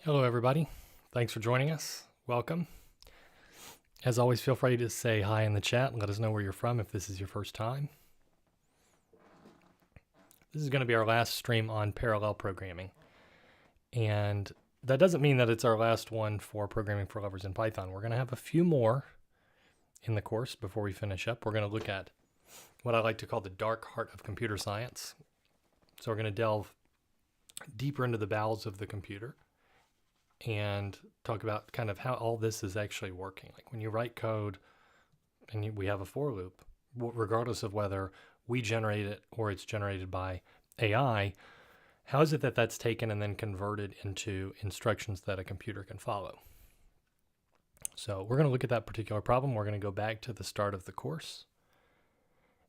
Hello, everybody. Thanks for joining us. Welcome. As always, feel free to say hi in the chat and let us know where you're from if this is your first time. This is going to be our last stream on parallel programming. And that doesn't mean that it's our last one for Programming for Lovers in Python. We're going to have a few more in the course before we finish up. We're going to look at what I like to call the dark heart of computer science. So we're going to delve deeper into the bowels of the computer and talk about kind of how all this is actually working. Like when you write code and we have a for loop, regardless of whether we generate it or it's generated by AI, how is it that that's taken and then converted into instructions that a computer can follow? So we're going to look at that particular problem. We're going to go back to the start of the course.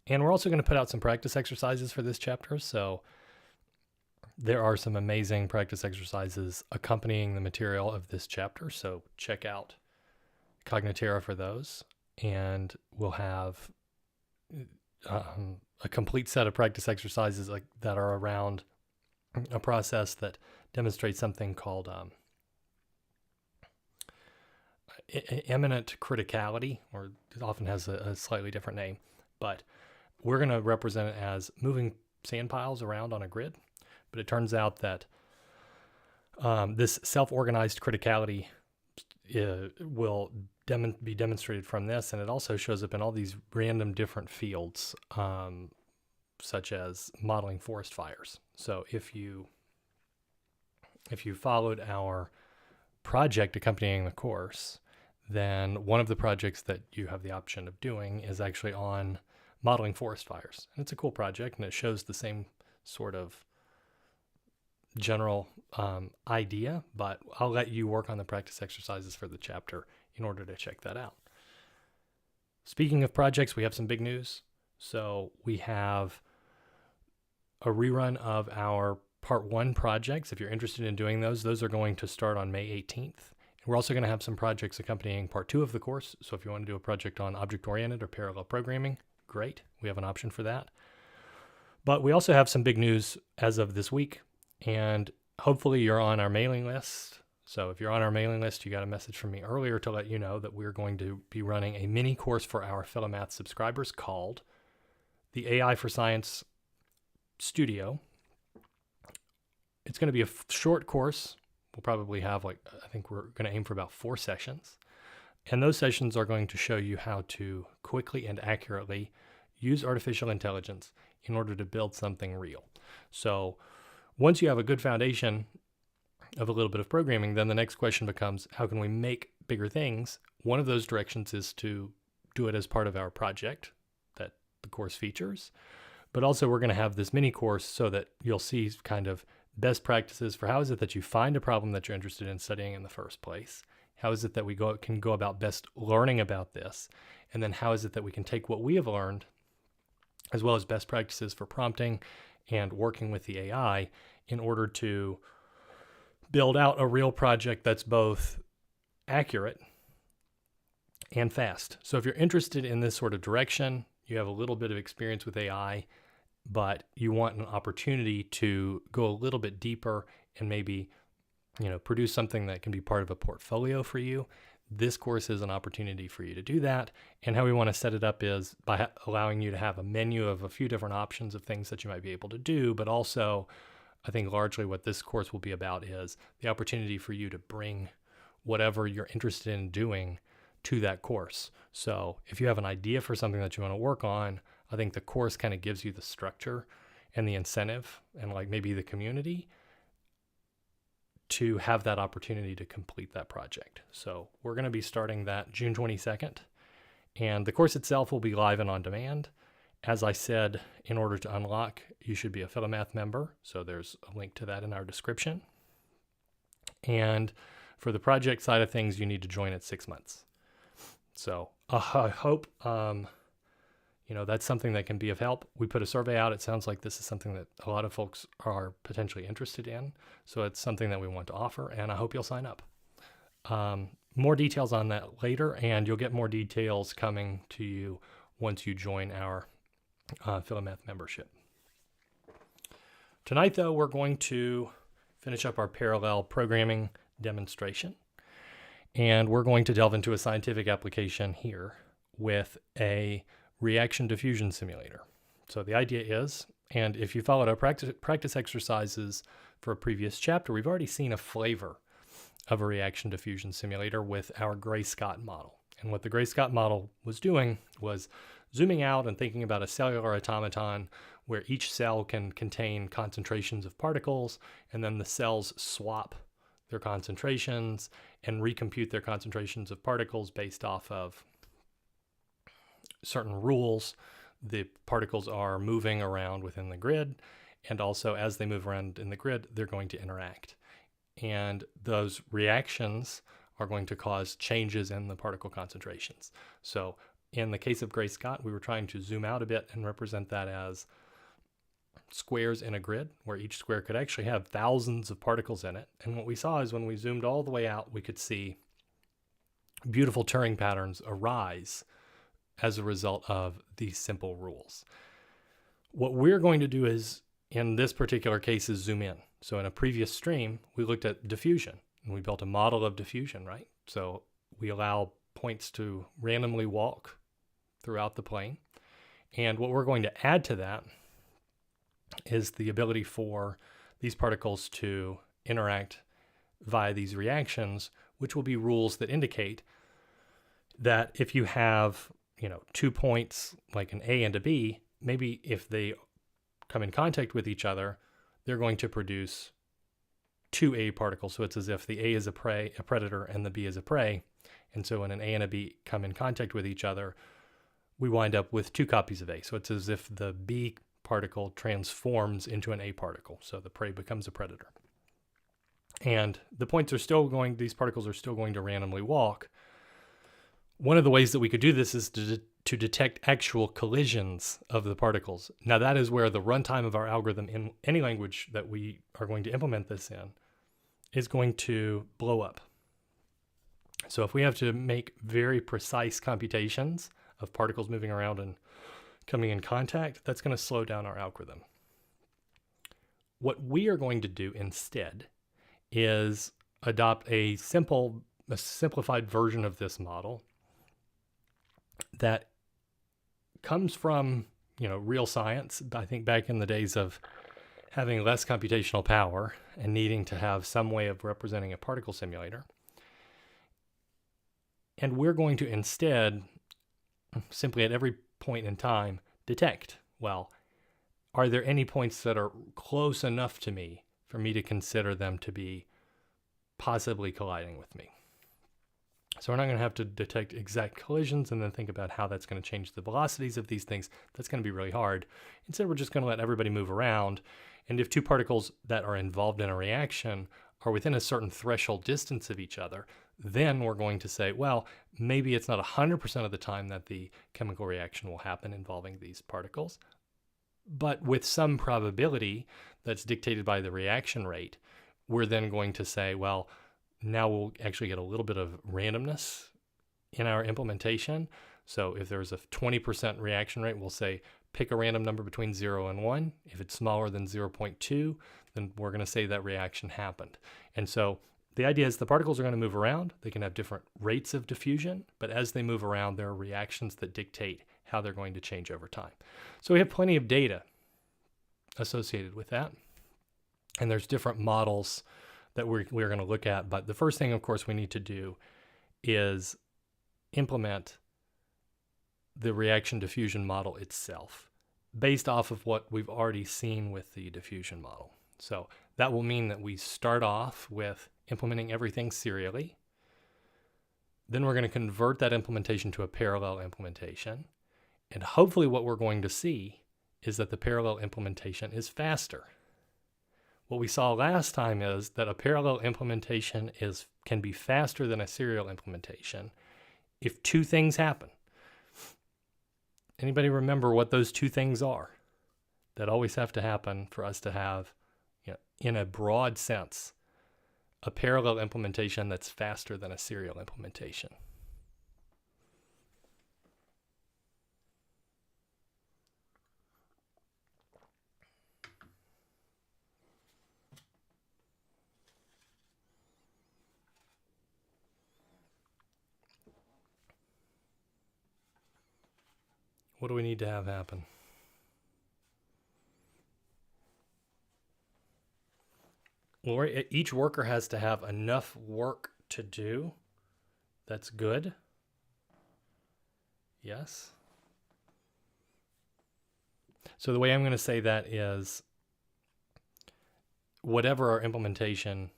And we're also going to put out some practice exercises for this chapter. So there are some amazing practice exercises accompanying the material of this chapter. So check out Lotka-Volterra for those. And we'll have a complete set of practice exercises that are around a process that demonstrates something called imminent criticality, or it often has a slightly different name. But we're going to represent it as moving sand piles around on a grid. But it turns out that this self-organized criticality will be demonstrated from this, and it also shows up in all these random different fields, such as modeling forest fires. So if you followed our project accompanying the course, then one of the projects that you have the option of doing is actually on modeling forest fires. And it's a cool project, and it shows the same sort of general idea, but I'll let you work on the practice exercises for the chapter in order to check that out. Speaking of projects, we have some big news. So we have a rerun of our part 1 projects. If you're interested in doing those are going to start on May 18th. And we're also going to have some projects accompanying part 2 of the course. So if you want to do a project on object-oriented or parallel programming, great. We have an option for that. But we also have some big news as of this week. And hopefully you're on our mailing list. So if you're on our mailing list, you got a message from me earlier to let you know that we're going to be running a mini course for our Philomath subscribers called the AI for Science Studio. It's going to be a short course. We'll probably have I think we're going to aim for about 4 sessions. And those sessions are going to show you how to quickly and accurately use artificial intelligence in order to build something real. So once you have a good foundation of a little bit of programming, then the next question becomes, how can we make bigger things? One of those directions is to do it as part of our project that the course features. But also we're going to have this mini course so that you'll see kind of best practices for how is it that you find a problem that you're interested in studying in the first place? How is it that we can go about best learning about this? And then how is it that we can take what we have learned, as well as best practices for prompting and working with the AI in order to build out a real project that's both accurate and fast. So if you're interested in this sort of direction, you have a little bit of experience with AI, but you want an opportunity to go a little bit deeper and maybe, produce something that can be part of a portfolio for you, this course is an opportunity for you to do that. And how we want to set it up is by allowing you to have a menu of a few different options of things that you might be able to do, but also I think largely what this course will be about is the opportunity for you to bring whatever you're interested in doing to that course. So if you have an idea for something that you want to work on, I think the course kind of gives you the structure and the incentive and maybe the community to have that opportunity to complete that project. So we're going to be starting that June 22nd, and the course itself will be live and on demand. As I said, in order to unlock, you should be a Philomath member. So there's a link to that in our description. And for the project side of things, you need to join at 6 months. So I hope, that's something that can be of help. We put a survey out. It sounds like this is something that a lot of folks are potentially interested in. So it's something that we want to offer, and I hope you'll sign up. More details on that later, and you'll get more details coming to you once you join our Philomath membership. Tonight, though, we're going to finish up our parallel programming demonstration. And we're going to delve into a scientific application here with a reaction-diffusion simulator. So the idea is, and if you followed our practice exercises for a previous chapter, we've already seen a flavor of a reaction-diffusion simulator with our Gray-Scott model. And what the Gray-Scott model was doing was zooming out and thinking about a cellular automaton where each cell can contain concentrations of particles, and then the cells swap their concentrations and recompute their concentrations of particles based off of certain rules. The particles are moving around within the grid, and also as they move around in the grid, they're going to interact. And those reactions are going to cause changes in the particle concentrations. So in the case of Gray-Scott, we were trying to zoom out a bit and represent that as squares in a grid, where each square could actually have thousands of particles in it. And what we saw is when we zoomed all the way out, we could see beautiful Turing patterns arise as a result of these simple rules. What we're going to do is, in this particular case, is zoom in. So in a previous stream, we looked at diffusion, and we built a model of diffusion, right? So we allow points to randomly walk throughout the plane. And what we're going to add to that is the ability for these particles to interact via these reactions, which will be rules that indicate that if you have, 2 points like an A and a B, maybe if they come in contact with each other, they're going to produce 2 A particles. So it's as if the A is a predator, and the B is a prey. And so when an A and a B come in contact with each other, we wind up with 2 copies of A. So it's as if the B particle transforms into an A particle. So the prey becomes a predator. And the points are still going, these particles are still going to randomly walk. One of the ways that we could do this is to detect actual collisions of the particles. Now that is where the runtime of our algorithm in any language that we are going to implement this in is going to blow up. So if we have to make very precise computations of particles moving around and coming in contact, that's going to slow down our algorithm. What we are going to do instead is adopt a simplified version of this model that comes from, real science. I think back in the days of having less computational power and needing to have some way of representing a particle simulator. And we're going to instead simply at every point in time detect, well, are there any points that are close enough to me for me to consider them to be possibly colliding with me? So we're not going to have to detect exact collisions and then think about how that's going to change the velocities of these things. That's going to be really hard. Instead, we're just going to let everybody move around. And if 2 particles that are involved in a reaction are within a certain threshold distance of each other, then we're going to say, well, maybe it's not 100% of the time that the chemical reaction will happen involving these particles, but with some probability that's dictated by the reaction rate, we're then going to say, well, now we'll actually get a little bit of randomness in our implementation. So if there's a 20% reaction rate, we'll say pick a random number between 0 and 1. If it's smaller than 0.2, then we're going to say that reaction happened. And so the idea is the particles are going to move around. They can have different rates of diffusion, but as they move around, there are reactions that dictate how they're going to change over time. So we have plenty of data associated with that. And there's different models that we're going to look at. But the first thing, of course, we need to do is implement the reaction diffusion model itself based off of what we've already seen with the diffusion model. So that will mean that we start off with implementing everything serially. Then we're going to convert that implementation to a parallel implementation. And hopefully what we're going to see is that the parallel implementation is faster. What we saw last time is that a parallel implementation can be faster than a serial implementation if 2 things happen. Anybody remember what those 2 things are that always have to happen for us to have, in a broad sense, a parallel implementation that's faster than a serial implementation? What do we need to have happen? Well, each worker has to have enough work to do. That's good. Yes. So the way I'm going to say that is whatever our implementation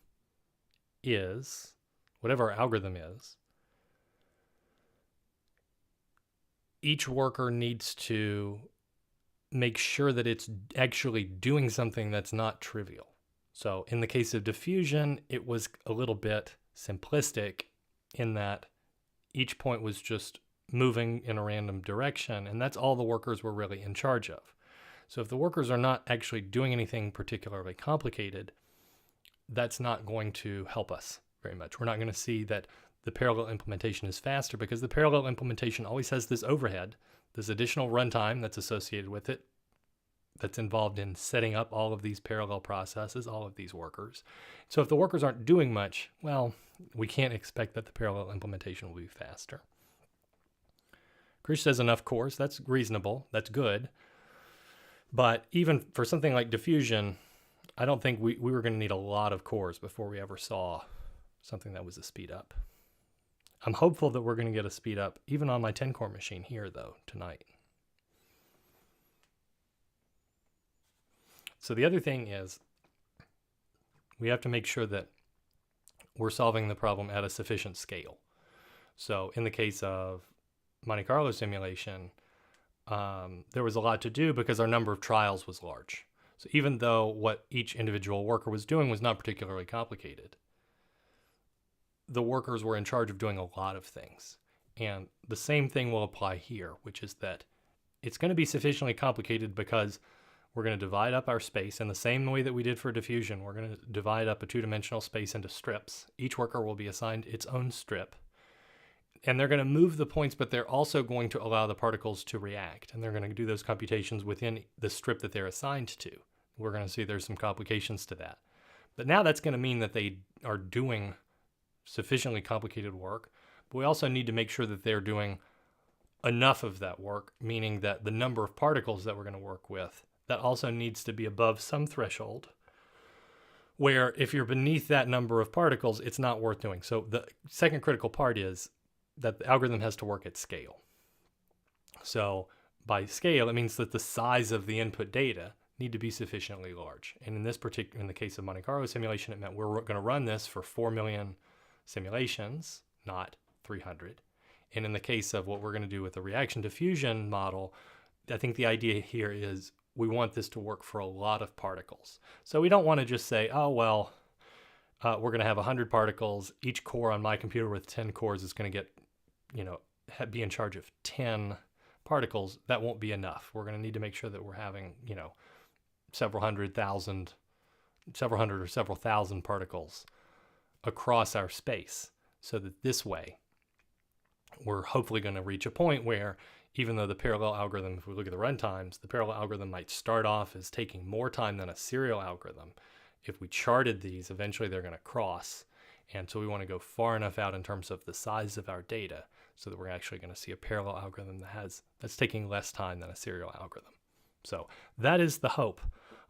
is, whatever our algorithm is, each worker needs to make sure that it's actually doing something that's not trivial. So in the case of diffusion, it was a little bit simplistic in that each point was just moving in a random direction, and that's all the workers were really in charge of. So if the workers are not actually doing anything particularly complicated, that's not going to help us very much. We're not going to see that the parallel implementation is faster because the parallel implementation always has this overhead, this additional runtime that's associated with it, that's involved in setting up all of these parallel processes, all of these workers. So if the workers aren't doing much, well, we can't expect that the parallel implementation will be faster. Krish says enough cores. That's reasonable. That's good. But even for something like diffusion, I don't think we were going to need a lot of cores before we ever saw something that was a speed up. I'm hopeful that we're going to get a speed up even on my 10-core machine here, though, tonight. So the other thing is we have to make sure that we're solving the problem at a sufficient scale. So in the case of Monte Carlo simulation, there was a lot to do because our number of trials was large. So even though what each individual worker was doing was not particularly complicated, the workers were in charge of doing a lot of things. And the same thing will apply here, which is that it's going to be sufficiently complicated because we're going to divide up our space in the same way that we did for diffusion. We're going to divide up a two-dimensional space into strips. Each worker will be assigned its own strip. And they're going to move the points, but they're also going to allow the particles to react. And they're going to do those computations within the strip that they're assigned to. We're going to see there's some complications to that. But now that's going to mean that they are doing sufficiently complicated work. But we also need to make sure that they're doing enough of that work, meaning that the number of particles that we're going to work with, that also needs to be above some threshold, where if you're beneath that number of particles, it's not worth doing. So the second critical part is that the algorithm has to work at scale. So by scale, it means that the size of the input data need to be sufficiently large. And in this particular, in the case of Monte Carlo simulation, it meant we're going to run this for 4 million simulations, not 300. And in the case of what we're going to do with the reaction-diffusion model, I think the idea here is we want this to work for a lot of particles. So we don't want to just say, oh, well, we're going to have 100 particles. Each core on my computer with 10 cores is going to get, be in charge of 10 particles. That won't be enough. We're going to need to make sure that we're having, several hundred or several thousand particles across our space, so that this way we're hopefully going to reach a point where even though the parallel algorithm, if we look at the runtimes, the parallel algorithm might start off as taking more time than a serial algorithm. If we charted these, eventually they're going to cross. And so we want to go far enough out in terms of the size of our data so that we're actually going to see a parallel algorithm that's taking less time than a serial algorithm. So that is the hope.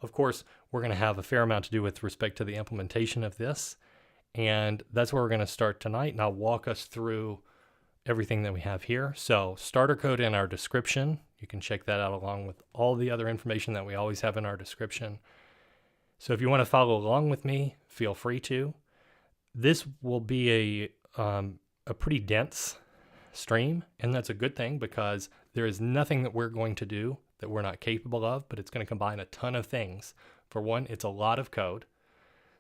Of course, we're going to have a fair amount to do with respect to the implementation of this. And that's where we're going to start tonight. And I'll walk us through everything that we have here. So starter code in our description, you can check that out along with all the other information that we always have in our description. So if you want to follow along with me, feel free to. This will be a pretty dense stream, and that's a good thing because there is nothing that we're going to do that we're not capable of, but it's going to combine a ton of things. For one, it's a lot of code.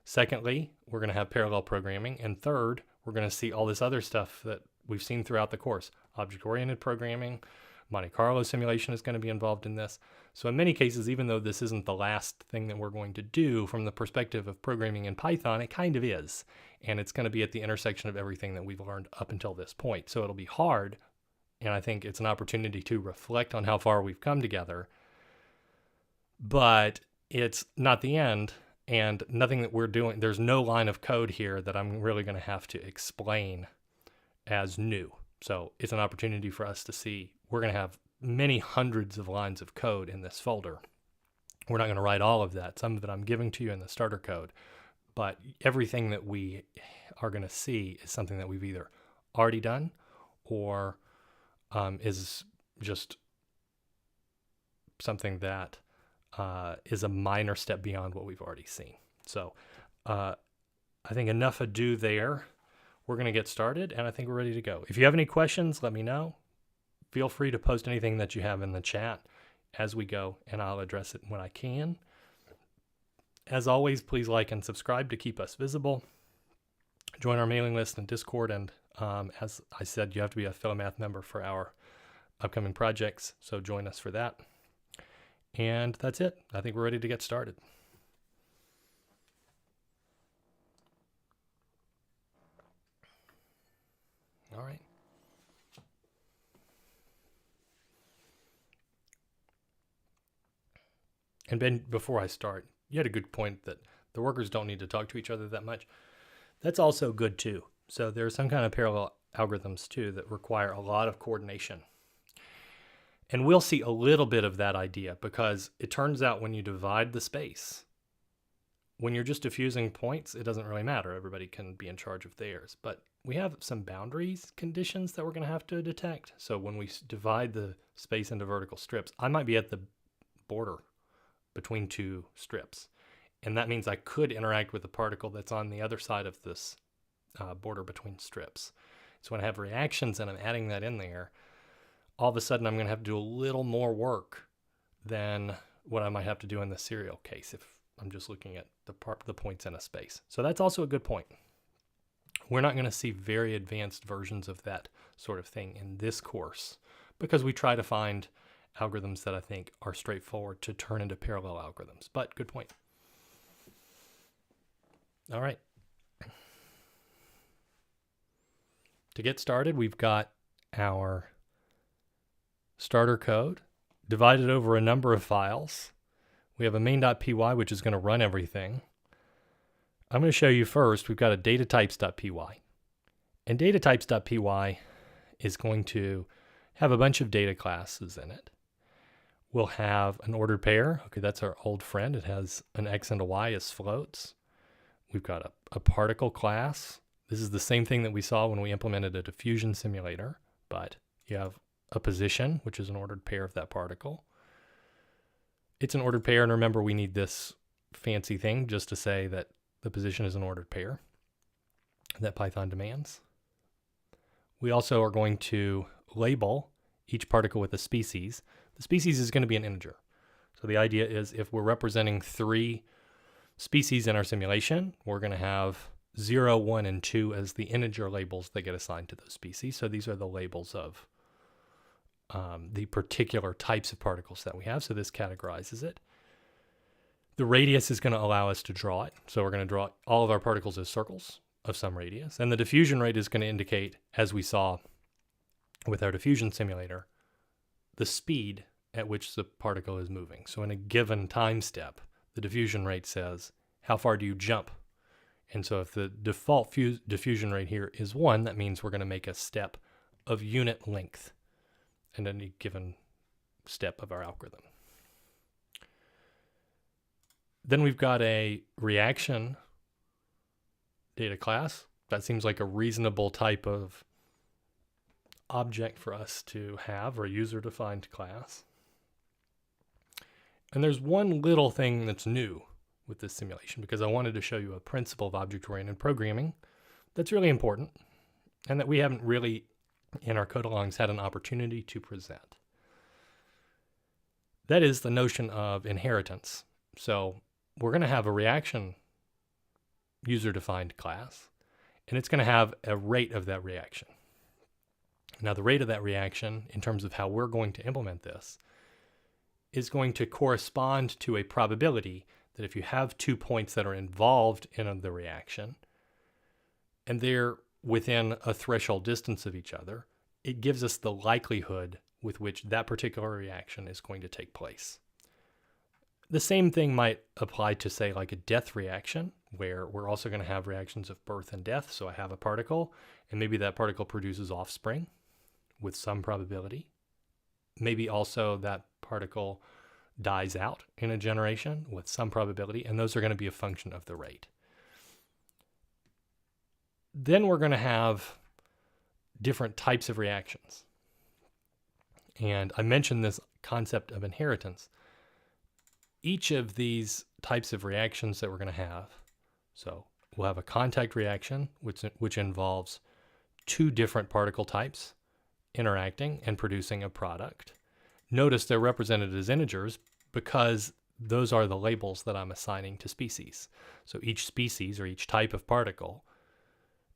Secondly, we're going to have parallel programming. And third, we're going to see all this other stuff that we've seen throughout the course. Object-oriented programming, Monte Carlo simulation is going to be involved in this. So in many cases, even though this isn't the last thing that we're going to do from the perspective of programming in Python, it kind of is. And it's going to be at the intersection of everything that we've learned up until this point. So it'll be hard, and I think it's an opportunity to reflect on how far we've come together. But it's not the end, and nothing that we're doing, there's no line of code here that I'm really going to have to explain as new. So it's an opportunity for us to see we're going to have many hundreds of lines of code in this folder. We're not going to write all of that. Some of it I'm giving to you in the starter code, but everything that we are going to see is something that we've either already done or is just something that is a minor step beyond what we've already seen. So I think enough ado there. We're going to get started, and I think we're ready to go. If you have any questions, let me know. Feel free to post anything that you have in the chat as we go, and I'll address it when I can. As always, please like and subscribe to keep us visible. Join our mailing list and Discord, and as I said, you have to be a Philomath member for our upcoming projects, so join us for that. And that's it. I think we're ready to get started. All right. And Ben, before I start, you had a good point that the workers don't need to talk to each other that much. That's also good too. So there are some kind of parallel algorithms too that require a lot of coordination. And we'll see a little bit of that idea because it turns out when you divide the space, when you're just diffusing points, it doesn't really matter. Everybody can be in charge of theirs. But we have some boundaries conditions that we're going to have to detect. So when we divide the space into vertical strips, I might be at the border between two strips. And that means I could interact with the particle that's on the other side of this border between strips. So when I have reactions and I'm adding that in there, all of a sudden I'm going to have to do a little more work than what I might have to do in the serial case if I'm just looking at the points in a space. So that's also a good point. We're not going to see very advanced versions of that sort of thing in this course because we try to find algorithms that I think are straightforward to turn into parallel algorithms. But good point. All right. To get started, we've got our starter code divided over a number of files. We have a main.py, which is going to run everything. I'm going to show you first, we've got a datatypes.py. And datatypes.py is going to have a bunch of data classes in it. We'll have an ordered pair. Okay, that's our old friend. It has an x and a y as floats. We've got a particle class. This is the same thing that we saw when we implemented a diffusion simulator, but you have a position, which is an ordered pair of that particle. It's an ordered pair, and remember we need this fancy thing just to say that the position is an ordered pair that Python demands. We also are going to label each particle with a species. The species is going to be an integer. So the idea is if we're representing 3 species in our simulation, we're going to have 0, 1, and 2 as the integer labels that get assigned to those species. So these are the labels of the particular types of particles that we have. So this categorizes it. The radius is going to allow us to draw it. So we're going to draw all of our particles as circles of some radius. And the diffusion rate is going to indicate, as we saw with our diffusion simulator, the speed at which the particle is moving. So in a given time step, the diffusion rate says, how far do you jump? And so if the default diffusion rate here is 1, that means we're going to make a step of unit length in any given step of our algorithm. Then we've got a reaction data class. That seems like a reasonable type of object for us to have, or a user-defined class. And there's one little thing that's new with this simulation because I wanted to show you a principle of object-oriented programming that's really important and that we haven't really, in our code-alongs, had an opportunity to present. That is the notion of inheritance. So we're going to have a reaction user-defined class, and it's going to have a rate of that reaction. Now, the rate of that reaction, in terms of how we're going to implement this, is going to correspond to a probability that if you have 2 points that are involved in the reaction, and they're within a threshold distance of each other, it gives us the likelihood with which that particular reaction is going to take place. The same thing might apply to, say, like a death reaction, where we're also going to have reactions of birth and death. So I have a particle, and maybe that particle produces offspring with some probability. Maybe also that particle dies out in a generation with some probability, and those are going to be a function of the rate. Then we're going to have different types of reactions. And I mentioned this concept of inheritance. Each of these types of reactions that we're going to have, so we'll have a contact reaction, which involves two different particle types interacting and producing a product. Notice they're represented as integers because those are the labels that I'm assigning to species. So each species or each type of particle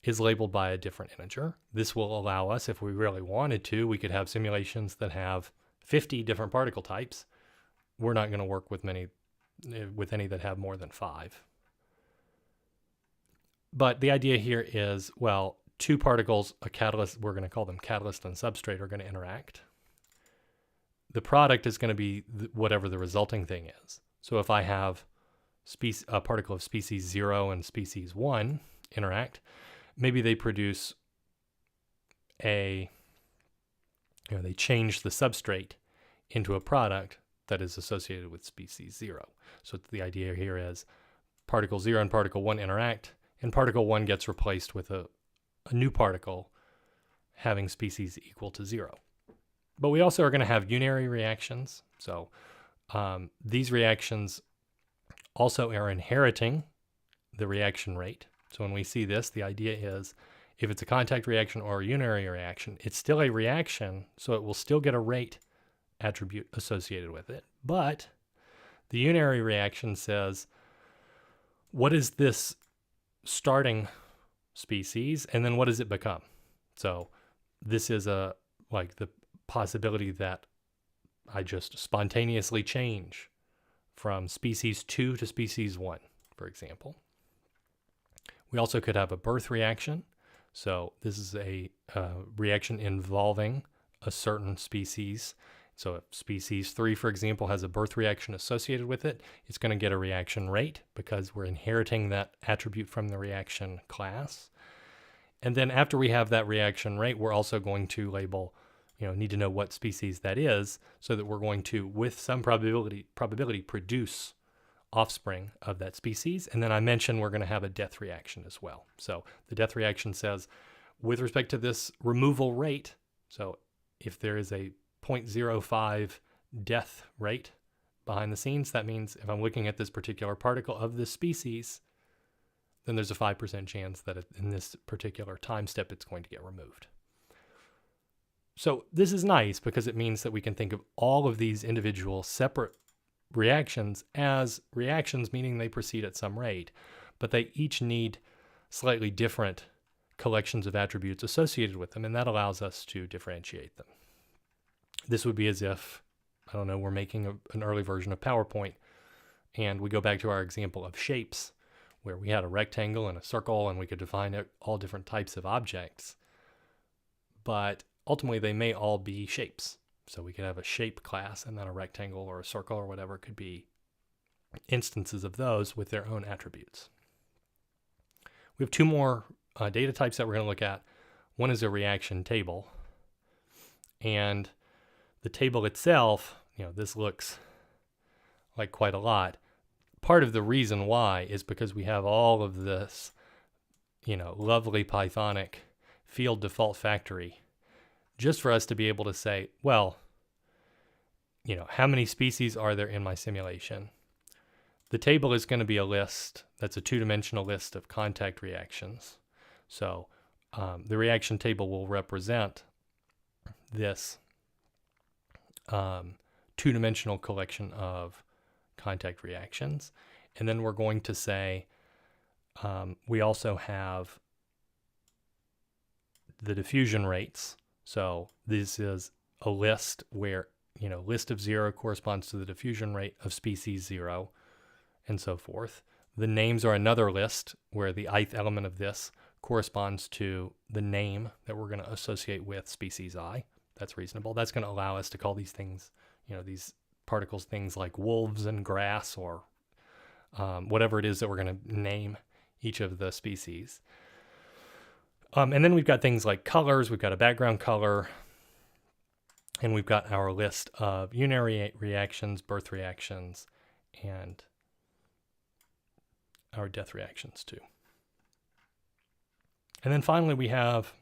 is labeled by a different integer. This will allow us, if we really wanted to, we could have simulations that have 50 different particle types. We're not going to work with any that have more than 5. But the idea here is, well, two particles, a catalyst, we're going to call them catalyst and substrate, are going to interact. The product is going to be whatever the resulting thing is. So if I have a particle of species 0 and species 1 interact, maybe they produce they change the substrate into a product that is associated with species 0. So the idea here is particle 0 and particle 1 interact, and particle 1 gets replaced with a new particle having species equal to 0. But we also are going to have unary reactions. So these reactions also are inheriting the reaction rate. So when we see this, the idea is if it's a contact reaction or a unary reaction, it's still a reaction, so it will still get a rate attribute associated with it. But the unary reaction says, what is this starting species, and then what does it become? So this is like the possibility that I just spontaneously change from species 2 to species 1, for example. We also could have a birth reaction. So this is a reaction involving a certain species. So if species 3, for example, has a birth reaction associated with it, it's going to get a reaction rate because we're inheriting that attribute from the reaction class. And then after we have that reaction rate, we're also going to label, need to know what species that is, so that we're going to, with some probability produce offspring of that species. And then I mentioned we're going to have a death reaction as well. So the death reaction says, with respect to this removal rate, so if there is a 0.05 death rate behind the scenes, that means if I'm looking at this particular particle of this species, then there's a 5% chance that in this particular time step it's going to get removed. So this is nice because it means that we can think of all of these individual separate reactions as reactions, meaning they proceed at some rate, but they each need slightly different collections of attributes associated with them, and that allows us to differentiate them. This would be as if, we're making an early version of PowerPoint, and we go back to our example of shapes, where we had a rectangle and a circle, and we could define all different types of objects. But ultimately, they may all be shapes. So we could have a shape class, and then a rectangle or a circle or whatever could be instances of those with their own attributes. We have two more data types that we're going to look at. One is a reaction table. And the table itself, this looks like quite a lot. Part of the reason why is because we have all of this, lovely Pythonic field default factory just for us to be able to say, well, how many species are there in my simulation? The table is going to be a list that's a two-dimensional list of contact reactions. So the reaction table will represent this two-dimensional collection of contact reactions. And then we're going to say we also have the diffusion rates. So this is a list where, list of 0 corresponds to the diffusion rate of species 0 and so forth. The names are another list where the ith element of this corresponds to the name that we're going to associate with species I. That's reasonable. That's going to allow us to call these things, these particles, things like wolves and grass or whatever it is that we're going to name each of the species. And then we've got things like colors. We've got a background color. And we've got our list of unary reactions, birth reactions, and our death reactions too. And then finally, we have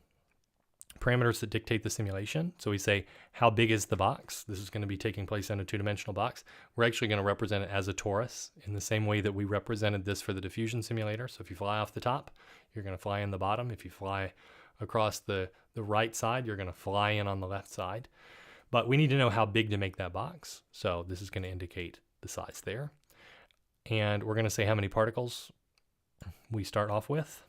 parameters that dictate the simulation. So we say, how big is the box? This is going to be taking place in a two-dimensional box. We're actually going to represent it as a torus in the same way that we represented this for the diffusion simulator. So if you fly off the top, you're going to fly in the bottom. If you fly across the right side, you're going to fly in on the left side. But we need to know how big to make that box. So this is going to indicate the size there. And we're going to say how many particles we start off with.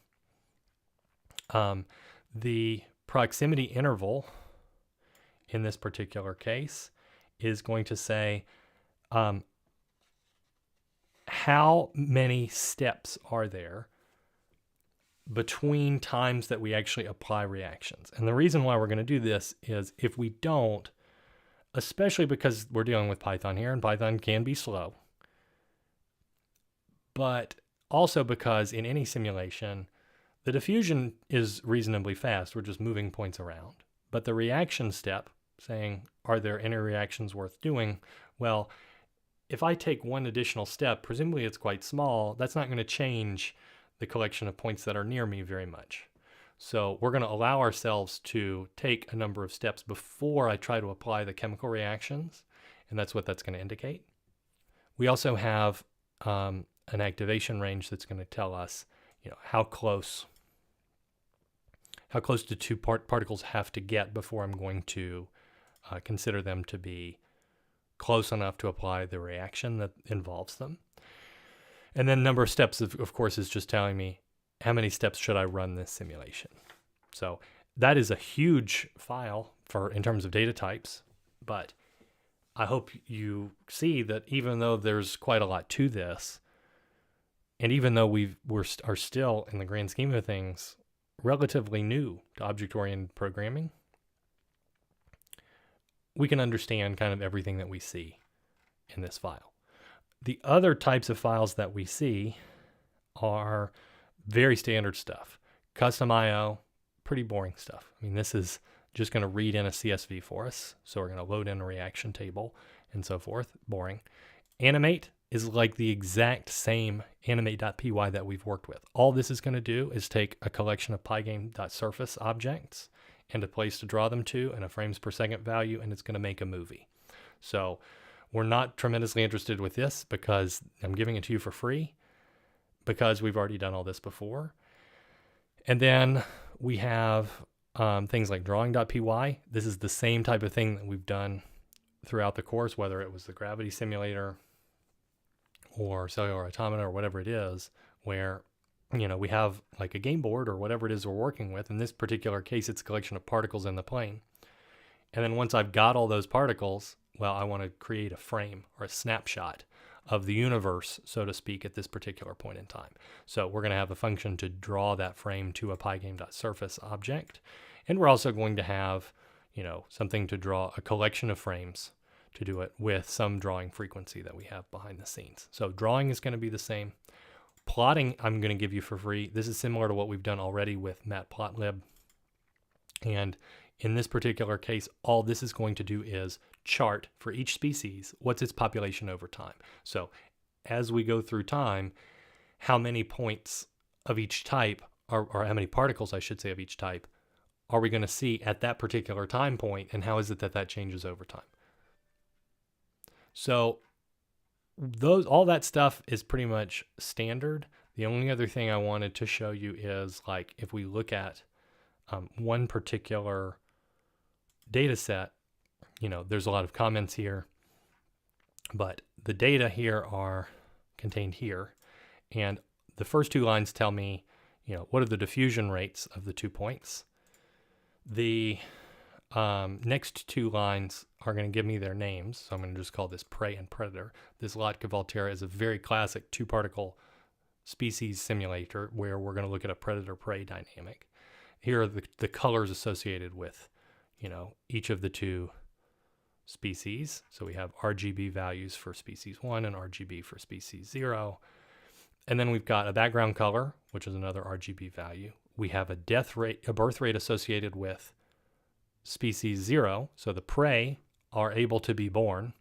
The proximity interval in this particular case is going to say how many steps are there between times that we actually apply reactions. And the reason why we're going to do this is if we don't, especially because we're dealing with Python here, and Python can be slow, but also because in any simulation, the diffusion is reasonably fast. We're just moving points around. But the reaction step, saying, are there any reactions worth doing? Well, if I take one additional step, presumably it's quite small, that's not going to change the collection of points that are near me very much. So we're going to allow ourselves to take a number of steps before I try to apply the chemical reactions, and that's what that's going to indicate. We also have an activation range that's going to tell us, how close do two particles have to get before I'm going to consider them to be close enough to apply the reaction that involves them. And then number of steps, of course, is just telling me how many steps should I run this simulation. So that is a huge file in terms of data types, but I hope you see that even though there's quite a lot to this, and even though we are still, in the grand scheme of things, relatively new to object-oriented programming, we can understand kind of everything that we see in this file. The other types of files that we see are very standard stuff. Custom IO, pretty boring stuff. I mean, this is just going to read in a CSV for us. So we're going to load in a reaction table and so forth. Boring. Animate is like the exact same animate.py that we've worked with. All this is going to do is take a collection of pygame.surface objects and a place to draw them to and a frames per second value, and it's going to make a movie. So we're not tremendously interested with this because I'm giving it to you for free because we've already done all this before. And then we have things like drawing.py. This is the same type of thing that we've done throughout the course, whether it was the gravity simulator or cellular automata or whatever it is, where we have like a game board or whatever it is we're working with. In this particular case, it's a collection of particles in the plane. And then once I've got all those particles, well, I want to create a frame or a snapshot of the universe, so to speak, at this particular point in time. So we're going to have a function to draw that frame to a pygame.surface object. And we're also going to have, something to draw a collection of frames to do it with some drawing frequency that we have behind the scenes. So drawing is going to be the same. Plotting, I'm going to give you for free. This is similar to what we've done already with matplotlib. And in this particular case, all this is going to do is chart for each species what's its population over time. So as we go through time, how many points of each type, or how many particles, I should say, of each type, are we going to see at that particular time point, and how is it that that changes over time? So all that stuff is pretty much standard. The only other thing I wanted to show you is, like, if we look at one particular data set, there's a lot of comments here, but the data here are contained here. And the first two lines tell me, what are the diffusion rates of the 2 points. The next two lines are going to give me their names. So I'm going to just call this prey and predator. This Lotka-Volterra is a very classic 2-particle species simulator where we're going to look at a predator-prey dynamic. Here are the colors associated with, each of the 2 species. So we have RGB values for species 1 and RGB for species 0. And then we've got a background color, which is another RGB value. We have a birth rate associated with species 0, so the prey are able to be born.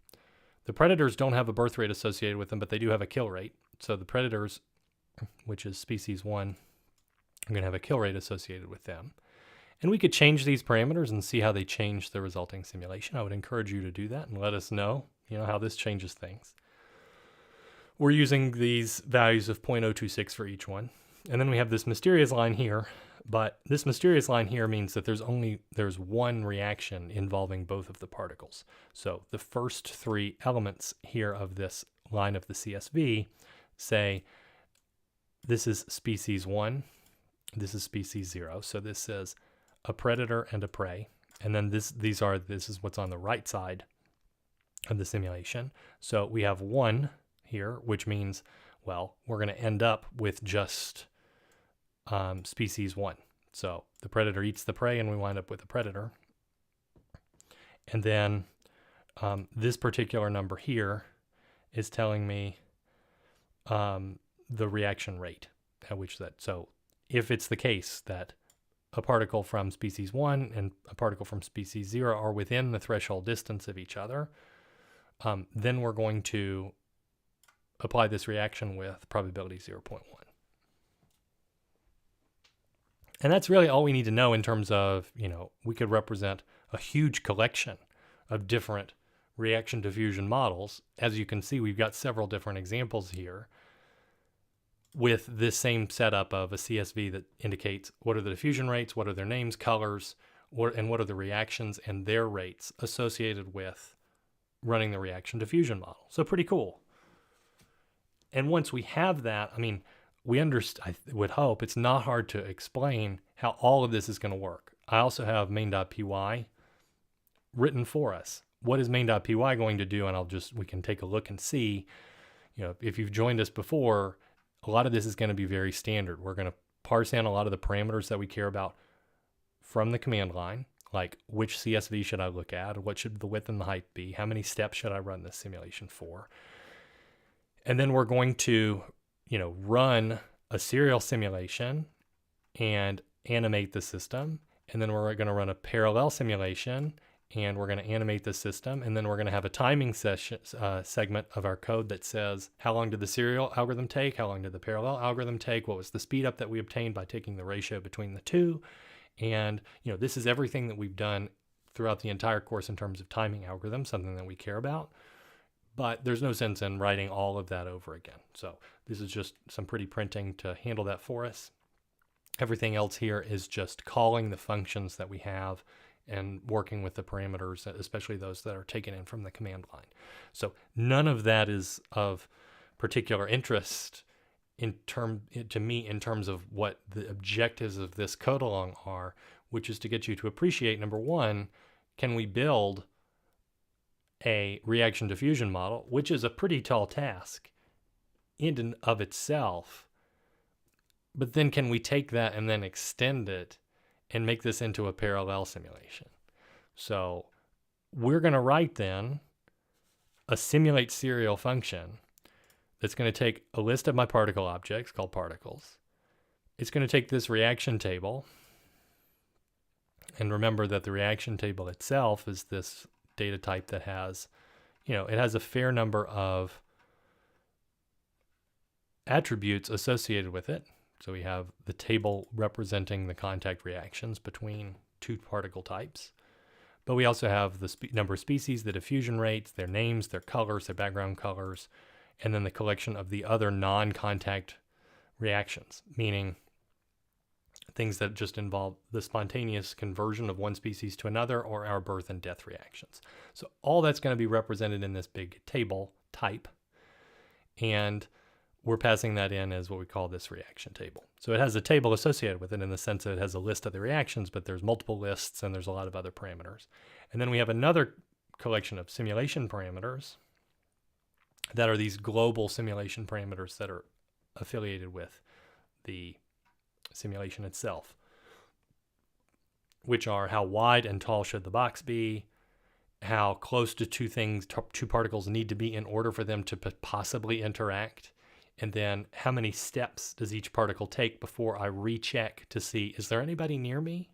The predators don't have a birth rate associated with them, but they do have a kill rate. So the predators, which is species 1, are going to have a kill rate associated with them. And we could change these parameters and see how they change the resulting simulation. I would encourage you to do that and let us know, how this changes things. We're using these values of 0.026 for each one. And then we have this mysterious line here, but this mysterious line here means that there's one reaction involving both of the particles. So the first 3 elements here of this line of the CSV say this is species 1, this is species 0. So this says a predator and a prey. And then this is what's on the right side of the simulation. So we have 1 here, which means, well, we're going to end up with just species 1. So the predator eats the prey and we wind up with a predator. And then this particular number here is telling me the reaction rate at which that. So if it's the case that a particle from species 1 and a particle from species 0 are within the threshold distance of each other, then we're going to apply this reaction with probability 0.1. And that's really all we need to know in terms of, we could represent a huge collection of different reaction diffusion models. As you can see, we've got several different examples here with this same setup of a CSV that indicates what are the diffusion rates, what are their names, colors, and what are the reactions and their rates associated with running the reaction diffusion model. So pretty cool. And once we have that, I would hope it's not hard to explain how all of this is going to work. I also have main.py written for us. What is main.py going to do? And we can take a look and see, if you've joined us before, a lot of this is going to be very standard. We're going to parse in a lot of the parameters that we care about from the command line, like which CSV should I look at, what should the width and the height be, how many steps should I run this simulation for. And then we're going to, run a serial simulation and animate the system. And then we're going to run a parallel simulation and we're going to animate the system. And then we're going to have a timing segment of our code that says, how long did the serial algorithm take? How long did the parallel algorithm take? What was the speed up that we obtained by taking the ratio between the two? And, this is everything that we've done throughout the entire course in terms of timing algorithms, something that we care about. But there's no sense in writing all of that over again. So this is just some pretty printing to handle that for us. Everything else here is just calling the functions that we have and working with the parameters, especially those that are taken in from the command line. So none of that is of particular interest to me in terms of what the objectives of this code along are, which is to get you to appreciate, number one, can we build a reaction diffusion model, which is a pretty tall task in and of itself, but then can we take that and then extend it and make this into a parallel simulation? So we're going to write then a simulate serial function that's going to take a list of my particle objects called particles. It's going to take this reaction table, and remember that the reaction table itself is this data type that has, it has a fair number of attributes associated with it. So we have the table representing the contact reactions between two particle types. But we also have the number of species, the diffusion rates, their names, their colors, their background colors, and then the collection of the other non-contact reactions, meaning things that just involve the spontaneous conversion of one species to another or our birth and death reactions. So all that's going to be represented in this big table type, and we're passing that in as what we call this reaction table. So it has a table associated with it in the sense that it has a list of the reactions, but there's multiple lists and there's a lot of other parameters. And then we have another collection of simulation parameters that are these global simulation parameters that are affiliated with the simulation itself, which are how wide and tall should the box be, how close to two particles need to be in order for them to possibly interact, and then how many steps does each particle take before I recheck to see, is there anybody near me?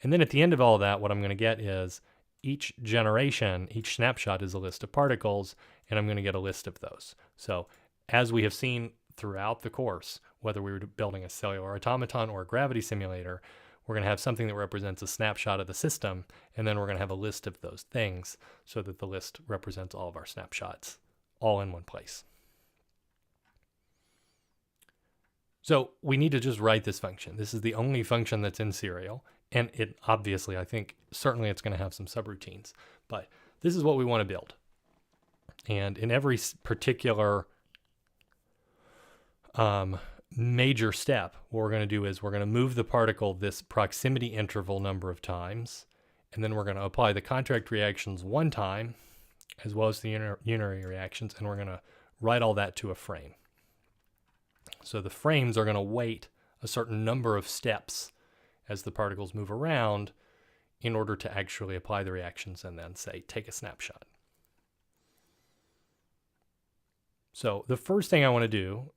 And then at the end of all of that, what I'm going to get is each generation, each snapshot is a list of particles, and I'm going to get a list of those. So as we have seen throughout the course, whether we were building a cellular automaton or a gravity simulator, we're going to have something that represents a snapshot of the system, and then we're going to have a list of those things so that the list represents all of our snapshots all in one place. So we need to just write this function. This is the only function that's in serial, and it obviously, I think, certainly it's going to have some subroutines, but this is what we want to build. And in every particular major step, what we're going to do is we're going to move the particle this proximity interval number of times, and then we're going to apply the contract reactions one time, as well as the unary reactions, and we're going to write all that to a frame. So the frames are going to wait a certain number of steps as the particles move around in order to actually apply the reactions and then say, take a snapshot. So the first thing I want to do,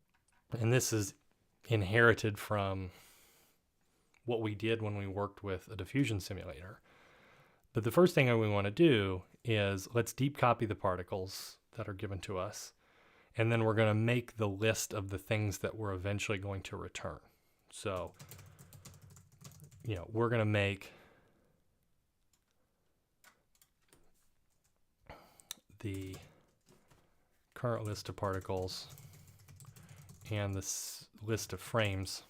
and this is inherited from what we did when we worked with a diffusion simulator, but the first thing we want to do is let's deep copy the particles that are given to us, and then we're going to make the list of the things that we're eventually going to return. So, we're going to make the current list of particles and this list of frames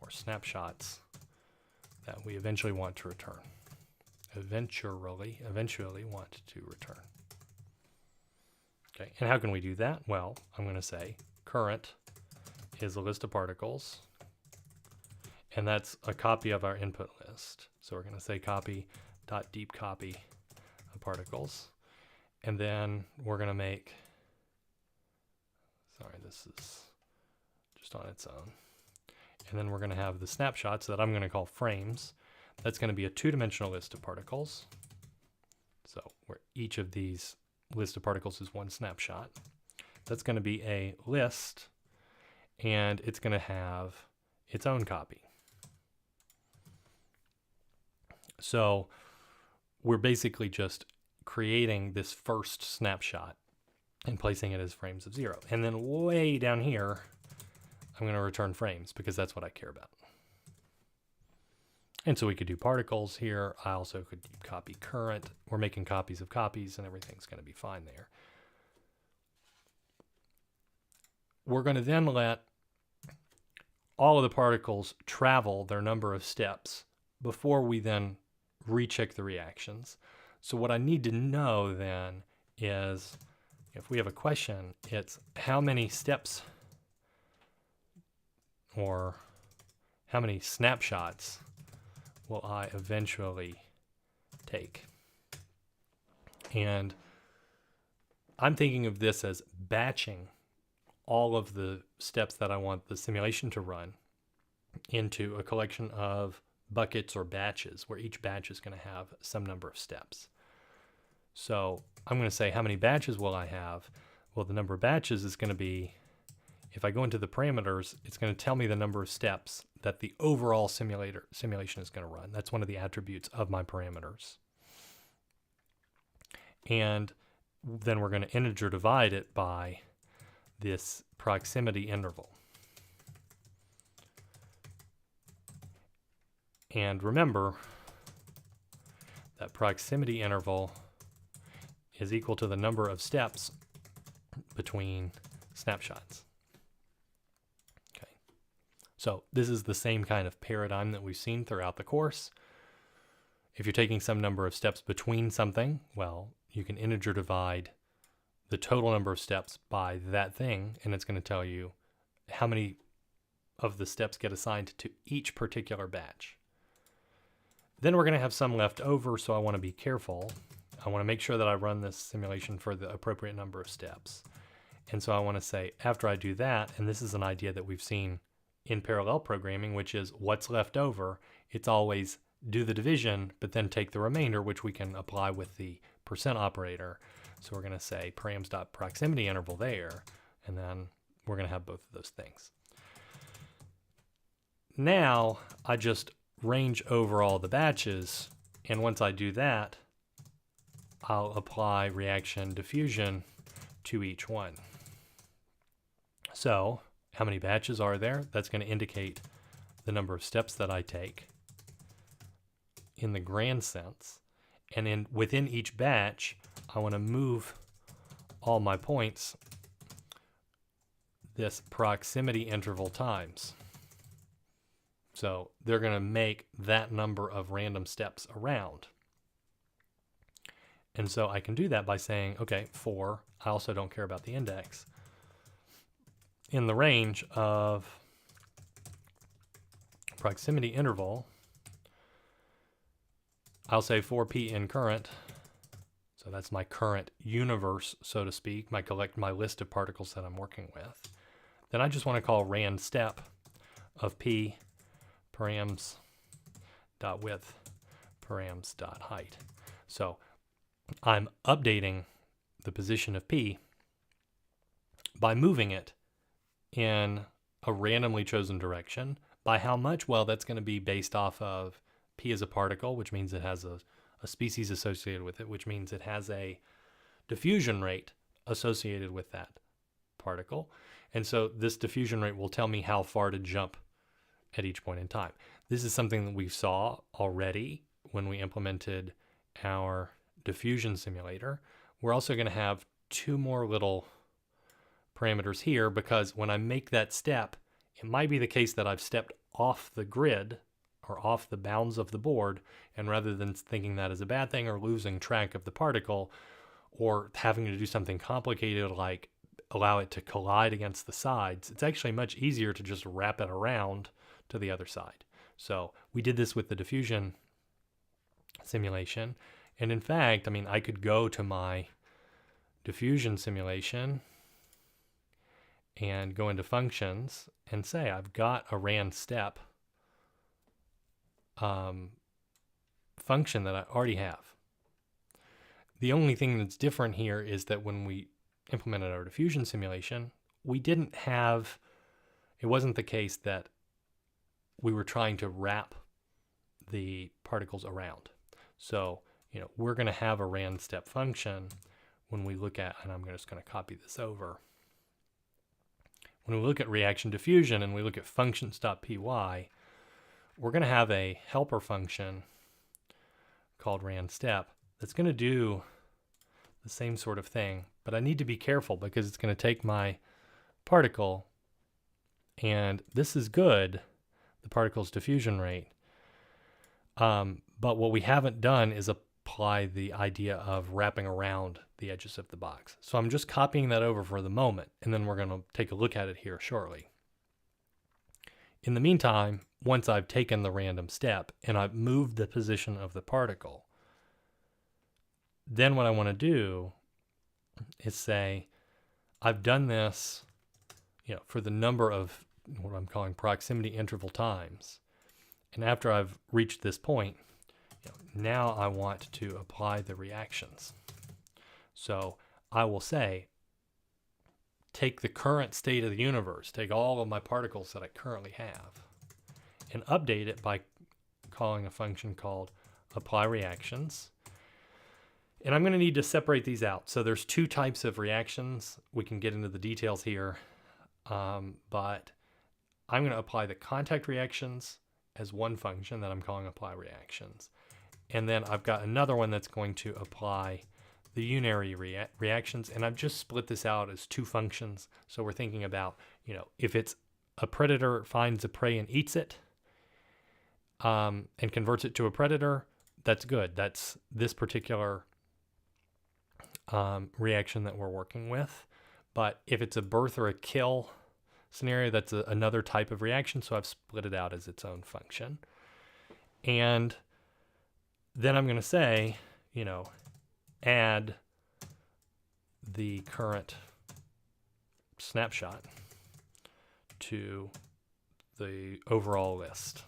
or snapshots that we eventually want to return. Eventually want to return. Okay, and how can we do that? Well, I'm going to say current is a list of particles, and that's a copy of our input list. So we're going to say copy.deepCopy of particles, and then we're going to make, sorry, this is just on its own. And then we're going to have the snapshots that I'm going to call frames. That's going to be a two-dimensional list of particles. So where each of these list of particles is one snapshot. That's going to be a list, and it's going to have its own copy. So we're basically just creating this first snapshot and placing it as frames of 0. And then way down here, I'm going to return frames because that's what I care about. And so we could do particles here. I also could copy current. We're making copies of copies, and everything's going to be fine there. We're going to then let all of the particles travel their number of steps before we then recheck the reactions. So what I need to know then is, if we have a question, it's how many steps or how many snapshots will I eventually take? And I'm thinking of this as batching all of the steps that I want the simulation to run into a collection of buckets or batches, where each batch is going to have some number of steps. So I'm going to say, how many batches will I have? Well, the number of batches is going to be, if I go into the parameters, it's going to tell me the number of steps that the overall simulation is going to run. That's one of the attributes of my parameters. And then we're going to integer divide it by this proximity interval. And remember that proximity interval is equal to the number of steps between snapshots. Okay. So this is the same kind of paradigm that we've seen throughout the course. If you're taking some number of steps between something, well, you can integer divide the total number of steps by that thing, and it's going to tell you how many of the steps get assigned to each particular batch. Then we're going to have some left over, so I want to be careful. I want to make sure that I run this simulation for the appropriate number of steps. And so I want to say, after I do that, and this is an idea that we've seen in parallel programming, which is what's left over, it's always do the division, but then take the remainder, which we can apply with the percent operator. So we're going to say params.proximity interval there, and then we're going to have both of those things. Now I just range over all the batches. And once I do that, I'll apply Reaction-Diffusion to each one. So how many batches are there? That's going to indicate the number of steps that I take in the grand sense. And within each batch, I want to move all my points this proximity interval times. So they're going to make that number of random steps around. And so I can do that by saying, okay, for, I also don't care about the index, in the range of proximity interval, I'll say for p in current, so that's my current universe, so to speak, my list of particles that I'm working with. Then I just want to call rand step of p params dot width params dot height. So I'm updating the position of p by moving it in a randomly chosen direction. By how much? Well, that's going to be based off of p as a particle, which means it has a species associated with it, which means it has a diffusion rate associated with that particle. And so this diffusion rate will tell me how far to jump at each point in time. This is something that we saw already when we implemented our diffusion simulator. We're also going to have two more little parameters here, because when I make that step, it might be the case that I've stepped off the grid or off the bounds of the board, and rather than thinking that as a bad thing or losing track of the particle or having to do something complicated like allow it to collide against the sides, it's actually much easier to just wrap it around to the other side. So we did this with the diffusion simulation. And in fact, I mean, I could go to my diffusion simulation and go into functions and say, I've got a rand step function that I already have. The only thing that's different here is that when we implemented our diffusion simulation, we didn't have, it wasn't the case that we were trying to wrap the particles around. So, you know, we're going to have a rand step function when we look at, and I'm just going to copy this over. When we look at Reaction-Diffusion and we look at functions.py, we're going to have a helper function called rand step that's going to do the same sort of thing, but I need to be careful because it's going to take my particle, and this is good, the particle's diffusion rate. But what we haven't done is apply the idea of wrapping around the edges of the box. So I'm just copying that over for the moment, and then we're going to take a look at it here shortly. In the meantime, once I've taken the random step and I've moved the position of the particle, then what I want to do is say, I've done this, you know, for the number of what I'm calling proximity interval times. And after I've reached this point, you know, now I want to apply the reactions. So I will say, take the current state of the universe, take all of my particles that I currently have, and update it by calling a function called apply reactions. And I'm going to need to separate these out. So there's two types of reactions. We can get into the details here, but I'm going to apply the contact reactions as one function that I'm calling apply reactions. And then I've got another one that's going to apply the unary reactions, and I've just split this out as two functions. So we're thinking about, you know, if it's a predator finds a prey and eats it, and converts it to a predator, that's good. That's this particular reaction that we're working with. But if it's a birth or a kill scenario, that's another type of reaction. So I've split it out as its own function. And then I'm going to say, you know, add the current snapshot to the overall list.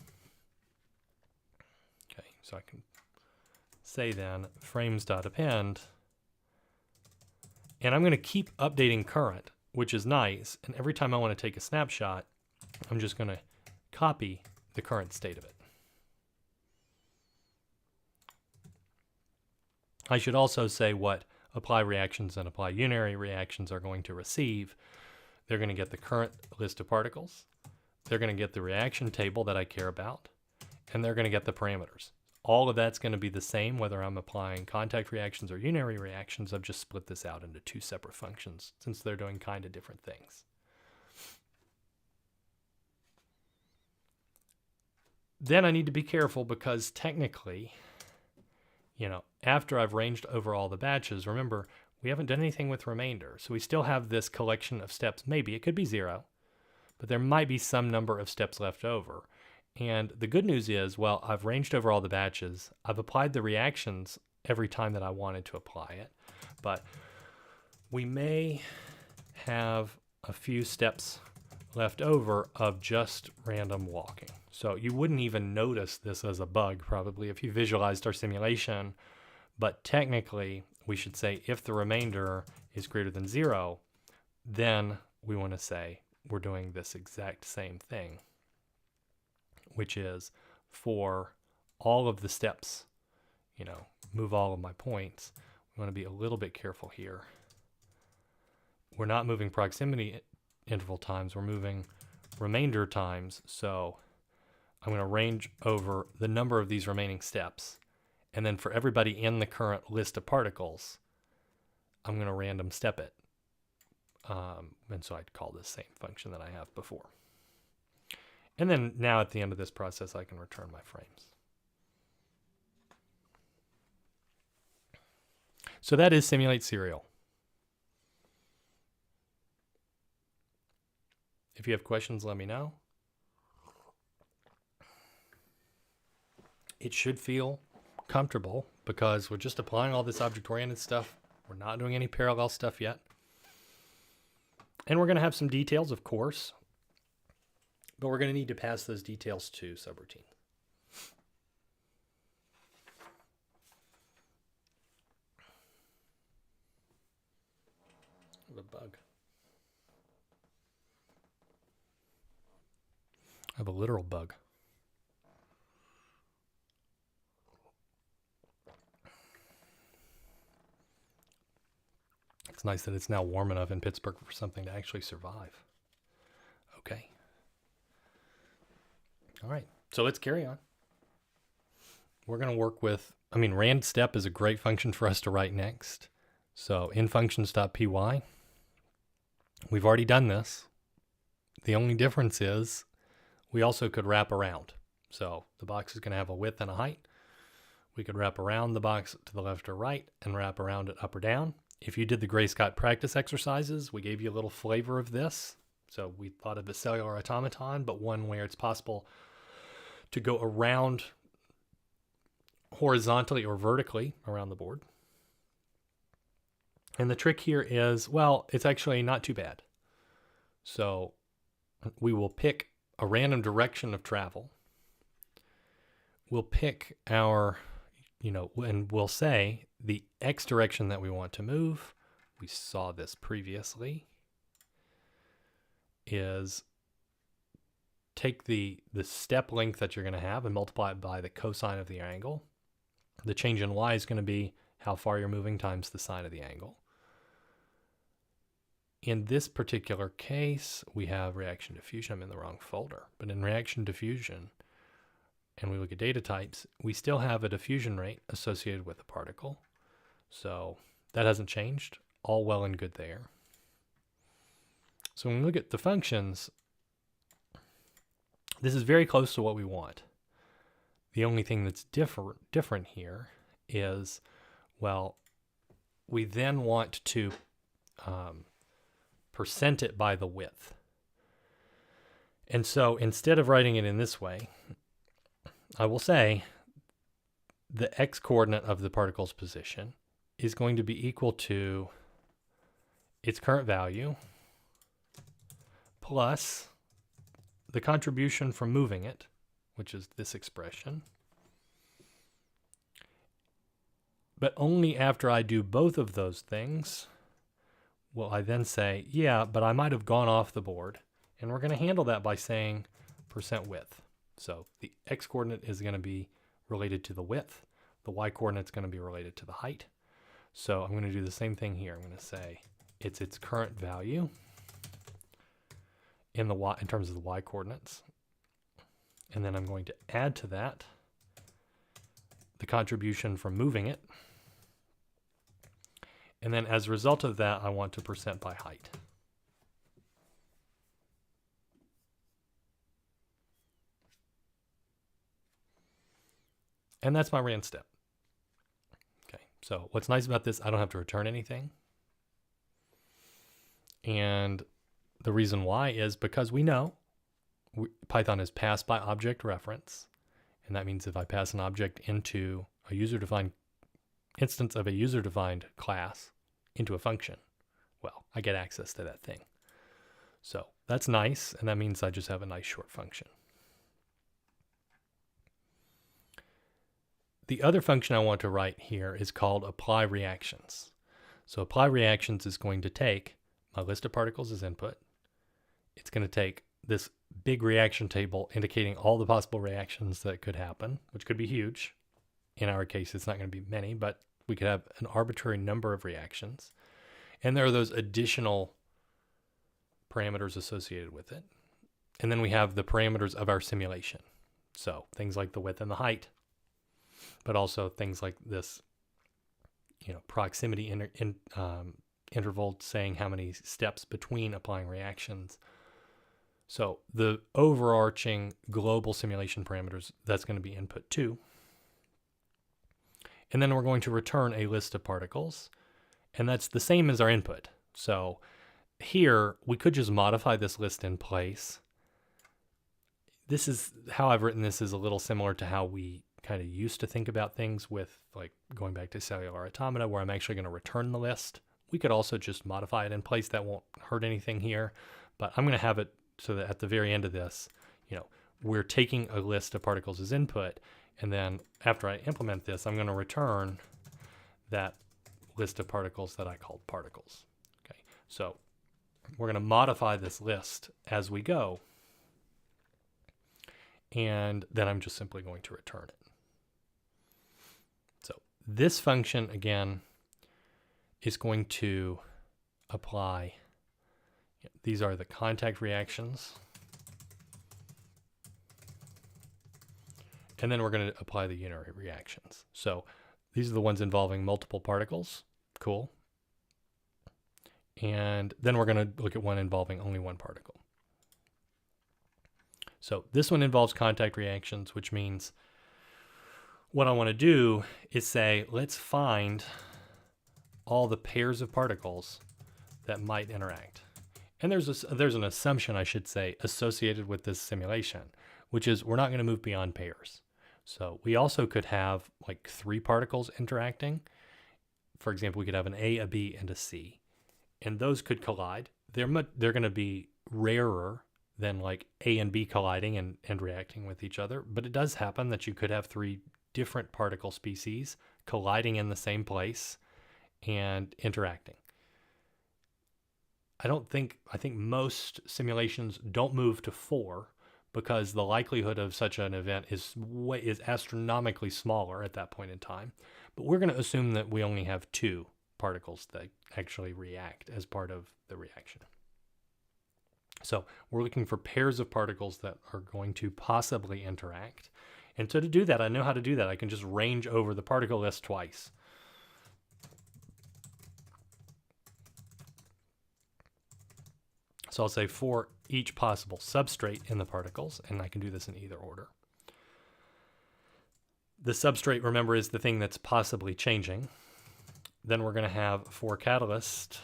Okay, so I can say then frames.append, and I'm going to keep updating current, which is nice. And every time I want to take a snapshot, I'm just going to copy the current state of it. I should also say what apply reactions and apply unary reactions are going to receive. They're going to get the current list of particles. They're going to get the reaction table that I care about, and they're going to get the parameters. All of that's going to be the same whether I'm applying contact reactions or unary reactions. I've just split this out into two separate functions since they're doing kind of different things. Then I need to be careful because technically, after I've ranged over all the batches, remember, we haven't done anything with remainder. So we still have this collection of steps. Maybe it could be 0, but there might be some number of steps left over. And the good news is, well, I've ranged over all the batches. I've applied the reactions every time that I wanted to apply it. But we may have a few steps left over of just random walking. So you wouldn't even notice this as a bug probably if you visualized our simulation. But technically, we should say if the remainder is greater than 0, then we want to say we're doing this exact same thing, which is for all of the steps, move all of my points. We want to be a little bit careful here. We're not moving proximity interval times, we're moving remainder times. So I'm going to range over the number of these remaining steps. And then for everybody in the current list of particles, I'm going to random step it. And so I'd call this same function that I have before. And then now at the end of this process, I can return my frames. So that is simulate serial. If you have questions, let me know. It should feel comfortable because we're just applying all this object-oriented stuff. We're not doing any parallel stuff yet. And we're going to have some details, of course, but we're going to need to pass those details to subroutine. I have a bug. I have a literal bug. It's nice that it's now warm enough in Pittsburgh for something to actually survive. Okay. All right, so let's carry on. We're going to work with, rand step is a great function for us to write next. So in functions.py, we've already done this. The only difference is we also could wrap around. So the box is going to have a width and a height. We could wrap around the box to the left or right and wrap around it up or down. If you did the Gray Scott practice exercises, we gave you a little flavor of this. So we thought of a cellular automaton, but one where it's possible to go around horizontally or vertically around the board. And the trick here is, well, it's actually not too bad. So we will pick a random direction of travel. We'll pick our, and we'll say the X direction that we want to move. We saw this previously. Is take the step length that you're going to have and multiply it by the cosine of the angle. The change in Y is going to be how far you're moving times the sine of the angle. In this particular case, we have Reaction-Diffusion. I'm in the wrong folder. But in Reaction-Diffusion, and we look at data types, we still have a diffusion rate associated with the particle. So that hasn't changed. All well and good there. So when we look at the functions, this is very close to what we want. The only thing that's different here is, well, we then want to percent it by the width. And so instead of writing it in this way, I will say the x coordinate of the particle's position is going to be equal to its current value plus the contribution from moving it, which is this expression. But only after I do both of those things will I then say, yeah, but I might have gone off the board. And we're going to handle that by saying percent width. So the x coordinate is going to be related to the width. The y coordinate is going to be related to the height. So I'm going to do the same thing here. I'm going to say it's its current value in the y, in terms of the y coordinates. And then I'm going to add to that the contribution from moving it. And then as a result of that, I want to percent by height. And that's my rand step. Okay, so what's nice about this, I don't have to return anything. And the reason why is because we know Python is passed by object reference. And that means if I pass an object into a user-defined instance of a user-defined class into a function, well, I get access to that thing. So that's nice, and that means I just have a nice short function. The other function I want to write here is called apply reactions. So apply reactions is going to take my list of particles as input. It's going to take this big reaction table indicating all the possible reactions that could happen, which could be huge. In our case, it's not going to be many, but we could have an arbitrary number of reactions. And there are those additional parameters associated with it. And then we have the parameters of our simulation. So things like the width and the height, but also things like this, proximity interval saying how many steps between applying reactions. So the overarching global simulation parameters, that's going to be input 2. And then we're going to return a list of particles, and that's the same as our input. So here, we could just modify this list in place. This is how I've written this is a little similar to how we kind of used to think about things with, like, going back to cellular automata, where I'm actually going to return the list. We could also just modify it in place. That won't hurt anything here, but I'm going to have it so that at the very end of this, we're taking a list of particles as input, and then after I implement this, I'm going to return that list of particles that I called particles. Okay, so we're going to modify this list as we go, and then I'm just simply going to return it. So this function, again, is going to apply, these are the contact reactions, and then we're going to apply the unary reactions. So these are the ones involving multiple particles. Cool. And then we're going to look at one involving only one particle. So this one involves contact reactions, which means what I want to do is say, let's find all the pairs of particles that might interact. And there's an assumption, I should say, associated with this simulation, which is we're not going to move beyond pairs. So we also could have like 3 particles interacting. For example, we could have an A, a B, and a C, and those could collide. They're going to be rarer than like A and B colliding and reacting with each other, but it does happen that you could have 3 different particle species colliding in the same place and interacting. I think most simulations don't move to 4 because the likelihood of such an event is astronomically smaller at that point in time. But we're going to assume that we only have 2 particles that actually react as part of the reaction. So we're looking for pairs of particles that are going to possibly interact. And so to do that, I know how to do that. I can just range over the particle list twice. So I'll say for each possible substrate in the particles, and I can do this in either order. The substrate, remember, is the thing that's possibly changing. Then we're going to have for catalyst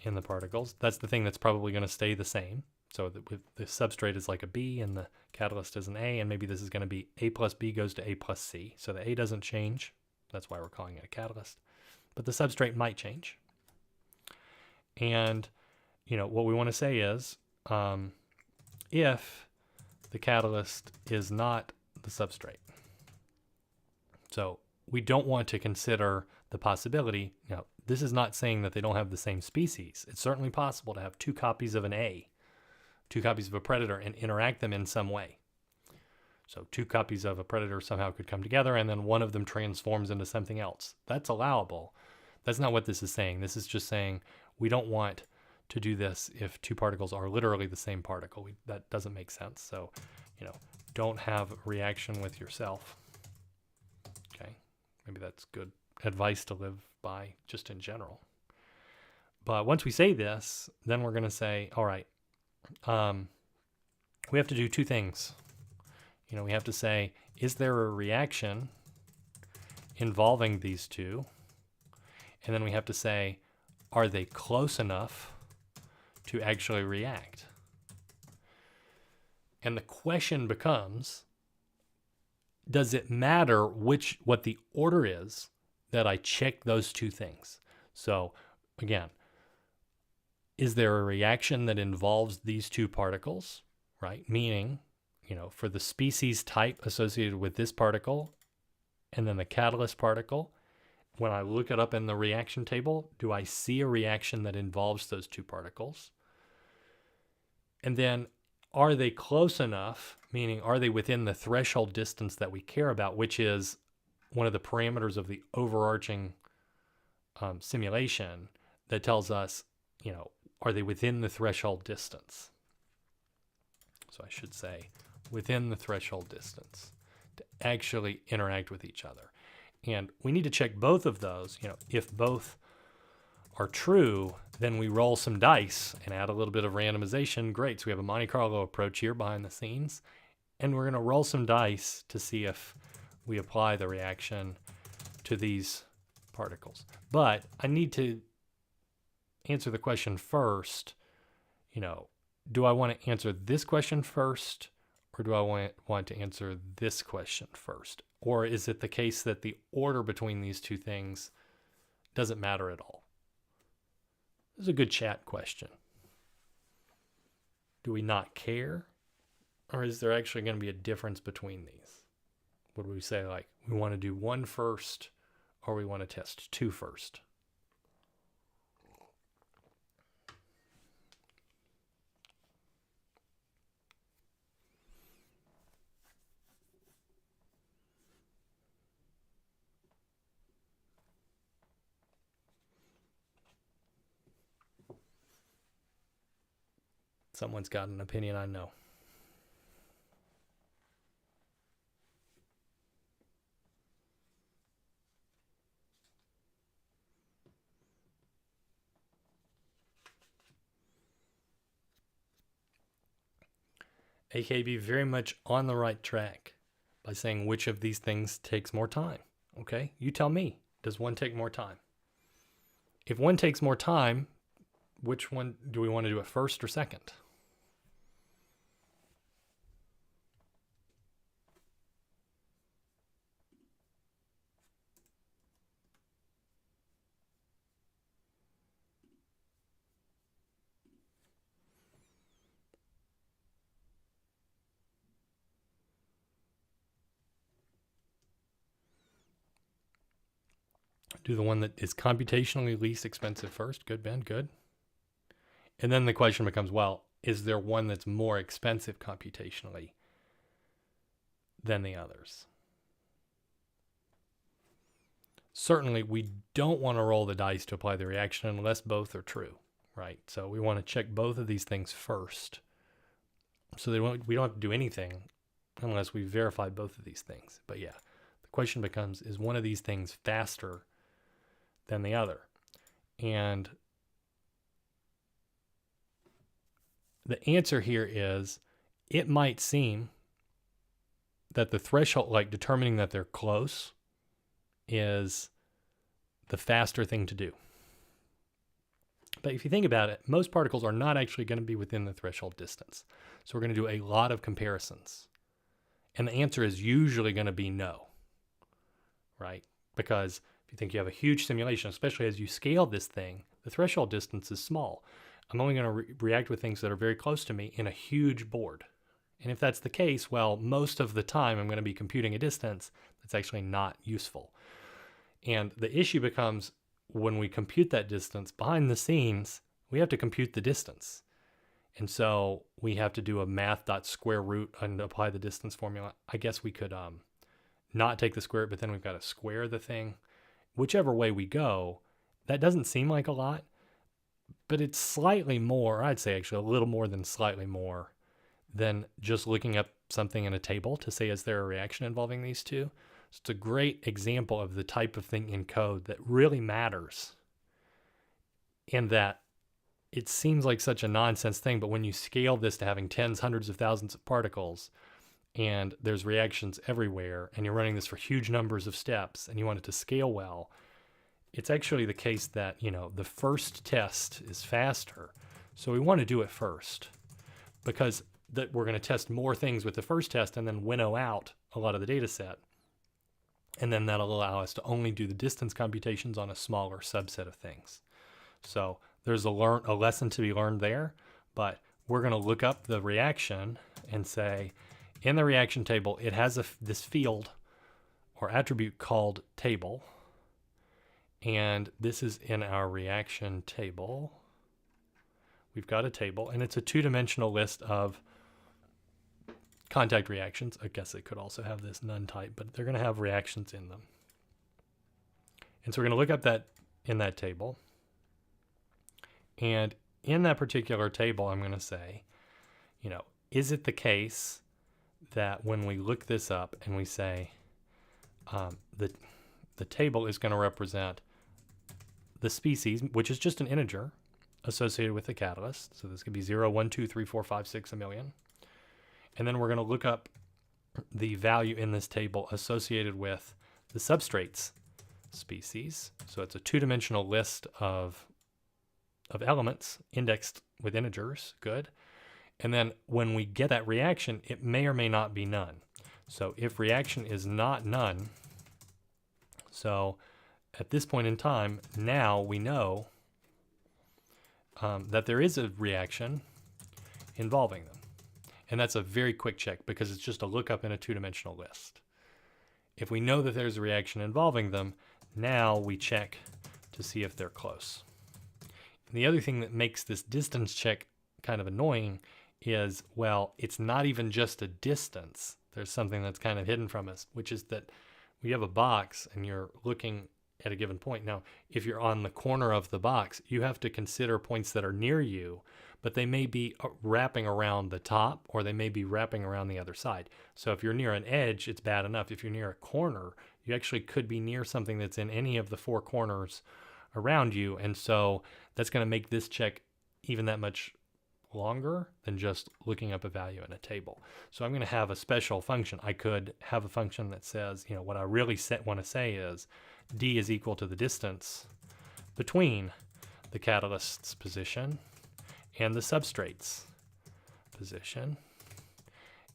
in the particles. That's the thing that's probably going to stay the same. So the substrate is like a B and the catalyst is an A, and maybe this is going to be A plus B goes to A plus C. So the A doesn't change. That's why we're calling it a catalyst. But the substrate might change. And what we want to say is if the catalyst is not the substrate. So we don't want to consider the possibility. Now, this is not saying that they don't have the same species. It's certainly possible to have 2 copies of an A, 2 copies of a predator, and interact them in some way. So 2 copies of a predator somehow could come together, and then one of them transforms into something else. That's allowable. That's not what this is saying. This is just saying we don't want to do this if two particles are literally the same particle. That doesn't make sense. So, don't have a reaction with yourself. Okay, maybe that's good advice to live by just in general. But once we say this, then we're going to say, all right, we have to do two things. We have to say, is there a reaction involving these two? And then we have to say, are they close enough to actually react? And the question becomes, does it matter what the order is that I check those two things? So again, is there a reaction that involves these two particles, right? Meaning, for the species type associated with this particle and then the catalyst particle, when I look it up in the reaction table, do I see a reaction that involves those two particles? And then are they close enough, meaning are they within the threshold distance that we care about, which is one of the parameters of the overarching simulation that tells us, are they within the threshold distance? So I should say within the threshold distance to actually interact with each other. And we need to check both of those. If both are true, then we roll some dice and add a little bit of randomization. Great. So we have a Monte Carlo approach here behind the scenes. And we're going to roll some dice to see if we apply the reaction to these particles. But I need to answer the question first. Do I want to answer this question first, or do I want to answer this question first? Or is it the case that the order between these two things doesn't matter at all? This is a good chat question. Do we not care? Or is there actually going to be a difference between these? Would we say, like, we want to do one first, or we want to test two first? Someone's got an opinion, I know. AKB very much on the right track by saying which of these things takes more time. Okay, you tell me. Does one take more time? If one takes more time, which one do we want to do it first or second? Do the one that is computationally least expensive first. Good, Ben, good. And then the question becomes, well, is there one that's more expensive computationally than the others? Certainly, we don't want to roll the dice to apply the reaction unless both are true, right? So we want to check both of these things first. So we don't have to do anything unless we verify both of these things. But yeah, the question becomes, is one of these things faster than the other? And the answer here is, it might seem that the threshold, like determining that they're close, is the faster thing to do. But if you think about it, most particles are not actually going to be within the threshold distance. So we're going to do a lot of comparisons. And the answer is usually going to be no, right? Because if you think you have a huge simulation, especially as you scale this thing, the threshold distance is small. I'm only going to react with things that are very close to me in a huge board. And if that's the case, well, most of the time I'm going to be computing a distance that's actually not useful. And the issue becomes, when we compute that distance behind the scenes, we have to compute the distance. And so we have to do a math.square root and apply the distance formula. I guess we could not take the square root, but then we've got to square the thing. Whichever way we go, that doesn't seem like a lot, but it's slightly more, I'd say actually a little more than slightly more than just looking up something in a table to say, is there a reaction involving these two? So it's a great example of the type of thing in code that really matters, in that it seems like such a nonsense thing, but when you scale this to having tens, hundreds of thousands of particles, and there's reactions everywhere, and you're running this for huge numbers of steps, and you want it to scale well, it's actually the case that, the first test is faster. So we want to do it first, because that we're going to test more things with the first test and then winnow out a lot of the data set. And then that'll allow us to only do the distance computations on a smaller subset of things. So there's a lesson to be learned there, but we're going to look up the reaction and say, in the reaction table, it has this field or attribute called table. And this is in our reaction table. We've got a table, and it's a two-dimensional list of contact reactions. I guess it could also have this none type, but they're going to have reactions in them. And so we're going to look up that in that table. And in that particular table, I'm going to say, is it the case that when we look this up and we say the table is going to represent the species, which is just an integer associated with the catalyst. So this could be 0, 1, 2, 3, 4, 5, 6, a million. And then we're going to look up the value in this table associated with the substrates species. So it's a two-dimensional list of elements indexed with integers. Good. And then when we get that reaction, it may or may not be none. So if reaction is not none, so at this point in time, now we know that there is a reaction involving them. And that's a very quick check because it's just a lookup in a two-dimensional list. If we know that there's a reaction involving them, now we check to see if they're close. And the other thing that makes this distance check kind of annoying is, well, it's not even just a distance. There's something that's kind of hidden from us, which is that we have a box and you're looking at a given point. Now, if you're on the corner of the box, you have to consider points that are near you, but they may be wrapping around the top or they may be wrapping around the other side. So if you're near an edge, it's bad enough. If you're near a corner, you actually could be near something that's in any of the four corners around you. And so that's going to make this check even that much longer than just looking up a value in a table. So I'm going to have a special function. I could have a function that says, what I really want to say is d is equal to the distance between the catalyst's position and the substrate's position.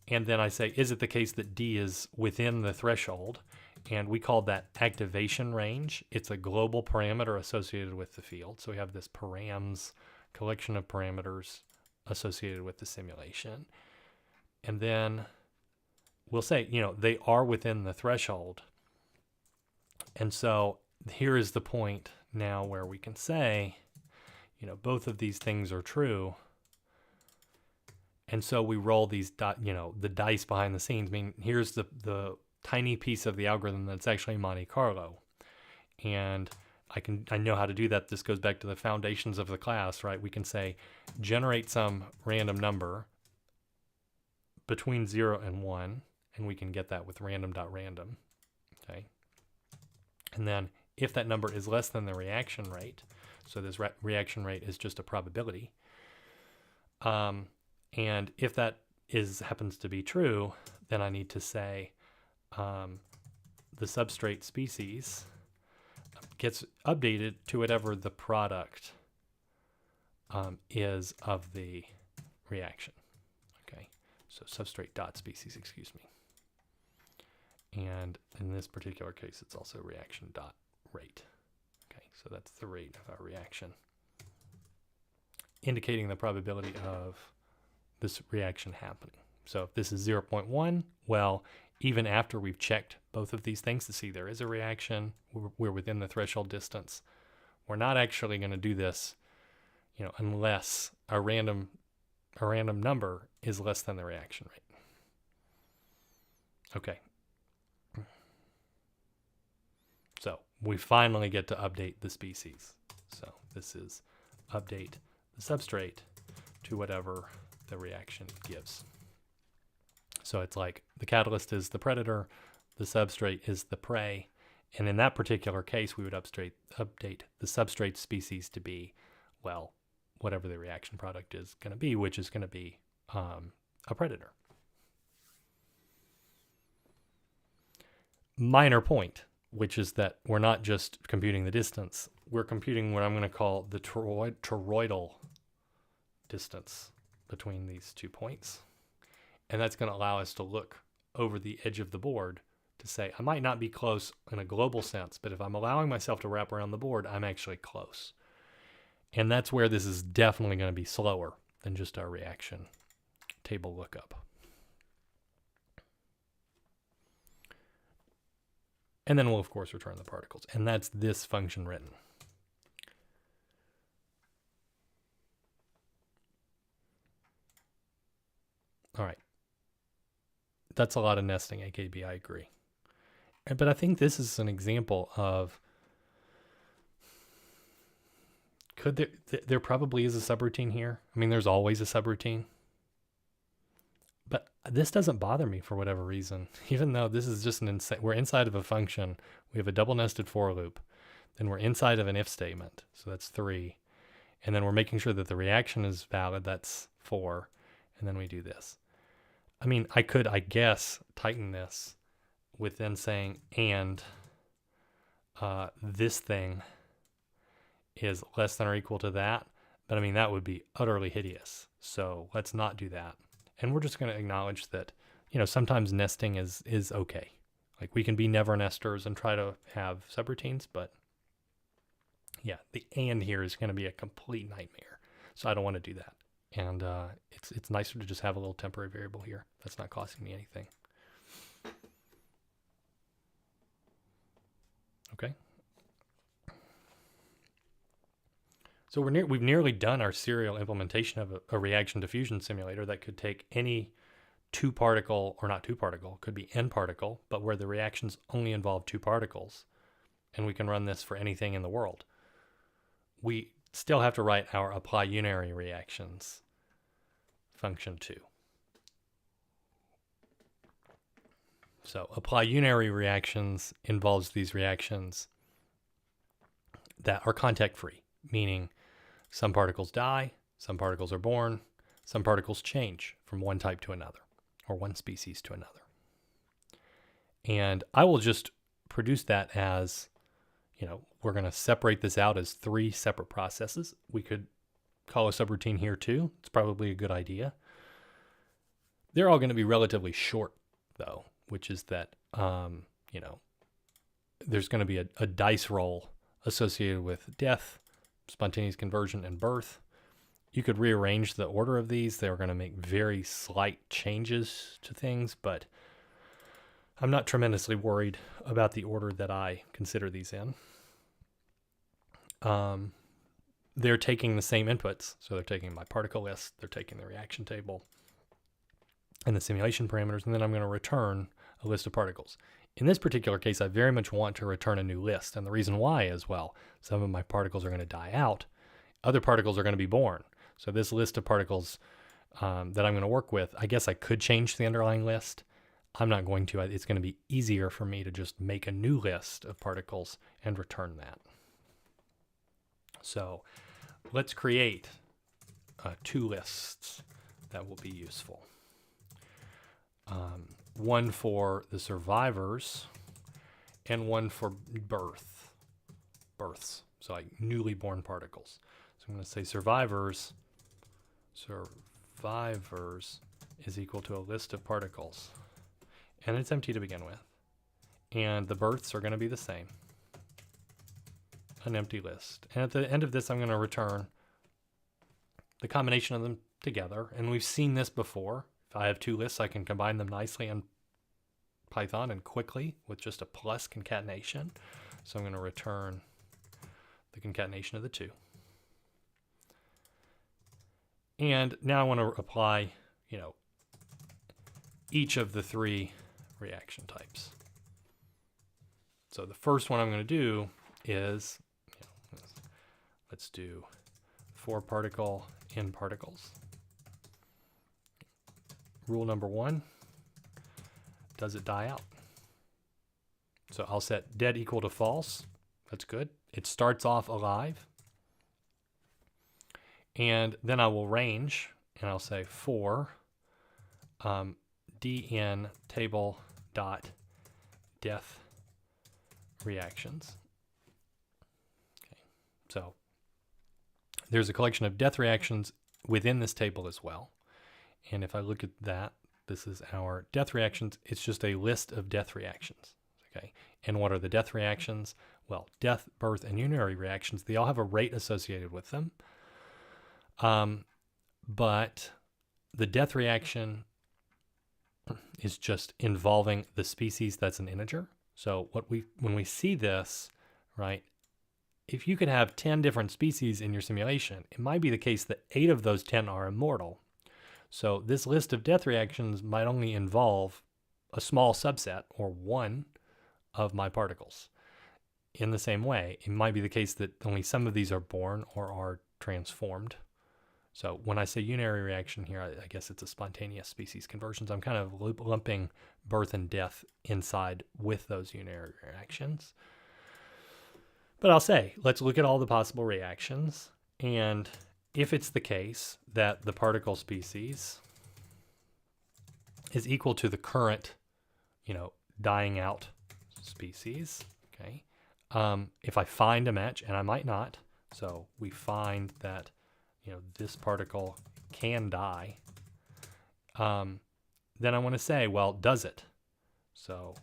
And then I say, is it the case that d is within the threshold? And we call that activation range. It's a global parameter associated with the field. So we have this params, collection of parameters associated with the simulation. And then we'll say, they are within the threshold. And so here is the point now where we can say, both of these things are true. And so we roll these, the dice behind the scenes. I mean, here's the tiny piece of the algorithm that's actually Monte Carlo. And I know how to do that. This goes back to the foundations of the class, right? We can say, generate some random number between 0 and 1, and we can get that with random.random, okay? And then if that number is less than the reaction rate, so this reaction rate is just a probability, and if that happens to be true, then I need to say the substrate species gets updated to whatever the product is of the reaction. Okay, so substrate.species, excuse me. And in this particular case, it's also reaction.rate. Okay, so that's the rate of our reaction, indicating the probability of this reaction happening. So if this is 0.1, well, even after we've checked both of these things to see there is a reaction, we're within the threshold distance. We're not actually going to do this, unless a random number is less than the reaction rate. Okay. So we finally get to update the species. So this is update the substrate to whatever the reaction gives. So it's like the catalyst is the predator, the substrate is the prey, and in that particular case, we would update the substrate species to be, well, whatever the reaction product is going to be, which is going to be a predator. Minor point, which is that we're not just computing the distance, we're computing what I'm going to call the toroidal distance between these 2 points. And that's going to allow us to look over the edge of the board to say, I might not be close in a global sense, but if I'm allowing myself to wrap around the board, I'm actually close. And that's where this is definitely going to be slower than just our reaction table lookup. And then we'll, of course, return the particles. And that's this function written. All right. That's a lot of nesting, AKB, I agree. But I think this is an example of, could there probably is a subroutine here. I mean, there's always a subroutine. But this doesn't bother me for whatever reason, even though this is just we're inside of a function. We have a double nested for loop. Then we're inside of an if statement. So that's 3. And then we're making sure that the reaction is valid. That's 4. And then we do this. I mean, I could, I guess, tighten this with then saying, and this thing is less than or equal to that. But I mean, that would be utterly hideous. So let's not do that. And we're just going to acknowledge that, you know, sometimes nesting is okay. Like we can be never nesters and try to have subroutines, but yeah, the and here is going to be a complete nightmare. So I don't want to do that. And it's nicer to just have a little temporary variable here. That's not costing me anything. Okay. So we've nearly done our serial implementation of a reaction diffusion simulator that could take any 2 particle, or not 2 particle, could be n particle, but where the reactions only involve 2 particles. And we can run this for anything in the world. We still have to write our apply unary reactions function too. So apply unary reactions involves these reactions that are contact free, meaning some particles die, some particles are born, some particles change from one type to another, or one species to another. And I will just produce that as, you know, we're going to separate this out as 3 separate processes. We could call a subroutine here too. It's probably a good idea. They're all going to be relatively short though, which is that, you know, there's going to be a dice roll associated with death, spontaneous conversion, and birth. You could rearrange the order of these. They're going to make very slight changes to things, but I'm not tremendously worried about the order that I consider these in. They're taking the same inputs. So they're taking my particle list, they're taking the reaction table and the simulation parameters, and then I'm going to return a list of particles. In this particular case, I very much want to return a new list. And the reason why is, well, some of my particles are going to die out. Other particles are going to be born. So this list of particles that I'm going to work with, I guess I could change the underlying list. I'm not going to. It's going to be easier for me to just make a new list of particles and return that. So let's create 2 lists that will be useful. One for the survivors and one for births. So like newly born particles. So I'm going to say survivors is equal to a list of particles. And it's empty to begin with. And the births are going to be the same. An empty list. And at the end of this, I'm going to return the combination of them together. And we've seen this before. If I have 2 lists, I can combine them nicely in Python and quickly with just a plus concatenation. So I'm going to return the concatenation of the 2. And now I want to apply, you know, each of the 3 reaction types. So the first one I'm going to do is, you know, let's do for particle in particles. Rule number 1, does it die out? So I'll set dead equal to false. That's good. It starts off alive. And then I will range, and I'll say for dn table dot death reactions. Okay. So there's a collection of death reactions within this table as well. And if I look at that, this is our death reactions. It's just a list of death reactions. Okay. And what are the death reactions? Well, death, birth, and urinary reactions, they all have a rate associated with them. But the death reaction is just involving the species that's an integer. So when we see this, right, if you could have 10 different species in your simulation, it might be the case that 8 of those 10 are immortal. So this list of death reactions might only involve a small subset or one of my particles. In the same way, it might be the case that only some of these are born or are transformed. So when I say unary reaction here, I guess it's a spontaneous species conversions. I'm kind of lumping birth and death inside with those unary reactions. But I'll say, let's look at all the possible reactions. And if it's the case that the particle species is equal to the current, dying out species, okay? If I find a match, and I might not, so we find that this particle can die, then I want to say, well, does it? So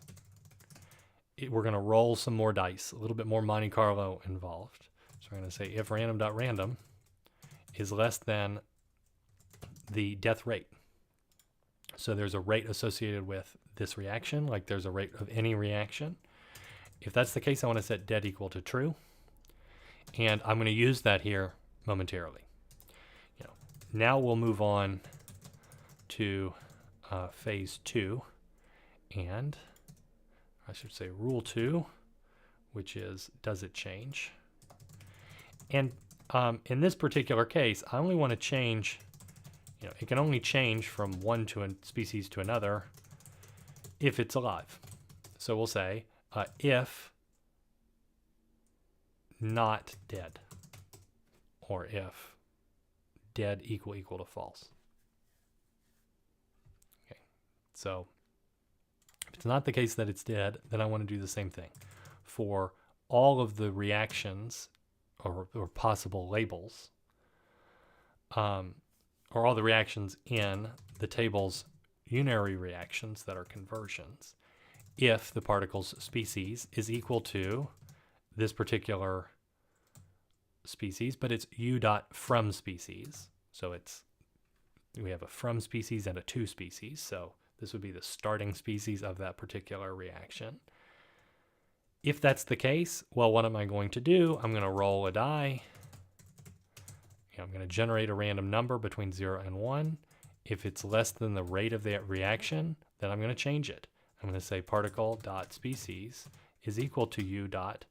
we're going to roll some more dice, a little bit more Monte Carlo involved. So we're going to say if random.random is less than the death rate. So there's a rate associated with this reaction, like there's a rate of any reaction. If that's the case, I want to set dead equal to true. And I'm going to use that here momentarily. Now we'll move on to phase 2, and I should say rule 2, which is does it change? And in this particular case, I only want to change, it can only change from one species to another if it's alive. So we'll say if not dead, or if dead equal to false. Okay, so if it's not the case that it's dead, then I want to do the same thing for all of the reactions or possible labels, or all the reactions in the table's unary reactions that are conversions, if the particle's species is equal to this particular species, but it's u dot from species. So we have a from species and a to species. So this would be the starting species of that particular reaction. If that's the case, well, what am I going to do? I'm going to roll a die. I'm going to generate a random number between 0 and 1. If it's less than the rate of that reaction, then I'm going to change it. I'm going to say particle dot species is equal to u dot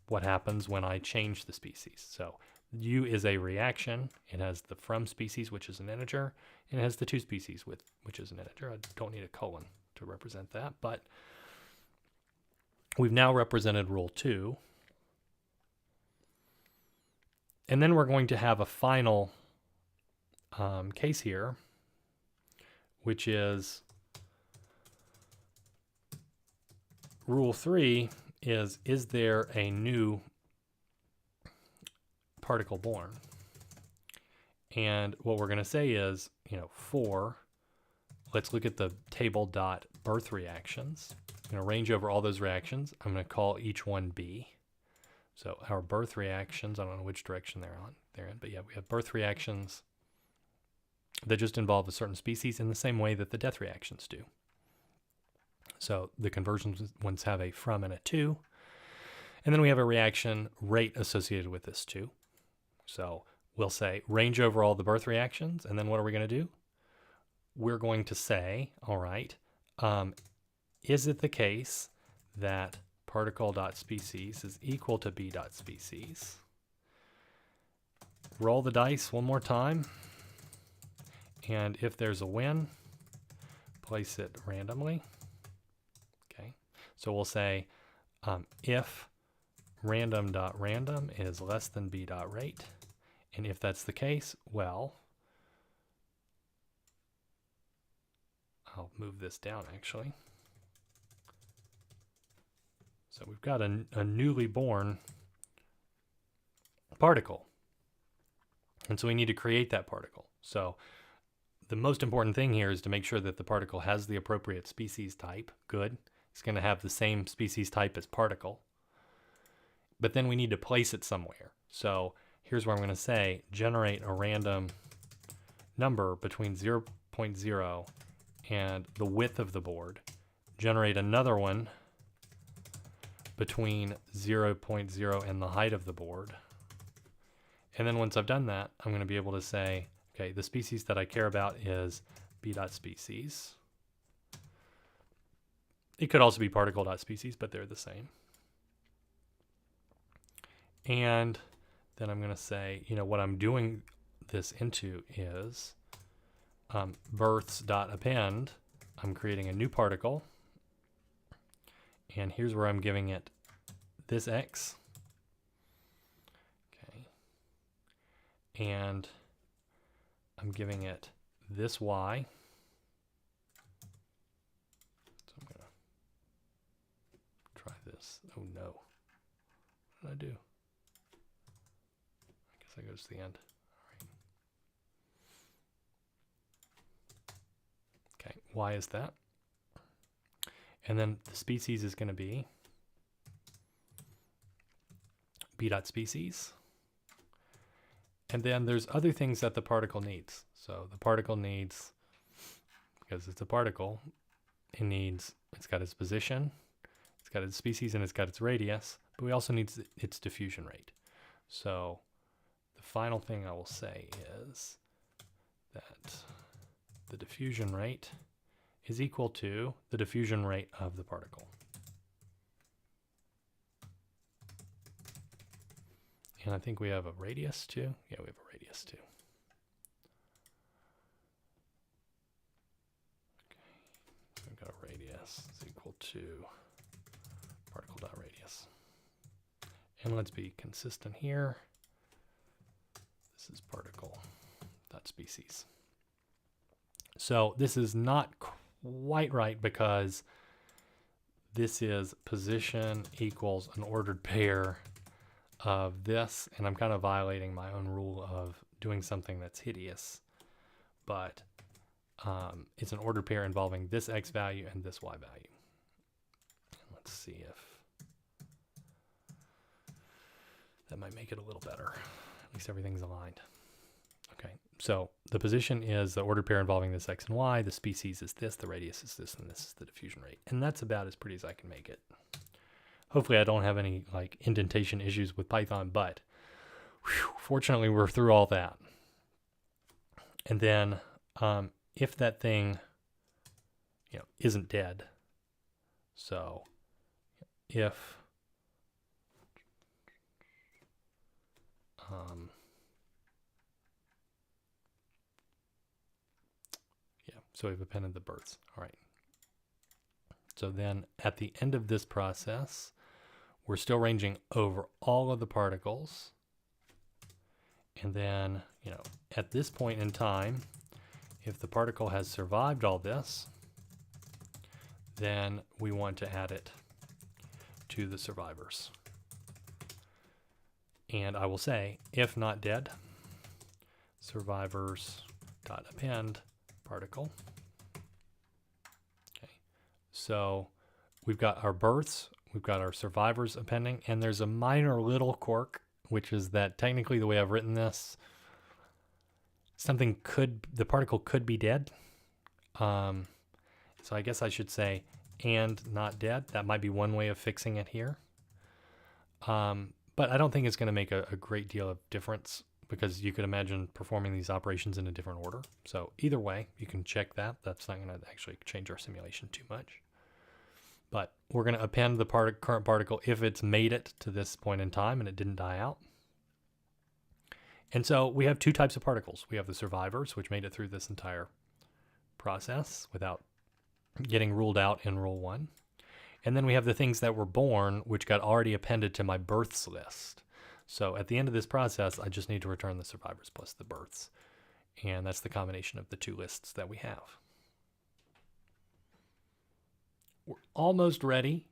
what happens when I change the species. So u is a reaction. It has the from species, which is an integer, and it has the to species, which is an integer. I don't need a colon to represent that, but we've now represented rule 2. And then we're going to have a final case here, which is rule 3 is there a new particle born? And what we're going to say is, let's look at the table dot birth reactions. I'm going to range over all those reactions. I'm going to call each one B. So our birth reactions, I don't know which direction they're in, but yeah, we have birth reactions that just involve a certain species in the same way that the death reactions do. So the conversion ones have a from and a to, and then we have a reaction rate associated with this too. So we'll say range over all the birth reactions, and then what are we going to do? We're going to say, all right, is it the case that particle.species is equal to b.species? roll the dice one more time. And if there's a win, place it randomly. Okay, so we'll say if random.random is less than b.rate, and if that's the case, well, I'll move this down actually. So we've got a newly born particle, and so we need to create that particle. So the most important thing here is to make sure that the particle has the appropriate species type. Good. It's going to have the same species type as particle. But then we need to place it somewhere. So here's where I'm going to say generate a random number between 0.0 and the width of the board. Generate another one between 0.0 and the height of the board. And then once I've done that, I'm going to be able to say, okay, the species that I care about is b.species. It could also be particle.species, but they're the same. And then I'm going to say, you know, what I'm doing this into is births.append. I'm creating a new particle. And here's where I'm giving it this x. Okay. And I'm giving it this y. So I'm going to try this. Oh no. What did I do? I guess that goes to the end. All right. Okay, y is that. And then the species is going to be b.species. And then there's other things that the particle needs. So the particle needs, because it's a particle, it's got its position, it's got its species, and it's got its radius, but we also need its diffusion rate. So the final thing I will say is that the diffusion rate is equal to the diffusion rate of the particle. And I think we have a radius too. Yeah, we have a radius too. Okay, so we've got a radius is equal to particle.radius. And let's be consistent here. This is particle.species. So this is not quite right because this is position equals an ordered pair of this, and I'm kind of violating my own rule of doing something that's hideous, but it's an ordered pair involving this x value and this y value. Let's see if that might make it a little better. At least everything's aligned. Okay, so the position is the ordered pair involving this x and y, the species is this, the radius is this, and this is the diffusion rate. And that's about as pretty as I can make it. Hopefully I don't have any like indentation issues with Python, but fortunately we're through all that. And then if that thing, you know, isn't dead, so if so we've appended the births. All right. So then at the end of this process, we're still ranging over all of the particles. And then, you know, at this point in time, if the particle has survived all this, then we want to add it to the survivors. And I will say, if not dead, survivors.append particle. Okay, so we've got our births, we've got our survivors appending, and there's a minor little quirk, which is that technically the way I've written this, the particle could be dead. So I guess I should say and not dead. That might be one way of fixing it here. But I don't think it's going to make a great deal of difference, because you could imagine performing these operations in a different order. So either way, you can check that. That's not going to actually change our simulation too much. But we're going to append the current particle if it's made it to this point in time and it didn't die out. And so we have two types of particles. We have the survivors, which made it through this entire process without getting ruled out in rule 1. And then we have the things that were born, which got already appended to my births list. So at the end of this process, I just need to return the survivors plus the births. And that's the combination of the two lists that we have. We're almost ready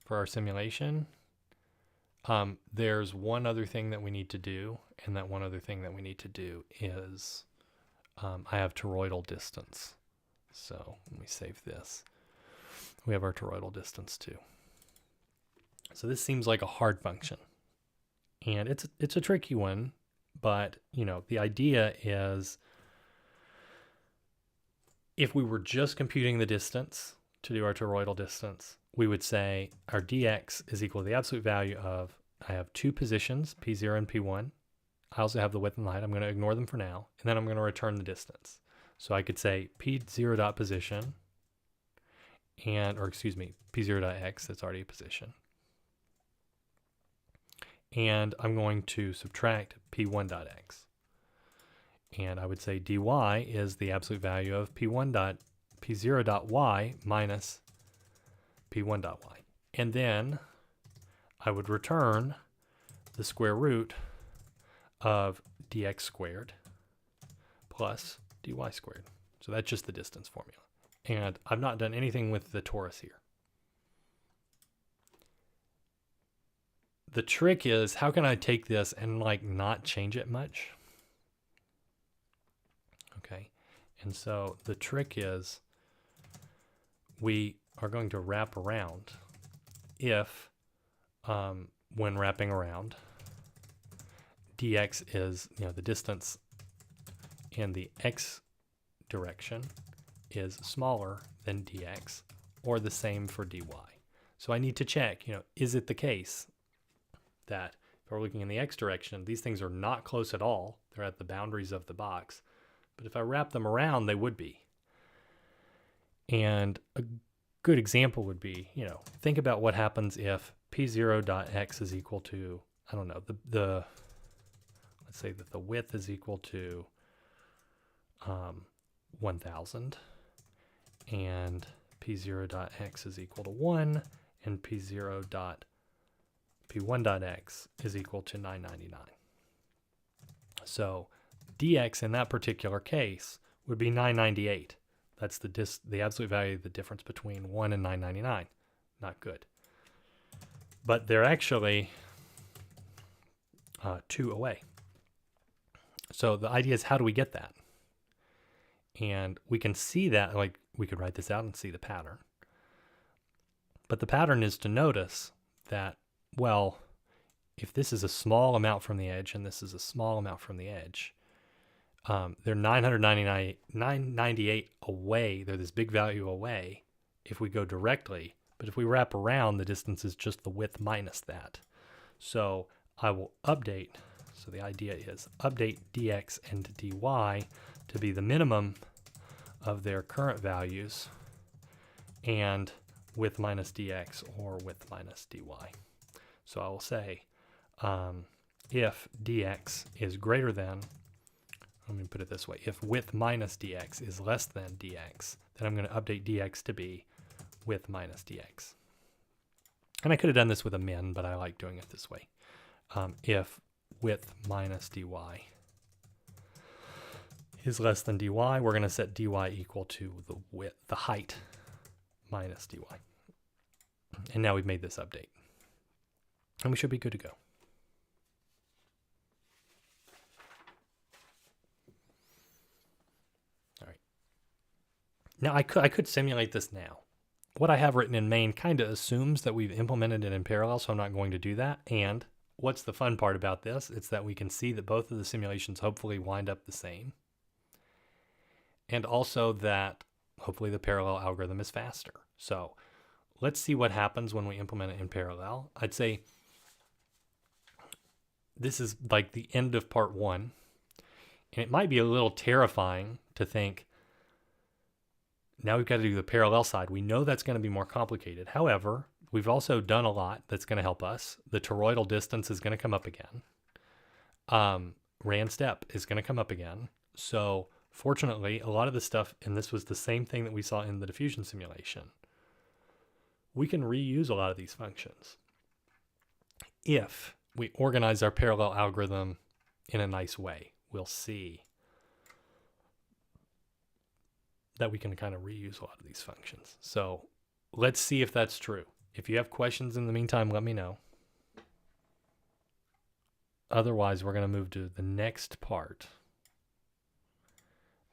for our simulation. There's one other thing that we need to do, and that one other thing that we need to do is I have toroidal distance. So let me save this. We have our toroidal distance too. So this seems like a hard function, and it's a tricky one, but the idea is if we were just computing the distance to do our toroidal distance, we would say our dx is equal to the absolute value of, I have two positions, P0 and P1. I also have the width and the height. I'm going to ignore them for now, and then I'm going to return the distance. So I could say P0 dot position, P0 dot x, that's already a position. And I'm going to subtract P1 dot x. And I would say dy is the absolute value of P0 dot y minus P1 dot y. And then I would return the square root of dx squared plus dy squared. So that's just the distance formula. And I've not done anything with the torus here. The trick is, how can I take this and not change it much? Okay. And so the trick is we are going to wrap around if when wrapping around, dx is, the distance in the x direction is smaller than dx, or the same for dy. So I need to check, is it the case that if we're looking in the x direction, these things are not close at all. They're at the boundaries of the box. But if I wrap them around, they would be. And a good example would be, think about what happens if P0 dot x is equal to, I don't know, let's say that the width is equal to 1000, and P0 dot x is equal to 1, and P1 dot x is equal to 999. So dx in that particular case would be 998. That's the absolute value of the difference between 1 and 999. Not good. But they're actually 2 away. So the idea is, how do we get that? And we can see that, we could write this out and see the pattern. But the pattern is to notice that, well, if this is a small amount from the edge and this is a small amount from the edge, they're 998 away. They're this big value away if we go directly. But if we wrap around, the distance is just the width minus that. So I will update. So the idea is update dx and dy to be the minimum of their current values, and width minus dx or width minus dy. So I will say if dx is greater than, let me put it this way, if width minus dx is less than dx, then I'm going to update dx to be width minus dx. And I could have done this with a min, but I like doing it this way. If width minus dy is less than dy, we're going to set dy equal to the height minus dy. And now we've made this update. And we should be good to go. All right. Now I could simulate this now. What I have written in main kind of assumes that we've implemented it in parallel, so I'm not going to do that. And what's the fun part about this? It's that we can see that both of the simulations hopefully wind up the same. And also that hopefully the parallel algorithm is faster. So let's see what happens when we implement it in parallel. I'd say this is like the end of part 1. And it might be a little terrifying to think, now we've got to do the parallel side. We know that's going to be more complicated. However, we've also done a lot that's going to help us. The toroidal distance is going to come up again. ran step is going to come up again. So fortunately, a lot of the stuff, and this was the same thing that we saw in the diffusion simulation, we can reuse a lot of these functions if we organize our parallel algorithm in a nice way. We'll see that we can kind of reuse a lot of these functions. So let's see if that's true. If you have questions in the meantime, let me know. Otherwise, we're going to move to the next part,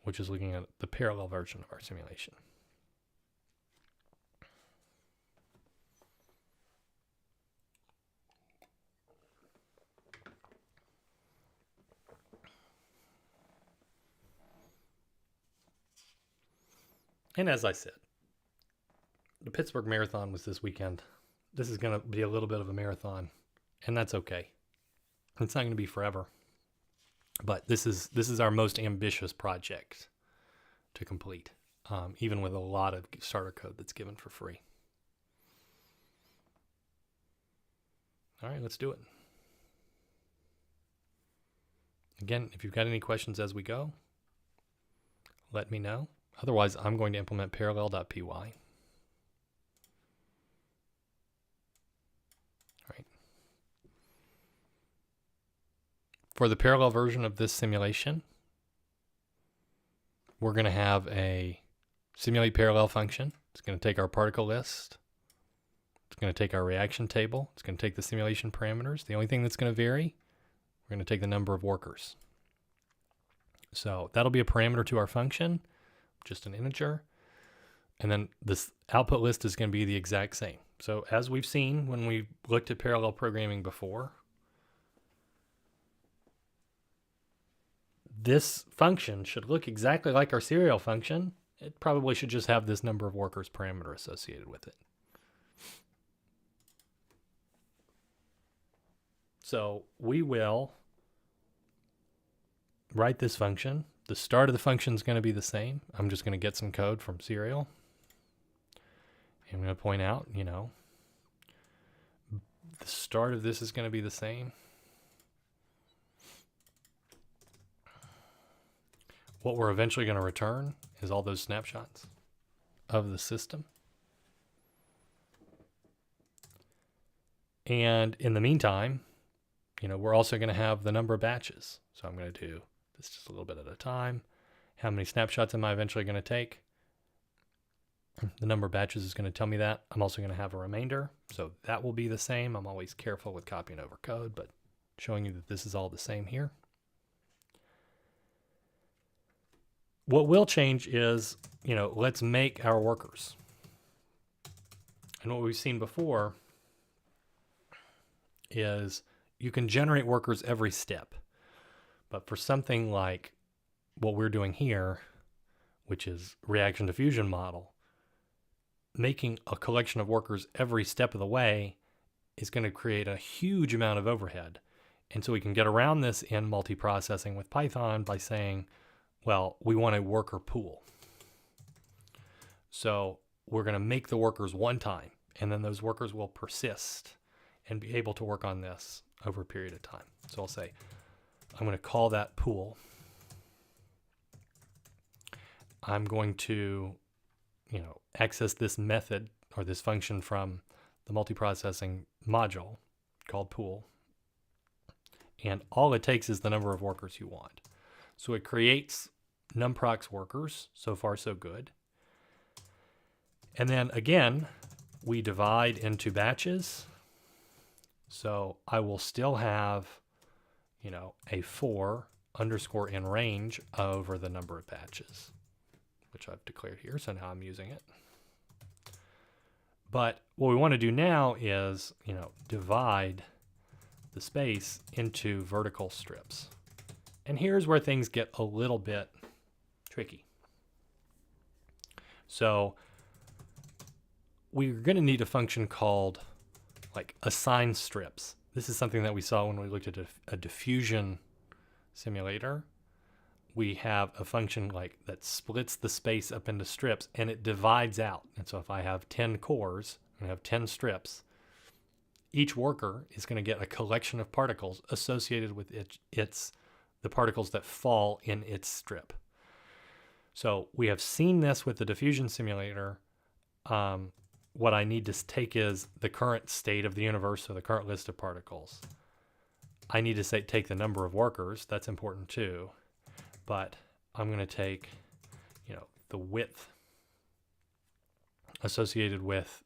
which is looking at the parallel version of our simulation. And as I said, the Pittsburgh Marathon was this weekend. This is going to be a little bit of a marathon, and that's okay. It's not going to be forever. But this is our most ambitious project to complete, even with a lot of starter code that's given for free. All right, let's do it. Again, if you've got any questions as we go, let me know. Otherwise, I'm going to implement parallel.py. Right. For the parallel version of this simulation, we're going to have a simulate parallel function. It's going to take our particle list. It's going to take our reaction table. It's going to take the simulation parameters. The only thing that's going to vary, we're going to take the number of workers. So that'll be a parameter to our function, just an integer. And then this output list is going to be the exact same. So as we've seen when we looked at parallel programming before, this function should look exactly like our serial function. It probably should just have this number of workers parameter associated with it. So we will write this function. The start of the function is going to be the same. I'm just going to get some code from serial. I'm going to point out, the start of this is going to be the same. What we're eventually going to return is all those snapshots of the system. And in the meantime, we're also going to have the number of batches. So I'm going to do this just a little bit at a time. How many snapshots am I eventually going to take? The number of batches is going to tell me that. I'm also going to have a remainder. So that will be the same. I'm always careful with copying over code, but showing you that this is all the same here. What will change is, let's make our workers. And what we've seen before is you can generate workers every step. But for something like what we're doing here, which is Reaction-Diffusion model, making a collection of workers every step of the way is going to create a huge amount of overhead. And so we can get around this in multiprocessing with Python by saying, well, we want a worker pool. So we're going to make the workers one time, and then those workers will persist and be able to work on this over a period of time. So I'll say, I'm going to call that pool. I'm going to, access this method or this function from the multiprocessing module called pool. And all it takes is the number of workers you want. So it creates numprox workers. So far, so good. And then again, we divide into batches. So I will still have, a 4 underscore in range over the number of batches, which I've declared here. So now I'm using it. But what we want to do now is, divide the space into vertical strips. And here's where things get a little bit tricky. So we're going to need a function called assign strips. This is something that we saw when we looked at a diffusion simulator. We have a function that splits the space up into strips and it divides out. And so if I have 10 cores and I have 10 strips, each worker is going to get a collection of particles associated with the particles that fall in its strip. So we have seen this with the diffusion simulator. What I need to take is the current state of the universe, so the current list of particles. I need to take the number of workers. That's important too. But I'm going to take, the width associated with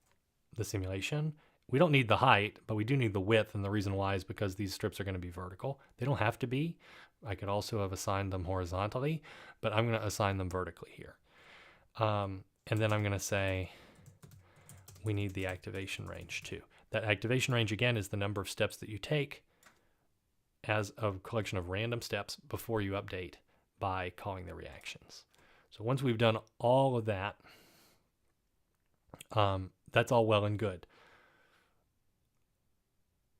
the simulation. We don't need the height, but we do need the width, and the reason why is because these strips are going to be vertical. They don't have to be. I could also have assigned them horizontally, but I'm going to assign them vertically here. And then I'm going to say we need the activation range too. That activation range, again, is the number of steps that you take as a collection of random steps before you update by calling the reactions. So once we've done all of that, that's all well and good.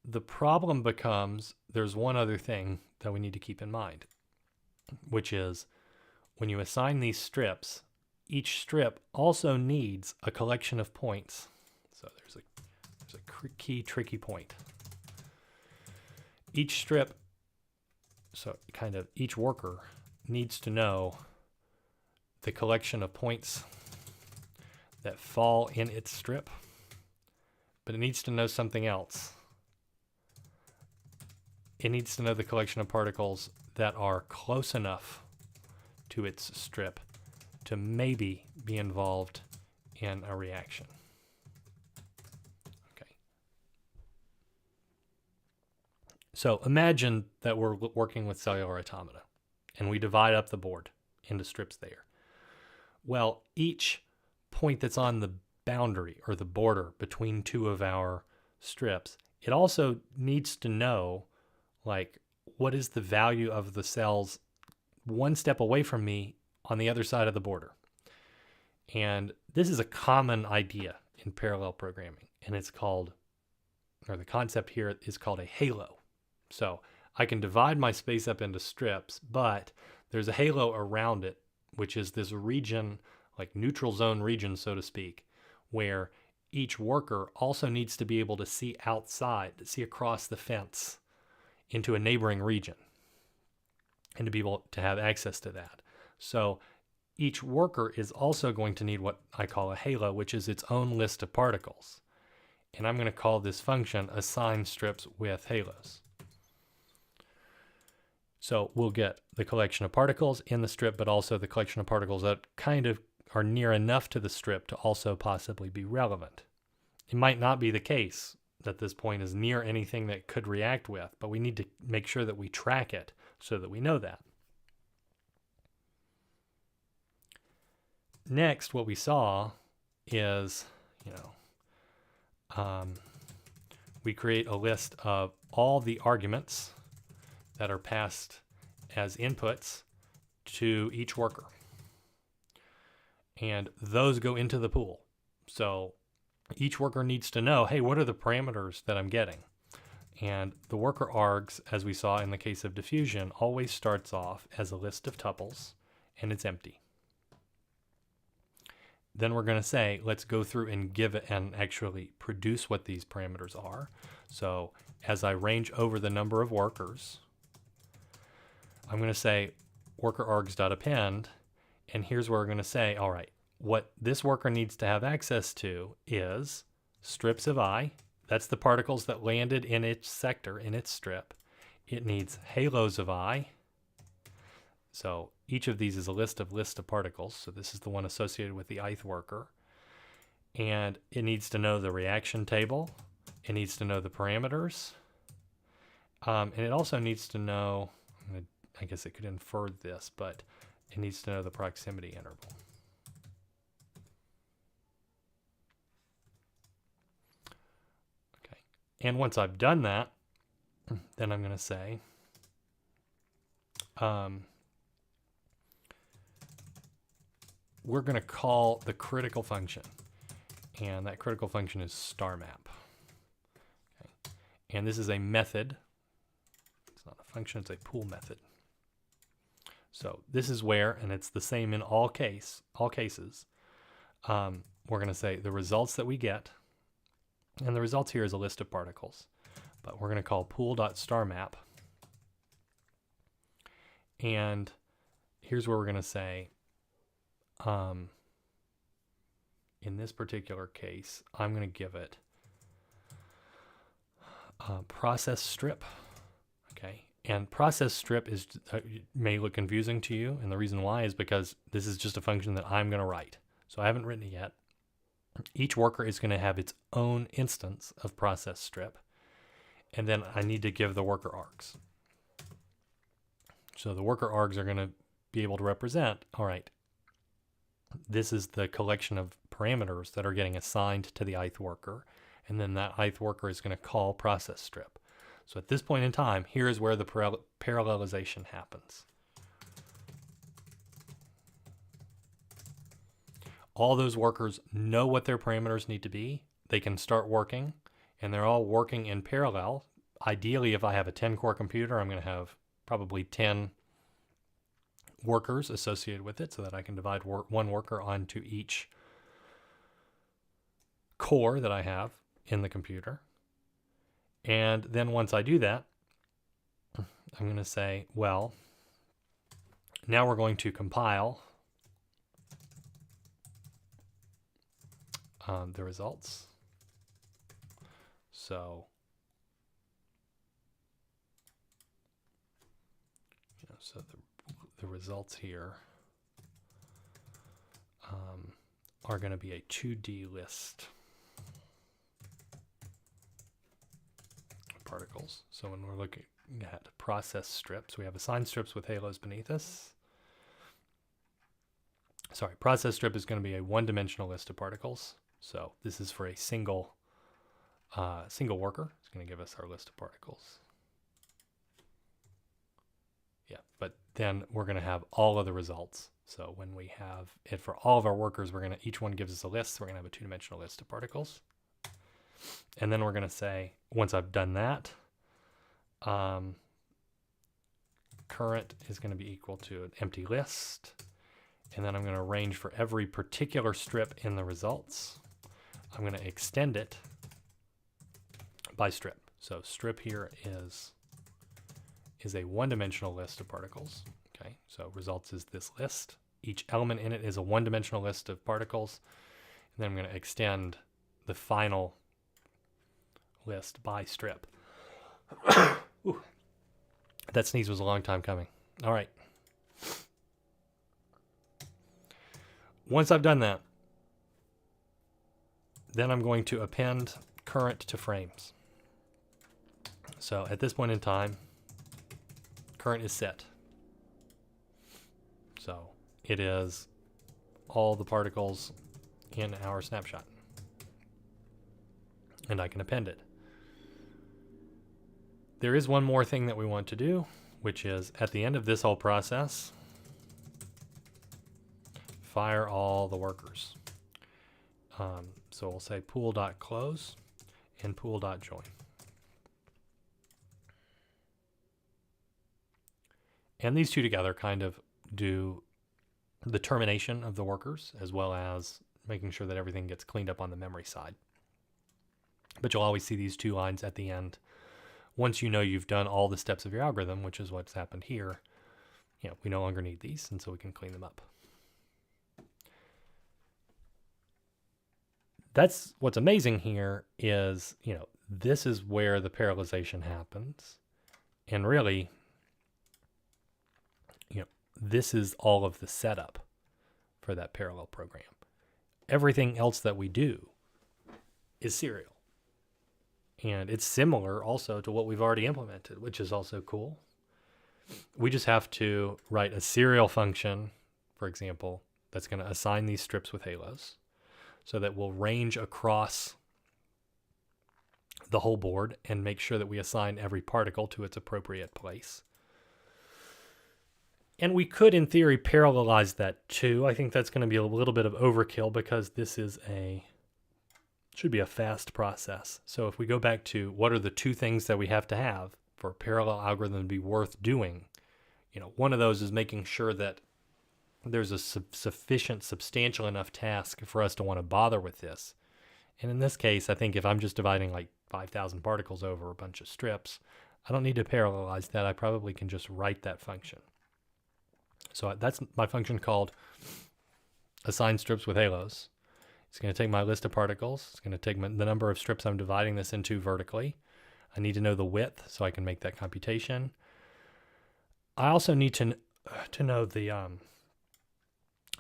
The problem becomes there's one other thing that we need to keep in mind, which is when you assign these strips, each strip also needs a collection of points. So there's a key tricky point. Each strip, so each worker needs to know the collection of points that fall in its strip, but it needs to know something else. It needs to know the collection of particles that are close enough to its strip to maybe be involved in a reaction. Okay. So imagine that we're working with cellular automata and we divide up the board into strips there. Well, each point that's on the boundary or the border between two of our strips, it also needs to know, what is the value of the cells one step away from me on the other side of the border. And this is a common idea in parallel programming, and it's called, or the concept here is called a halo. So I can divide my space up into strips, but there's a halo around it, which is this region, like neutral zone region, so to speak, where each worker also needs to be able to see outside, to see across the fence into a neighboring region, and to be able to have access to that. So each worker is also going to need what I call a halo, which is its own list of particles. And I'm going to call this function assign strips with halos. So we'll get the collection of particles in the strip, but also the collection of particles that kind of are near enough to the strip to also possibly be relevant. It might not be the case that this point is near anything that could react with, but we need to make sure that we track it so that we know that. Next, what we saw is, we create a list of all the arguments that are passed as inputs to each worker. And those go into the pool. So each worker needs to know, hey, what are the parameters that I'm getting? And the worker args, as we saw in the case of diffusion, always starts off as a list of tuples, and it's empty. Then we're going to say, let's go through and give it and actually produce what these parameters are. So as I range over the number of workers, I'm going to say worker args.append, and here's where we're going to say, all right, what this worker needs to have access to is strips of I. That's the particles that landed in its sector, in its strip. It needs halos of I. So each of these is a list of particles. So this is the one associated with the ith worker. And it needs to know the reaction table. It needs to know the parameters. And it also needs to know, I guess it could infer this, but it needs to know the proximity interval. Okay. And once I've done that, then I'm going to say, we're going to call the critical function, and that critical function is StarMap. Okay. And this is a method. It's not a function, it's a pool method. So this is where, and it's the same in all cases, we're going to say the results that we get And the results here is a list of particles. But we're going to call pool.starmap. And here's where we're going to say, in this particular case, I'm going to give it process strip. Okay. And process strip is may look confusing to you. And the reason why is because this is just a function that I'm going to write. So I haven't written it yet. Each worker is going to have its own instance of process strip. And then I need to give the worker args. So the worker args are going to be able to represent, all right, this is the collection of parameters that are getting assigned to the ith worker. And then that ith worker is going to call process strip. So at this point in time, here is where the parallelization happens. All those workers know what their parameters need to be. They can start working, and they're all working in parallel. Ideally, if I have a 10-core computer, I'm going to have probably 10 workers associated with it so that I can divide one worker onto each core that I have in the computer. And then once I do that, I'm going to say, well, now we're going to compile the results. So, so the results here are going to be a 2D list of particles. So when we're looking at process strips, we have assigned strips with halos beneath us. Sorry, process strip is going to be a one-dimensional list of particles. So this is for a single worker. It's going to give us our list of particles. Yeah, but then we're going to have all of the results. So when we have it for all of our workers, each one gives us a list. So we're going to have a two-dimensional list of particles. And then we're going to say, once I've done that, current is going to be equal to an empty list. And then I'm going to arrange for every particular strip in the results. I'm going to extend it by strip. So strip here is a one-dimensional list of particles. Okay, so results is this list. Each element in it is a one-dimensional list of particles. And then I'm going to extend the final list by strip. Ooh, that sneeze was a long time coming. All right. Once I've done that, then I'm going to append current to frames. So at this point in time, current is set. So it is all the particles in our snapshot. And I can append it. There is one more thing that we want to do, which is at the end of this whole process, fire all the workers. So we'll say pool.close and pool.join. And these two together kind of do the termination of the workers as well as making sure that everything gets cleaned up on the memory side. But you'll always see these two lines at the end. Once you know you've done all the steps of your algorithm, which is what's happened here, we no longer need these, and so we can clean them up. That's what's amazing here is, this is where the parallelization happens. And really, this is all of the setup for that parallel program. Everything else that we do is serial. And it's similar also to what we've already implemented, which is also cool. We just have to write a serial function, for example, that's going to assign these strips with halos so that we'll range across the whole board and make sure that we assign every particle to its appropriate place. And we could, in theory, parallelize that too. I think that's going to be a little bit of overkill because this is should be a fast process. So if we go back to what are the two things that we have to have for a parallel algorithm to be worth doing, one of those is making sure that there's a substantial enough task for us to want to bother with this. And in this case, I think if I'm just dividing like 5,000 particles over a bunch of strips, I don't need to parallelize that. I probably can just write that function. So that's my function called assign strips with halos. It's going to take my list of particles. It's going to take the number of strips I'm dividing this into vertically. I need to know the width so I can make that computation. I also need to know the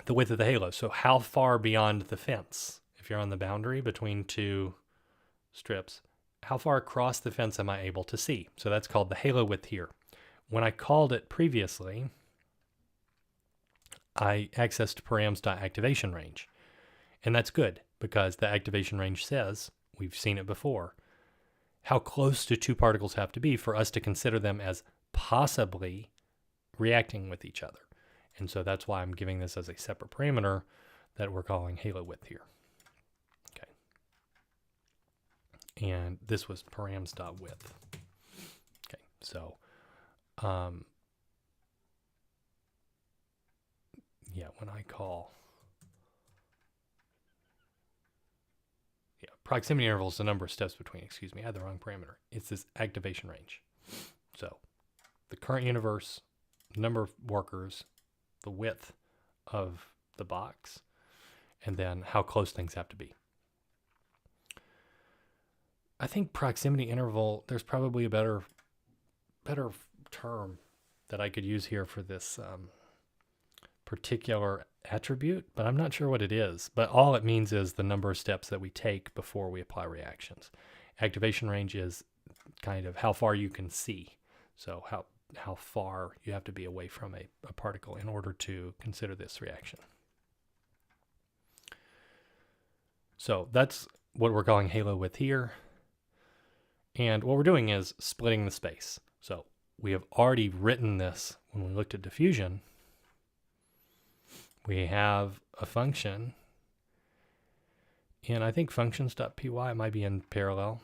width of the halo. So how far beyond the fence, if you're on the boundary between two strips, how far across the fence am I able to see? So that's called the halo width here. When I called it previously, I accessed params.activation range. And that's good because the activation range says, we've seen it before, how close do two particles have to be for us to consider them as possibly reacting with each other. And so that's why I'm giving this as a separate parameter that we're calling halo width here. Okay. And this was params.width. Okay, so yeah, when I call proximity interval is the number of steps between, excuse me, I had the wrong parameter. It's this activation range. So the current universe, number of workers, the width of the box, and then how close things have to be. I think proximity interval, there's probably a better term that I could use here for this particular attribute, but I'm not sure what it is. But all it means is the number of steps that we take before we apply reactions. Activation range is kind of how far you can see. So how far you have to be away from a particle in order to consider this reaction. So that's what we're calling halo width here. And what we're doing is splitting the space. So we have already written this when we looked at diffusion. We have a function, and I think functions.py might be in parallel.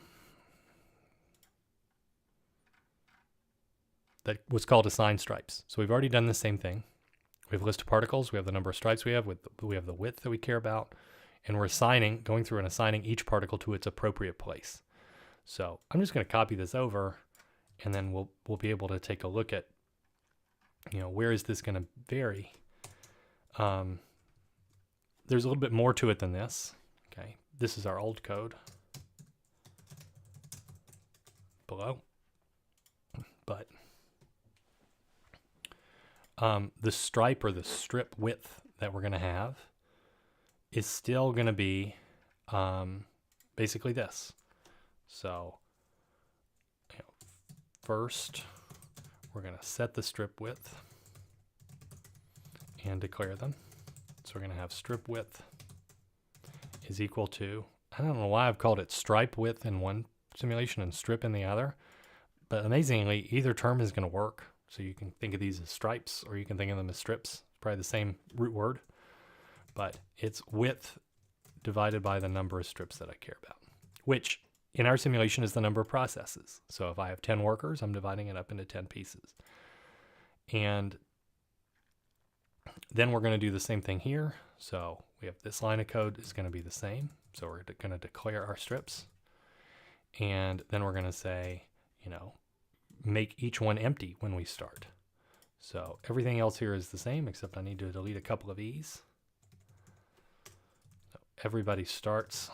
That was called assign stripes. So we've already done the same thing. We have a list of particles. We have the number of stripes we have the width that we care about, and we're going through and assigning each particle to its appropriate place. So I'm just going to copy this over, and then we'll be able to take a look at, where is this going to vary. There's a little bit more to it than this. Okay, this is our old code below, but the stripe or the strip width that we're going to have is still going to be basically this. So first we're going to set the strip width and declare them. So we're going to have strip width is equal to, I don't know why I've called it stripe width in one simulation and strip in the other, but amazingly either term is going to work. So you can think of these as stripes or you can think of them as strips, probably the same root word, but it's width divided by the number of strips that I care about, which in our simulation is the number of processes. So if I have 10 workers, I'm dividing it up into 10 pieces. And then we're going to do the same thing here. So we have this line of code is going to be the same. So we're going to declare our strips. And then we're going to say, make each one empty when we start. So everything else here is the same, except I need to delete a couple of E's. So everybody starts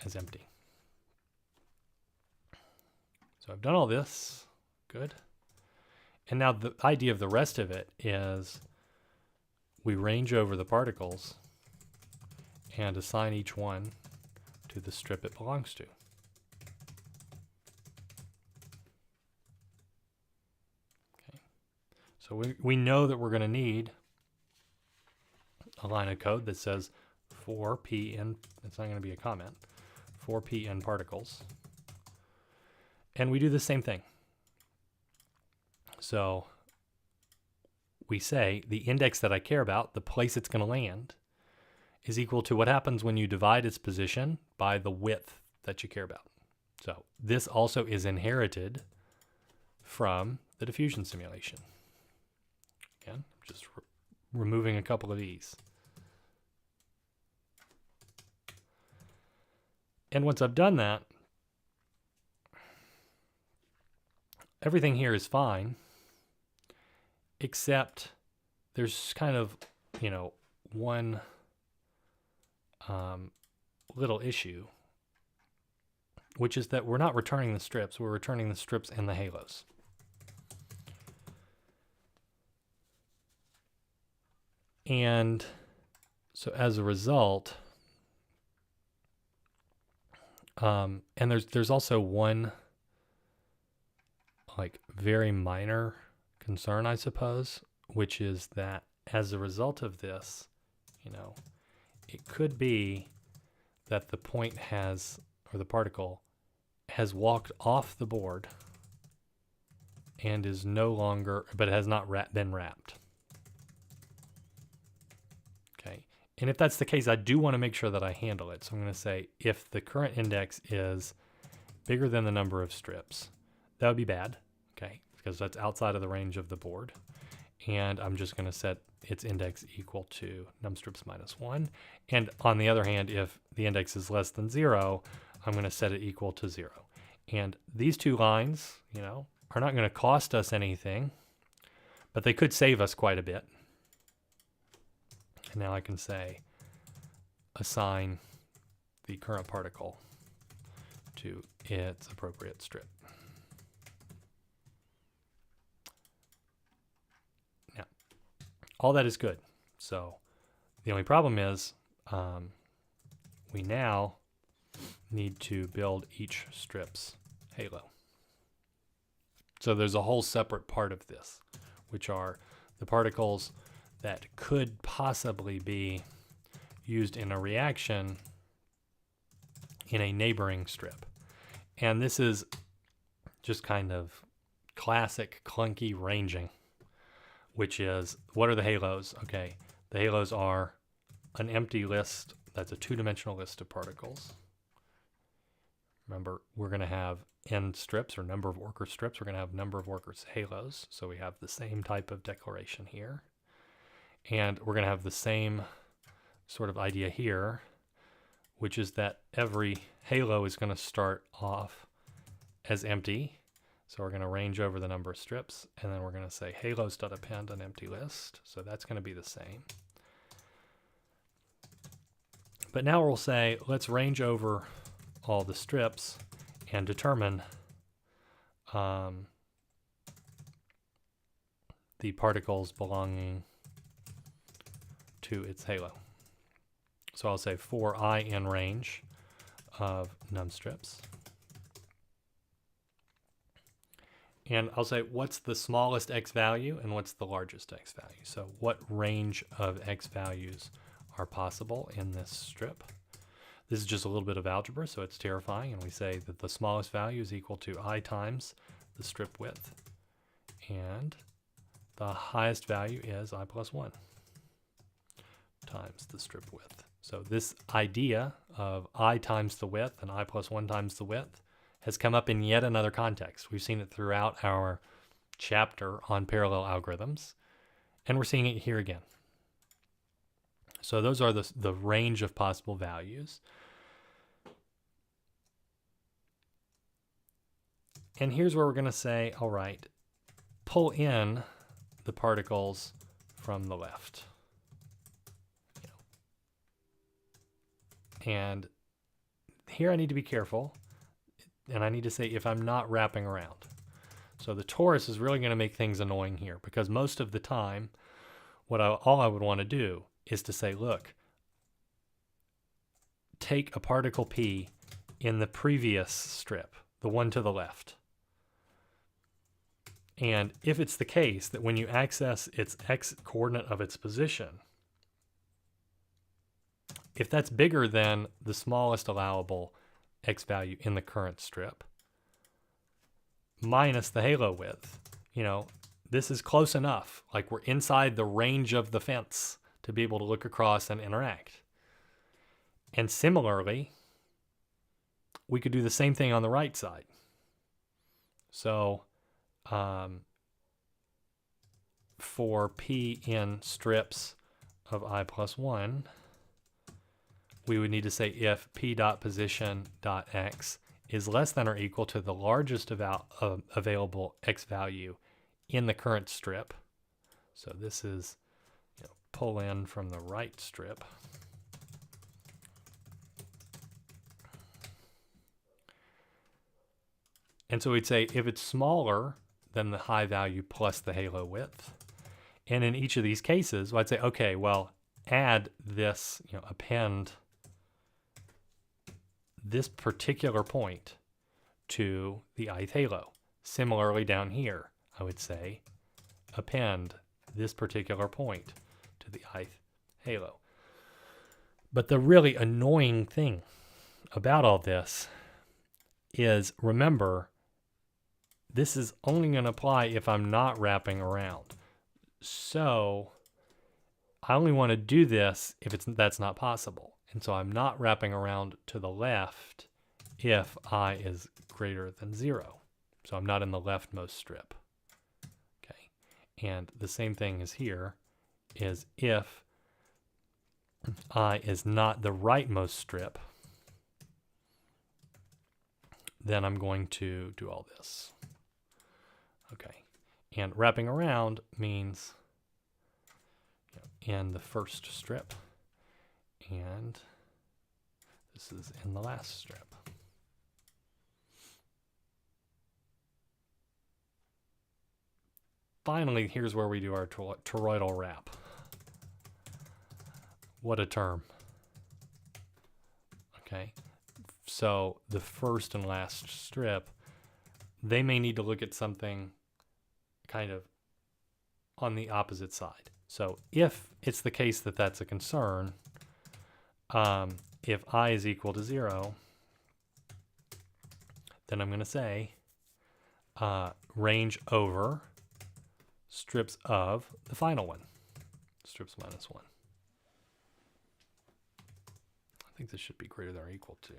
as empty. So I've done all this. Good. And now the idea of the rest of it is we range over the particles and assign each one to the strip it belongs to. Okay. So we know that we're going to need a line of code that says 4p in, it's not going to be a comment, 4p in particles. And we do the same thing. So we say the index that I care about, the place it's going to land, is equal to what happens when you divide its position by the width that you care about. So this also is inherited from the diffusion simulation. Again, just removing a couple of these. And once I've done that, everything here is fine, except there's kind of, one little issue, which is that we're not returning the strips, we're returning the strips and the halos. And so as a result, and there's also one like very minor concern, I suppose, which is that as a result of this, it could be that the point has, or the particle has walked off the board and is no longer, but it has not been wrapped. Okay. And if that's the case, I do want to make sure that I handle it. So I'm going to say if the current index is bigger than the number of strips, that would be bad, okay, because that's outside of the range of the board. And I'm just going to set its index equal to numstrips minus 1. And on the other hand, if the index is less than 0, I'm going to set it equal to 0. And these two lines, are not going to cost us anything, but they could save us quite a bit. And now I can say assign the current particle to its appropriate strip. Now, all that is good. So the only problem is we now need to build each strip's halo. So there's a whole separate part of this, which are the particles that could possibly be used in a reaction in a neighboring strip. And this is just kind of classic clunky ranging, which is, what are the halos? Okay, the halos are an empty list. That's a two-dimensional list of particles. Remember, we're going to have n strips, or number of worker strips. We're going to have number of workers halos. So we have the same type of declaration here. And we're going to have the same sort of idea here, which is that every halo is going to start off as empty. So we're going to range over the number of strips, and then we're going to say halos.append an empty list. So that's going to be the same. But now we'll say, let's range over all the strips and determine the particles belonging to its halo. So I'll say for I in range of num strips. And I'll say what's the smallest x value and what's the largest x value. So what range of x values are possible in this strip. This is just a little bit of algebra, so it's terrifying. And we say that the smallest value is equal to I times the strip width. And the highest value is I plus 1 times the strip width. So this idea of I times the width and I plus 1 times the width has come up in yet another context. We've seen it throughout our chapter on parallel algorithms, and we're seeing it here again. So those are the range of possible values. And here's where we're going to say, all right, pull in the particles from the left. And here I need to be careful, and I need to say if I'm not wrapping around. So the torus is really going to make things annoying here, because most of the time, all I would want to do is to say, look, take a particle P in the previous strip, the one to the left. And if it's the case that when you access its x coordinate of its position, if that's bigger than the smallest allowable x value in the current strip, minus the halo width, this is close enough. Like we're inside the range of the fence to be able to look across and interact. And similarly, we could do the same thing on the right side. So for P in strips of I plus 1, we would need to say if p.position.x is less than or equal to the largest available x value in the current strip. So this is, pull in from the right strip. And so we'd say if it's smaller than the high value plus the halo width. And in each of these cases, I'd say, okay, well, add this, append this particular point to the ith halo. Similarly down here, I would say append this particular point to the ith halo. But the really annoying thing about all this is, remember, this is only going to apply if I'm not wrapping around. So I only want to do this if that's not possible. And so I'm not wrapping around to the left if I is greater than 0. So I'm not in the leftmost strip. Okay. And the same thing is here, is if I is not the rightmost strip, then I'm going to do all this. Okay. And wrapping around means in the first strip, and this is in the last strip. Finally, here's where we do our toroidal wrap. What a term. Okay. So the first and last strip, they may need to look at something kind of on the opposite side. So if it's the case that that's a concern, if I is equal to 0, then I'm going to say range over strips of the final one, strips minus 1. I think this should be greater than or equal to.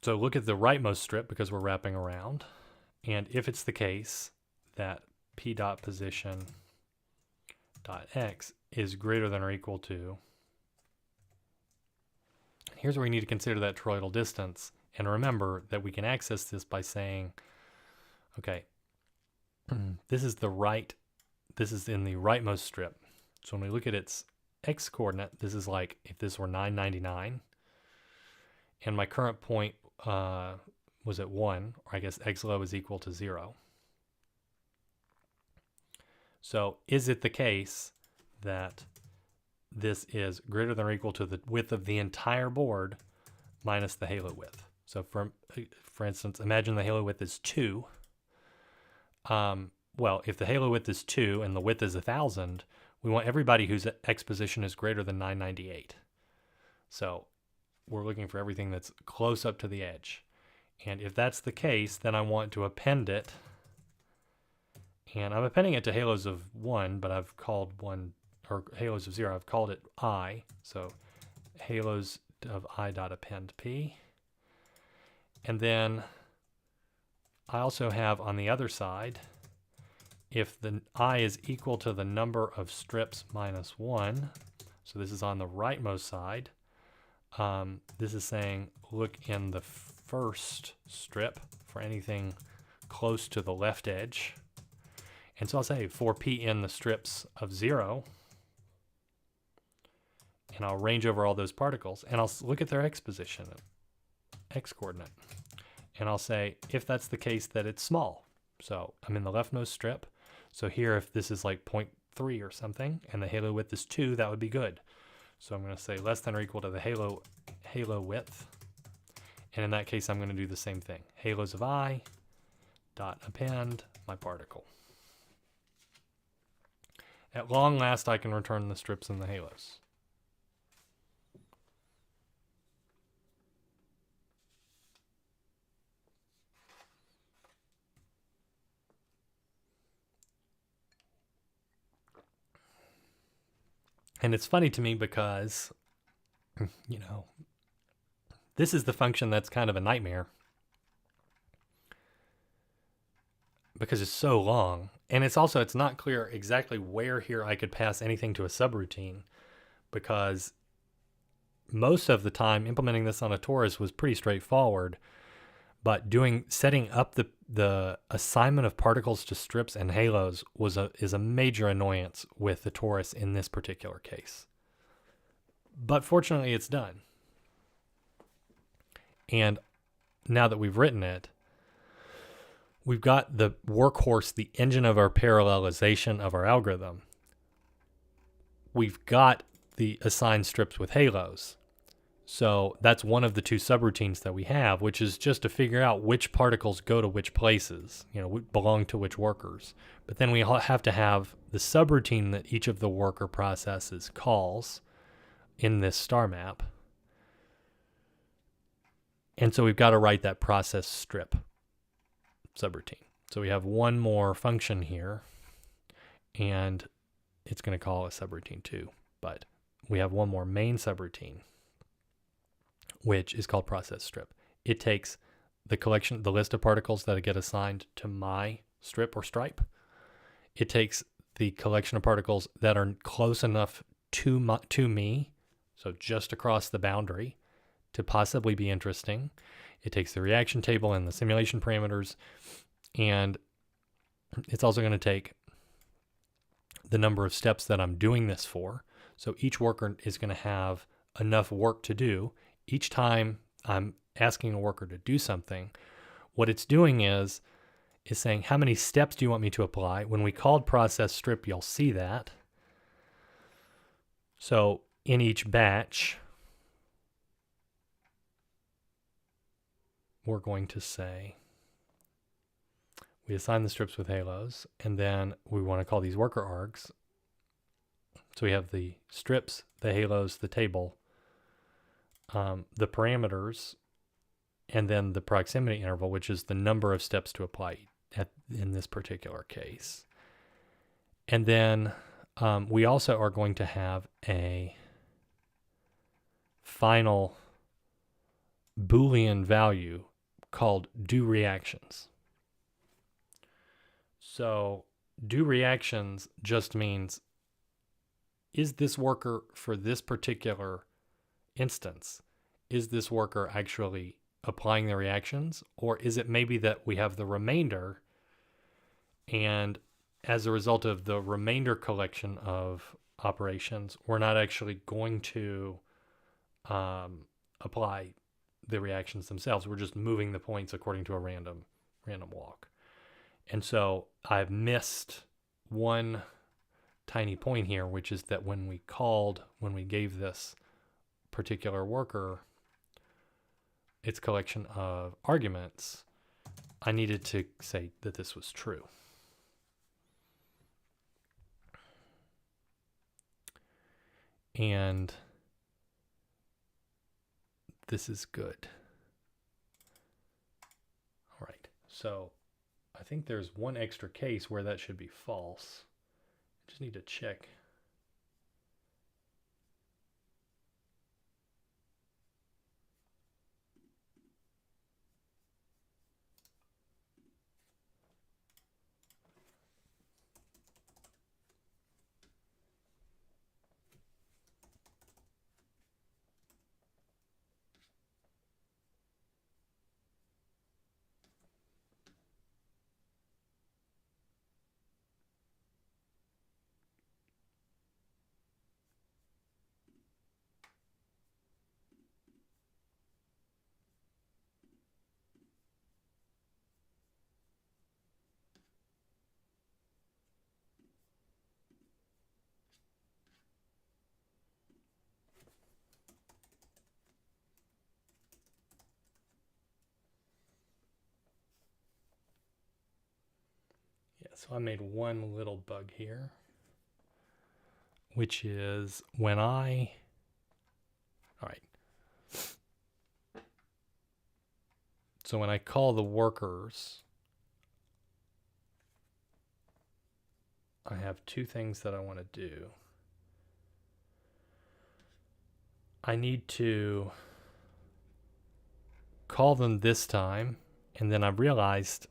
So look at the rightmost strip because we're wrapping around. And if it's the case that p.position.x is greater than or equal to, here's where we need to consider that toroidal distance. And remember that we can access this by saying, okay, this is in the rightmost strip. So when we look at its x coordinate, this is like if this were 999, and my current point was at 1, or I guess x low is equal to 0. So is it the case that this is greater than or equal to the width of the entire board minus the halo width? So for instance, imagine the halo width is 2. Well, if the halo width is 2 and the width is 1,000, we want everybody whose x position is greater than 998. So we're looking for everything that's close up to the edge. And if that's the case, then I want to append it. And I'm appending it to halos of 1, but I've called one, or halos of 0, I've called it I. So halos of I.append p. And then I also have on the other side, if the I is equal to the number of strips minus 1, so this is on the rightmost side, this is saying look in the first strip for anything close to the left edge. And so I'll say for p in the strips of 0, and I'll range over all those particles, and I'll look at their x position, x coordinate, and I'll say if that's the case that it's small. So I'm in the leftmost strip. So here, if this is like 0.3 or something, and the halo width is 2, that would be good. So I'm going to say less than or equal to the halo width. And in that case, I'm going to do the same thing. Halos of I dot append my particle. At long last, I can return the strips and the halos. And it's funny to me because, this is the function that's kind of a nightmare because it's so long And it's not clear exactly where here I could pass anything to a subroutine, because most of the time implementing this on a torus was pretty straightforward. But setting up the assignment of particles to strips and halos is a major annoyance with the torus in this particular case. But fortunately, it's done. And now that we've written it, we've got the workhorse, the engine of our parallelization of our algorithm. We've got the assigned strips with halos. So that's one of the two subroutines that we have, which is just to figure out which particles go to which places, belong to which workers. But then we have to have the subroutine that each of the worker processes calls in this star map. And so we've got to write that process strip subroutine. So we have one more function here, and it's going to call a subroutine too. But we have one more main subroutine, which is called process strip. It takes the list of particles that get assigned to my strip or stripe. It takes the collection of particles that are close enough to me, so just across the boundary, to possibly be interesting. It takes the reaction table and the simulation parameters, and it's also going to take the number of steps that I'm doing this for. So each worker is going to have enough work to do. Each time I'm asking a worker to do something, what it's doing is saying, how many steps do you want me to apply? When we called process strip, you'll see that. So in each batch, we're going to say, we assign the strips with halos, and then we want to call these worker args. So we have the strips, the halos, the table, the parameters, and then the proximity interval, which is the number of steps to apply in this particular case. And then we also are going to have a final Boolean value called do reactions. So do reactions just means, is this worker for this particular instance, is this worker actually applying the reactions, or is it maybe that we have the remainder, and as a result of the remainder collection of operations, we're not actually going to apply the reactions themselves. We're just moving the points according to a random walk. And so I've missed one tiny point here, which is that when we gave this particular worker its collection of arguments, I needed to say that this was true. And this is good. All right, so I think there's one extra case where that should be false. I just need to check. So I made one little bug here, which is when all right. So when I call the workers, I have two things that I want to do. I need to call them this time, and then I realized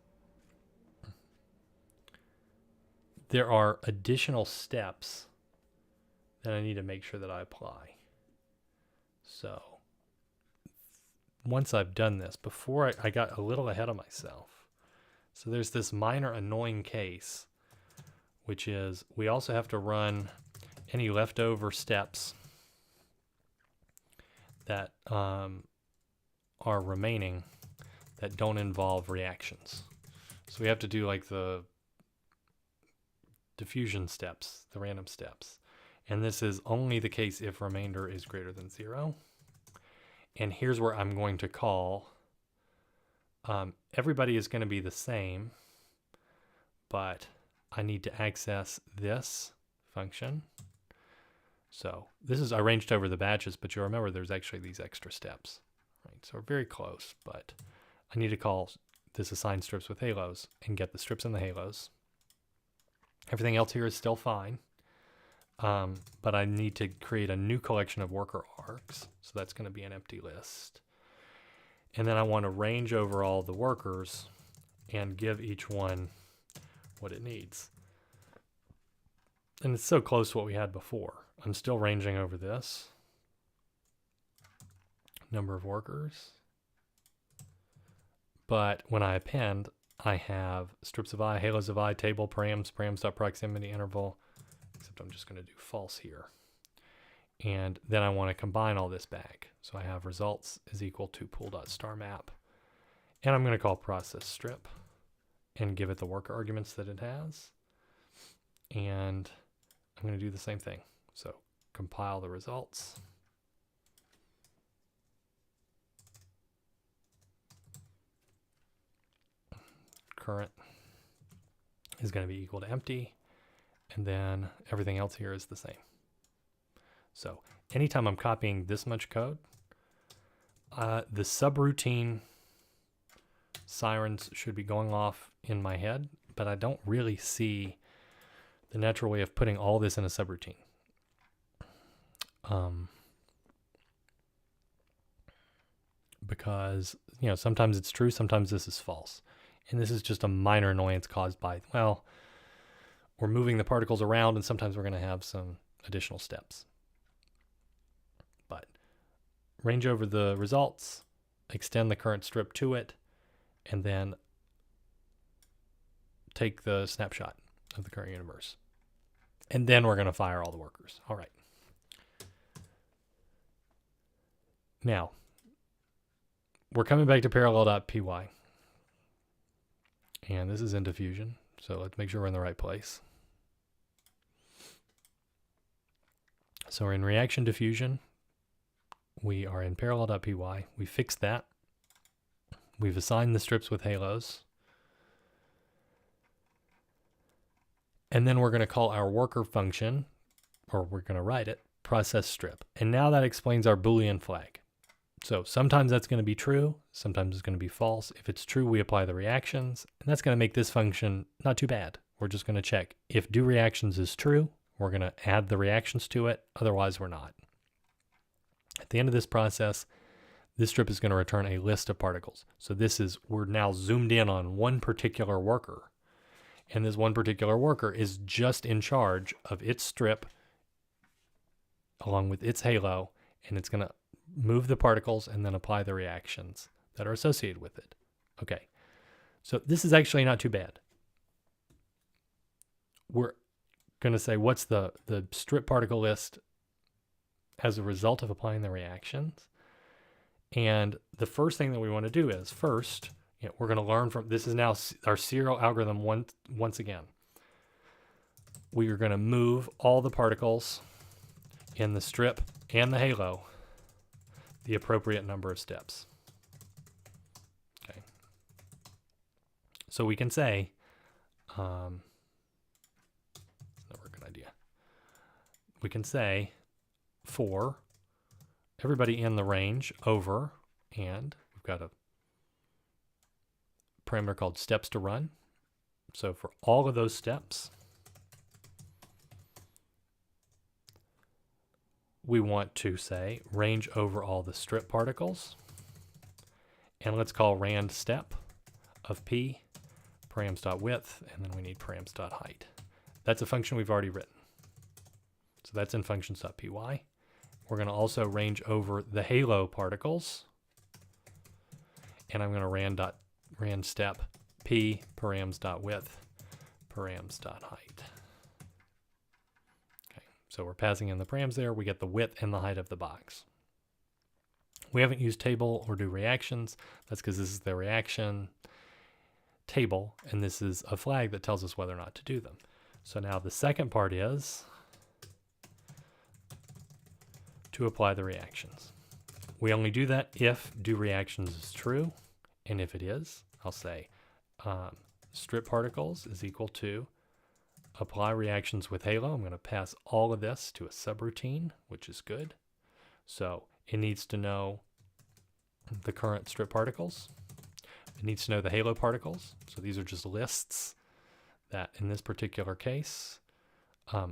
there are additional steps that I need to make sure that I apply. So once I've done this, before I got a little ahead of myself. So there's this minor annoying case, which is we also have to run any leftover steps that are remaining that don't involve reactions. So we have to do like the diffusion steps, the random steps. And this is only the case if remainder is greater than 0. And here's where I'm going to call, everybody is going to be the same, but I need to access this function. So this is arranged over the batches, but you'll remember there's actually these extra steps. Right? So we're very close, but I need to call this assign strips with halos and get the strips and the halos. Everything else here is still fine. But I need to create a new collection of worker args. So that's going to be an empty list. And then I want to range over all the workers and give each one what it needs. And it's so close to what we had before. I'm still ranging over this. Number of workers. But when I append, I have strips of I, halos of I, table, params, params.proximity interval, except I'm just going to do false here. And then I want to combine all this back. So I have results is equal to pool.starmap. And I'm going to call process strip and give it the worker arguments that it has. And I'm going to do the same thing. So compile the results. Current is going to be equal to empty. And then everything else here is the same. So anytime I'm copying this much code, the subroutine sirens should be going off in my head, but I don't really see the natural way of putting all this in a subroutine. Because, you know, sometimes it's true, sometimes this is false. And this is just a minor annoyance caused by, well, we're moving the particles around and sometimes we're going to have some additional steps. But range over the results, extend the current strip to it, and then take the snapshot of the current universe. And then we're going to fire all the workers. All right. Now, we're coming back to parallel.py. And this is in diffusion, so let's make sure we're in the right place. So we're in Reaction-Diffusion. We are in parallel.py. We fixed that. We've assigned the strips with halos. And then we're going to call our worker function, or we're going to write it, process strip. And now that explains our Boolean flag. So sometimes that's going to be true, sometimes it's going to be false. If it's true, we apply the reactions, and that's going to make this function not too bad. We're just going to check if do reactions is true, we're going to add the reactions to it, otherwise we're not. At the end of this process, this strip is going to return a list of particles. So this is, we're now zoomed in on one particular worker, and this one particular worker is just in charge of its strip along with its halo, and it's going to move the particles and then apply the reactions that are associated with it. Okay, so this is actually not too bad. We're going to say what's the strip particle list as a result of applying the reactions. And the first thing that we want to do is first, you know, we're going to learn from, this is now our serial algorithm once again. We are going to move all the particles in the strip and the halo the appropriate number of steps. Okay. So we can say, it's never a good idea. We can say for everybody in the range over, and we've got a parameter called steps to run. So for all of those steps, we want to say range over all the strip particles, and let's call rand step of p params.width, and then we need params.height. That's a function we've already written. So that's in functions.py. We're going to also range over the halo particles. And I'm going to ran step p params.width params.height. Okay, so we're passing in the params there. We get the width and the height of the box. We haven't used table or do reactions. That's because this is the reaction table, and this is a flag that tells us whether or not to do them. So now the second part is to apply the reactions. We only do that if do reactions is true, and if it is, I'll say strip particles is equal to apply reactions with halo. I'm going to pass all of this to a subroutine, which is good. So it needs to know the current strip particles. It needs to know the halo particles. So these are just lists that in this particular case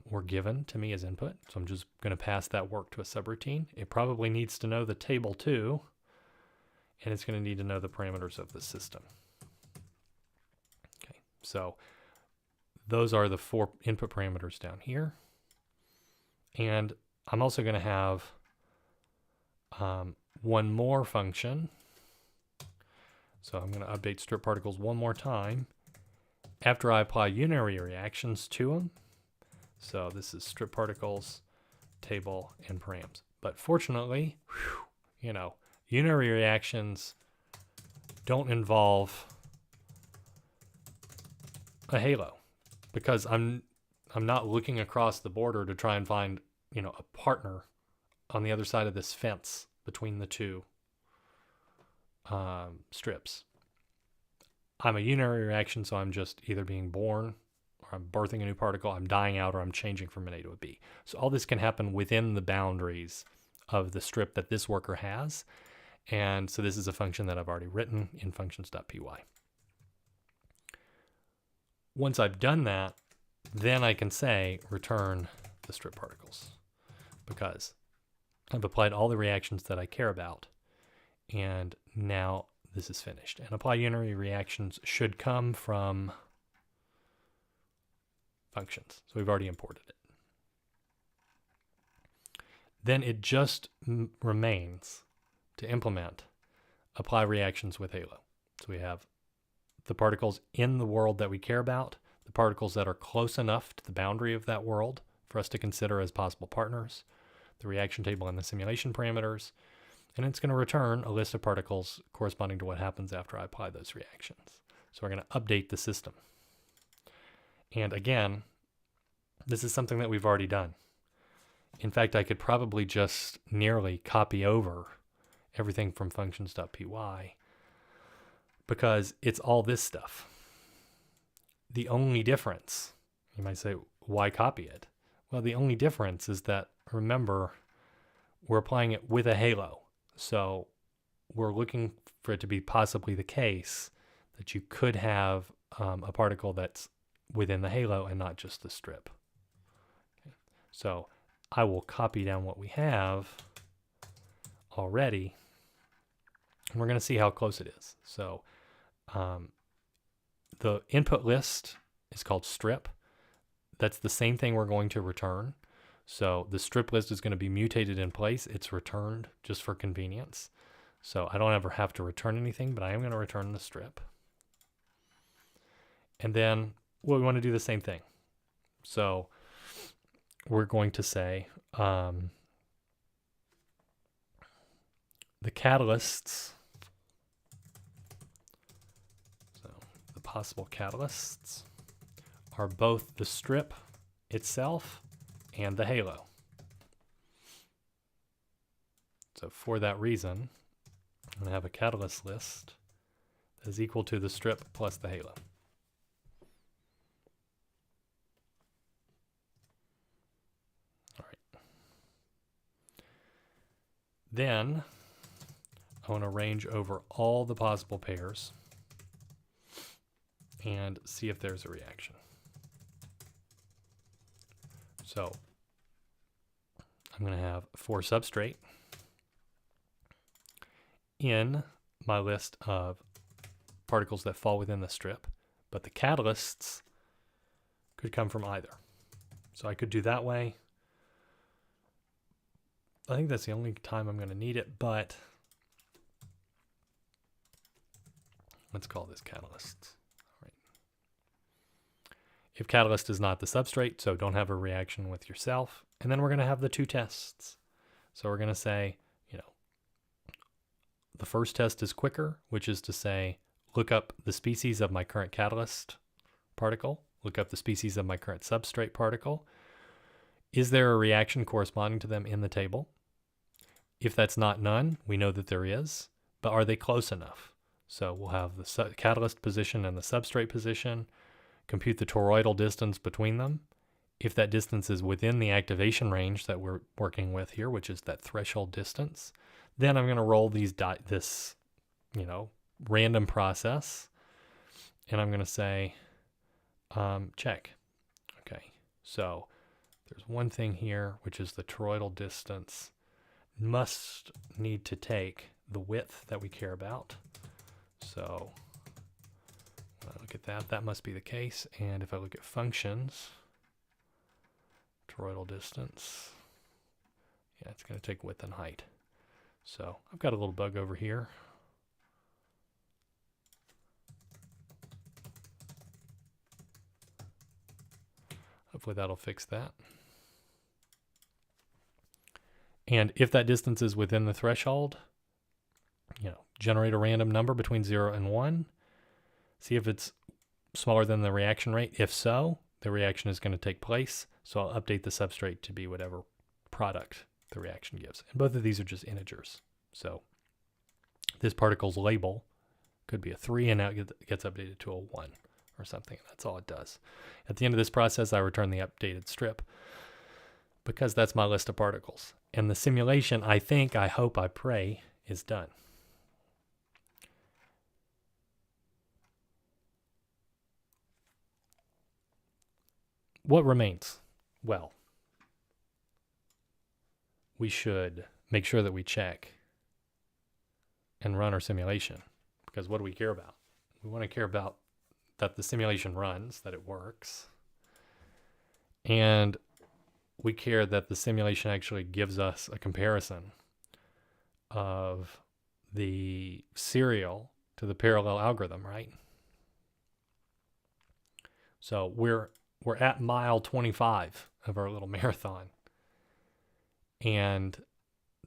were given to me as input. So I'm just going to pass that work to a subroutine. It probably needs to know the table too, and it's going to need to know the parameters of the system. Okay, so those are the 4 input parameters down here. And I'm also going to have one more function. So I'm going to update strip particles one more time after I apply unary reactions to them. So this is strip particles, table, and params. But fortunately, unary reactions don't involve a halo, because I'm not looking across the border to try and find, a partner on the other side of this fence between the two strips. I'm a unary reaction, so I'm just either being born, or I'm birthing a new particle, I'm dying out, or I'm changing from an A to a B. So all this can happen within the boundaries of the strip that this worker has. And so this is a function that I've already written in functions.py. Once I've done that, then I can say return the strip particles, because I've applied all the reactions that I care about, and now this is finished. And apply unary reactions should come from functions. So we've already imported it. Then it just remains to implement apply reactions with halo. So we have the particles in the world that we care about, the particles that are close enough to the boundary of that world for us to consider as possible partners, the reaction table and the simulation parameters, and it's going to return a list of particles corresponding to what happens after I apply those reactions. So we're going to update the system. And again, this is something that we've already done. In fact, I could probably just nearly copy over everything from functions.py, because it's all this stuff. The only difference, you might say, why copy it? Well, the only difference is that, remember, we're applying it with a halo. So we're looking for it to be possibly the case that you could have a particle that's within the halo and not just the strip. Okay. So I will copy down what we have already, and we're going to see how close it is. So the input list is called strip. That's the same thing we're going to return. So the strip list is going to be mutated in place. It's returned just for convenience. So I don't ever have to return anything, but I am going to return the strip. And then we want to do the same thing. So we're going to say the catalysts, so the possible catalysts are both the strip itself and the halo. So for that reason, I'm going to have a catalyst list that is equal to the strip plus the halo. All right. Then I want to range over all the possible pairs and see if there's a reaction. So I'm going to have for substrate in my list of particles that fall within the strip, but the catalysts could come from either. So I could do that way. I think that's the only time I'm going to need it, but let's call this catalyst. All right. If catalyst is not the substrate, so don't have a reaction with yourself. And then we're going to have the two tests. So we're going to say, the first test is quicker, which is to say, look up the species of my current catalyst particle, look up the species of my current substrate particle. Is there a reaction corresponding to them in the table? If that's not none, we know that there is, but are they close enough? So we'll have the catalyst position and the substrate position, compute the toroidal distance between them. If that distance is within the activation range that we're working with here, which is that threshold distance, then I'm going to roll this random process, and I'm going to say, check. Okay, so there's one thing here, which is the toroidal distance must need to take the width that we care about. So when I look at that, that must be the case. And if I look at functions, toroidal distance, yeah, it's going to take width and height. So I've got a little bug over here. Hopefully that'll fix that. And if that distance is within the threshold, generate a random number between 0 and 1. See if it's smaller than the reaction rate. If so, the reaction is going to take place. So I'll update the substrate to be whatever product the reaction gives. And both of these are just integers. So this particle's label could be a 3, and now it gets updated to a 1 or something. That's all it does. At the end of this process, I return the updated strip because that's my list of particles. And the simulation, I think, I hope, I pray, is done. What remains? Well, we should make sure that we check and run our simulation, because what do we care about? We want to care about that the simulation runs, that it works, and we care that the simulation actually gives us a comparison of the serial to the parallel algorithm, right? So we're at mile 25 of our little marathon. And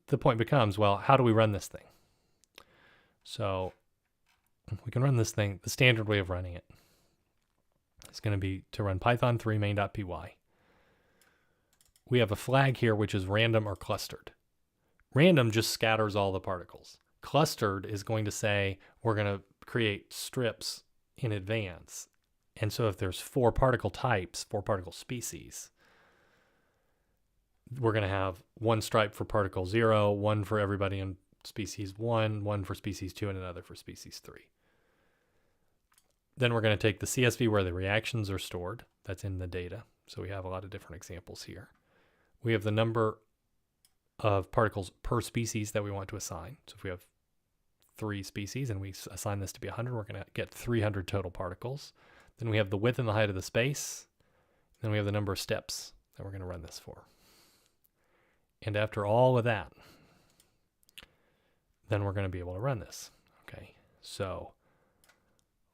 the point becomes, well, how do we run this thing? So we can run this thing, the standard way of running it is going to be to run Python 3 main.py. We have a flag here, which is random or clustered. Random just scatters all the particles. Clustered is going to say we're going to create strips in advance. And so if there's 4 particle types, 4 particle species, we're going to have one stripe for particle 0, one for everybody in species 1, one for species 2, and another for species 3. Then we're going to take the CSV where the reactions are stored. That's in the data. So we have a lot of different examples here. We have the number of particles per species that we want to assign. So if we have 3 species and we assign this to be 100, we're going to get 300 total particles. Then we have the width and the height of the space. Then we have the number of steps that we're going to run this for. And after all of that, then we're going to be able to run this. Okay, so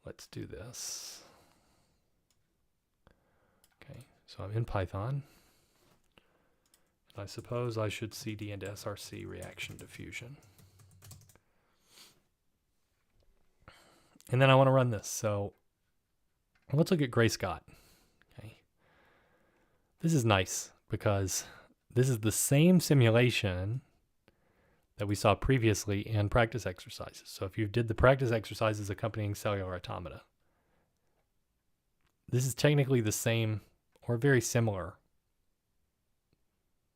let's do this. Okay, so I'm in Python. I suppose I should cd into src Reaction-Diffusion. And then I want to run this. So let's look at Gray Scott. Okay. This is nice because this is the same simulation that we saw previously in practice exercises. So if you did the practice exercises accompanying cellular automata, this is technically the same or very similar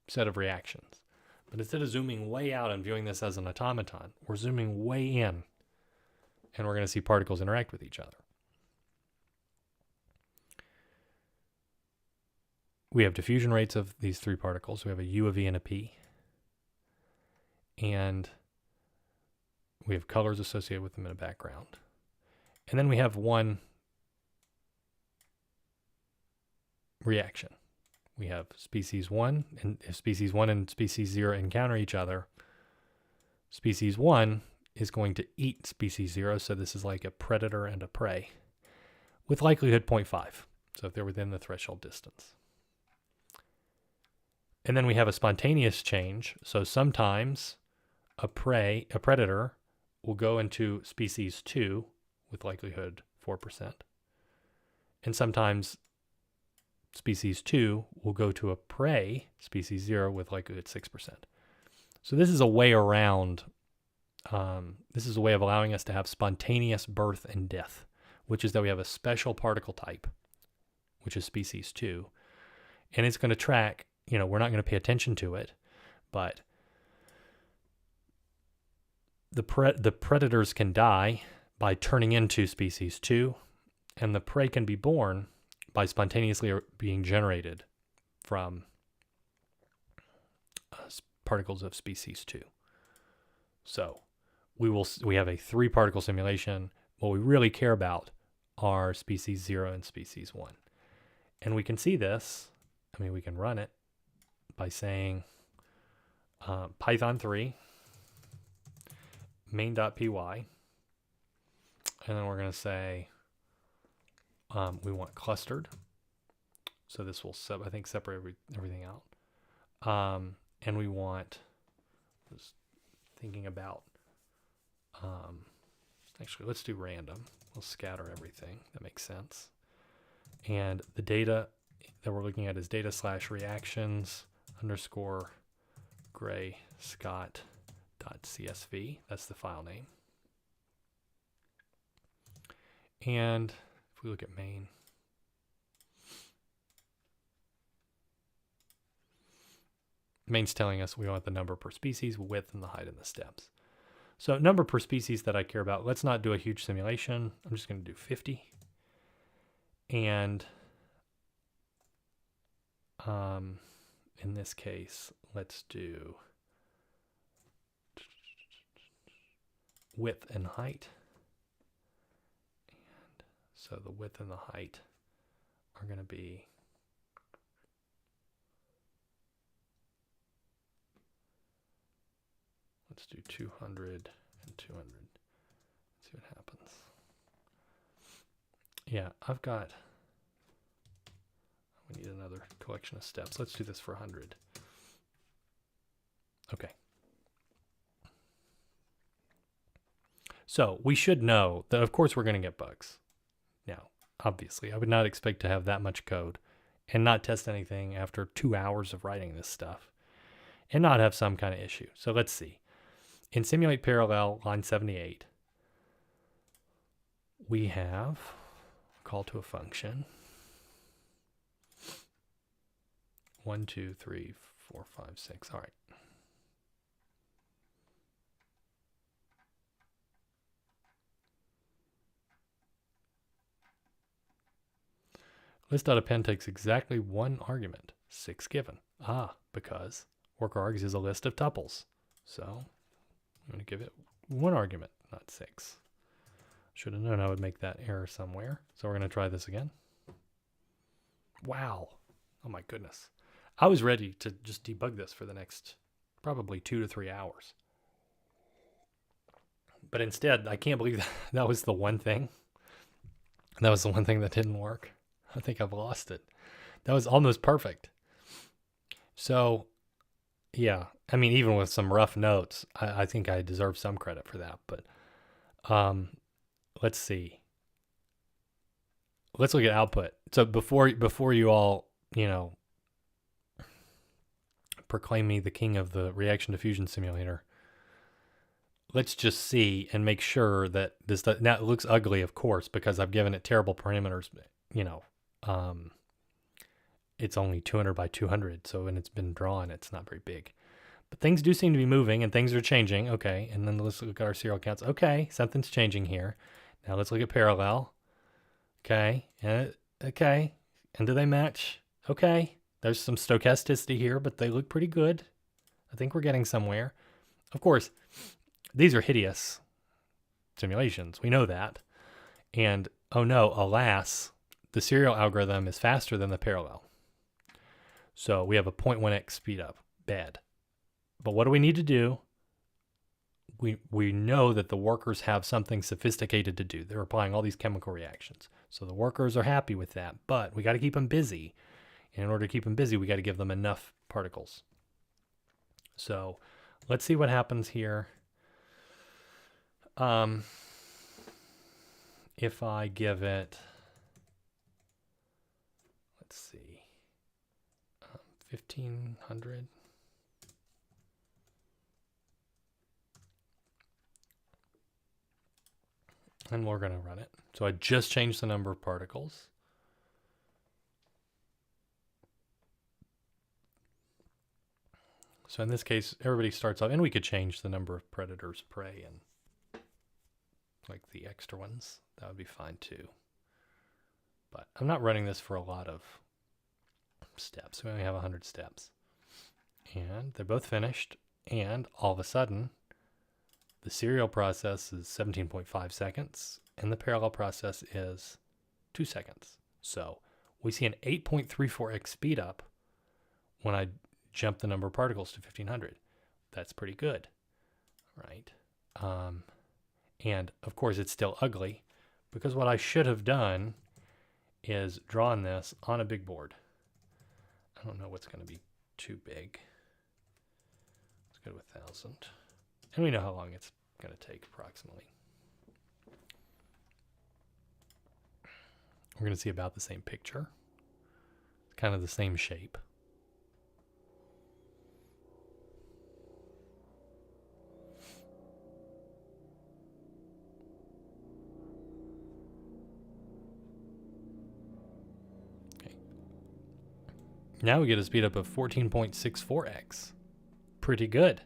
set of reactions. But instead of zooming way out and viewing this as an automaton, we're zooming way in, and we're going to see particles interact with each other. We have diffusion rates of these 3 particles. We have a U, a V, and a P. And we have colors associated with them in a background. And then we have one reaction, we have species 1, and if species 1 and species 0 encounter each other, species 1 is going to eat species 0, so this is like a predator and a prey, with likelihood 0.5, so if they're within the threshold distance. And then we have a spontaneous change, so sometimes a predator will go into species 2 with likelihood 4, and sometimes species 2 will go to a prey, species 0, with likelihood 6%. So this is a way around, this is a way of allowing us to have spontaneous birth and death, which is that we have a special particle type, which is species 2, and it's going to track, you know, we're not going to pay attention to it, but the predators can die by turning into species 2, and the prey can be born by spontaneously being generated from particles of species 2. So we have a 3-particle simulation. What we really care about are species 0 and species 1. And we can see this, I mean, we can run it by saying Python 3 main.py, and then we're going to say we want clustered, so this will I think separate everything out, and we want, just thinking about, actually let's do random, we'll scatter everything, that makes sense, and the data that we're looking at is data/reactions _ gray scott.csv. That's the file name. And if we look at main, main's telling us we want the number per species, width, and the height and the steps. So number per species that I care about, let's not do a huge simulation. I'm just going to do 50. And in this case, let's do width and height. And so the width and the height are going to be let's do 200 and 200. Let's see what happens. Yeah, we need another collection of steps. Let's do this for 100. Okay. So we should know that, of course, we're going to get bugs. Now, obviously, I would not expect to have that much code and not test anything after 2 hours of writing this stuff and not have some kind of issue. So let's see. In simulate parallel, line 78, we have a call to a function. 1, 2, 3, 4, 5, 6. All right. List.append takes exactly 1 argument, 6 given. Because worker args is a list of tuples. So I'm going to give it 1 argument, not 6. Should have known I would make that error somewhere. So we're going to try this again. Wow. Oh my goodness. I was ready to just debug this for the next probably 2 to 3 hours. But instead, I can't believe that was the one thing. That was the one thing that didn't work. I think I've lost it. That was almost perfect. So, yeah, I mean, even with some rough notes, I think I deserve some credit for that. But let's see. Let's look at output. So before you all, proclaim me the king of the reaction-diffusion simulator, let's just see and make sure that this, now it looks ugly, of course, because I've given it terrible parameters, it's only 200 by 200. So when it's been drawn, it's not very big, but things do seem to be moving and things are changing. Okay. And then let's look at our serial counts. Okay. Something's changing here. Now let's look at parallel. Okay. Okay. And do they match? Okay. There's some stochasticity here, but they look pretty good. I think we're getting somewhere. Of course, these are hideous simulations. We know that. And oh no, alas, the serial algorithm is faster than the parallel. So we have a 0.1x speed up. Bad. But what do we need to do? We know that the workers have something sophisticated to do. They're applying all these chemical reactions. So the workers are happy with that, but we got to keep them busy. And in order to keep them busy, we got to give them enough particles. So let's see what happens here. If I give it, let's see, 1500. And we're going to run it. So I just changed the number of particles. So in this case, everybody starts off, and we could change the number of predators, prey, and like the extra ones. That would be fine too. But I'm not running this for a lot of steps. We only have 100 steps. And they're both finished. And all of a sudden, the serial process is 17.5 seconds, and the parallel process is 2 seconds. So we see an 8.34x speed up when I jump the number of particles to 1500. That's pretty good, right? And of course, it's still ugly because what I should have done is drawn this on a big board. I don't know what's going to be too big. Let's go to 1,000. And we know how long it's going to take approximately. We're going to see about the same picture. It's kind of the same shape. Okay. Now we get a speed up of 14.64x. Pretty good.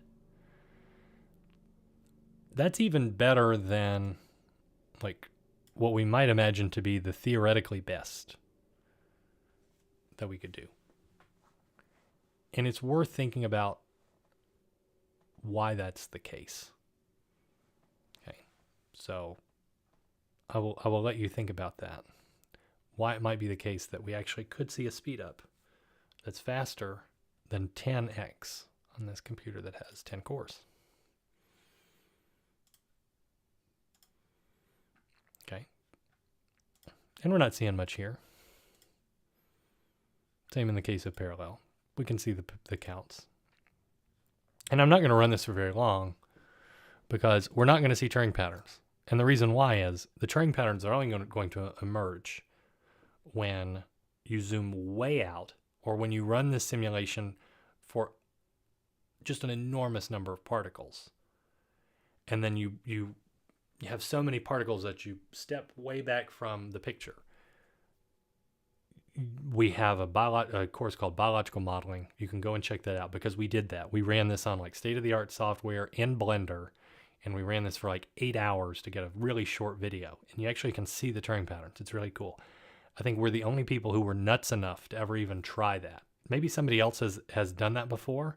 That's even better than like what we might imagine to be the theoretically best that we could do. And it's worth thinking about why that's the case. Okay. So I will let you think about that. Why it might be the case that we actually could see a speed up that's faster than 10x on this computer that has 10 cores. Okay. And we're not seeing much here. Same in the case of parallel. We can see the counts. And I'm not going to run this for very long because we're not going to see Turing patterns. And the reason why is the Turing patterns are only going to emerge when you zoom way out or when you run this simulation for just an enormous number of particles. And then you have so many particles that you step way back from the picture. We have a course called Biological Modeling. You can go and check that out because we did that. We ran this on like state-of-the-art software in Blender, and we ran this for like 8 hours to get a really short video. And you actually can see the Turing patterns. It's really cool. I think we're the only people who were nuts enough to ever even try that. Maybe somebody else has done that before,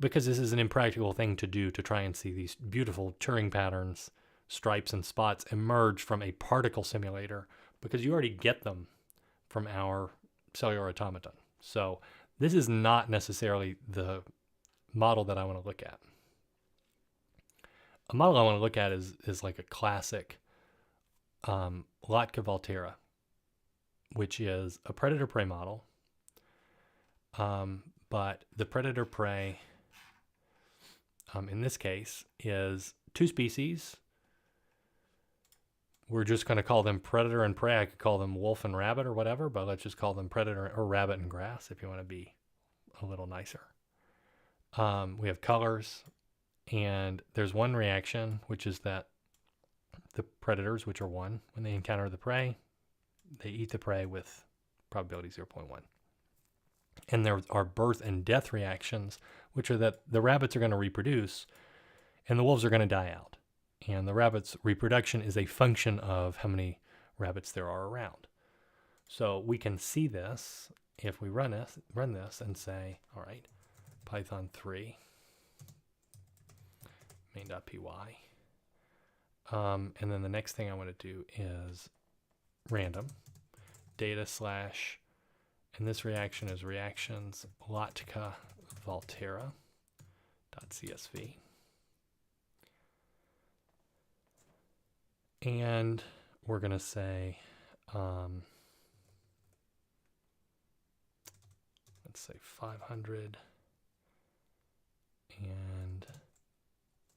because this is an impractical thing to do, to try and see these beautiful Turing patterns, stripes and spots emerge from a particle simulator, because you already get them from our cellular automaton. So this is not necessarily the model that I want to look at. A model I want to look at is like a classic Lotka-Volterra, which is a predator-prey model. But the predator-prey, in this case, is two species. We're just going to call them predator and prey. I could call them wolf and rabbit or whatever, but let's just call them predator or rabbit and grass if you want to be a little nicer. We have colors, and there's one reaction, which is that the predators, which are 1, when they encounter the prey, they eat the prey with probability 0.1. And there are birth and death reactions, which are that the rabbits are going to reproduce and the wolves are going to die out. And the rabbit's reproduction is a function of how many rabbits there are around. So we can see this if we run this and say, all right, Python 3, main.py. And then the next thing I want to do is random data / And this reaction is reactions Lotka-Volterra.csv. And we're going to say, let's say 500 and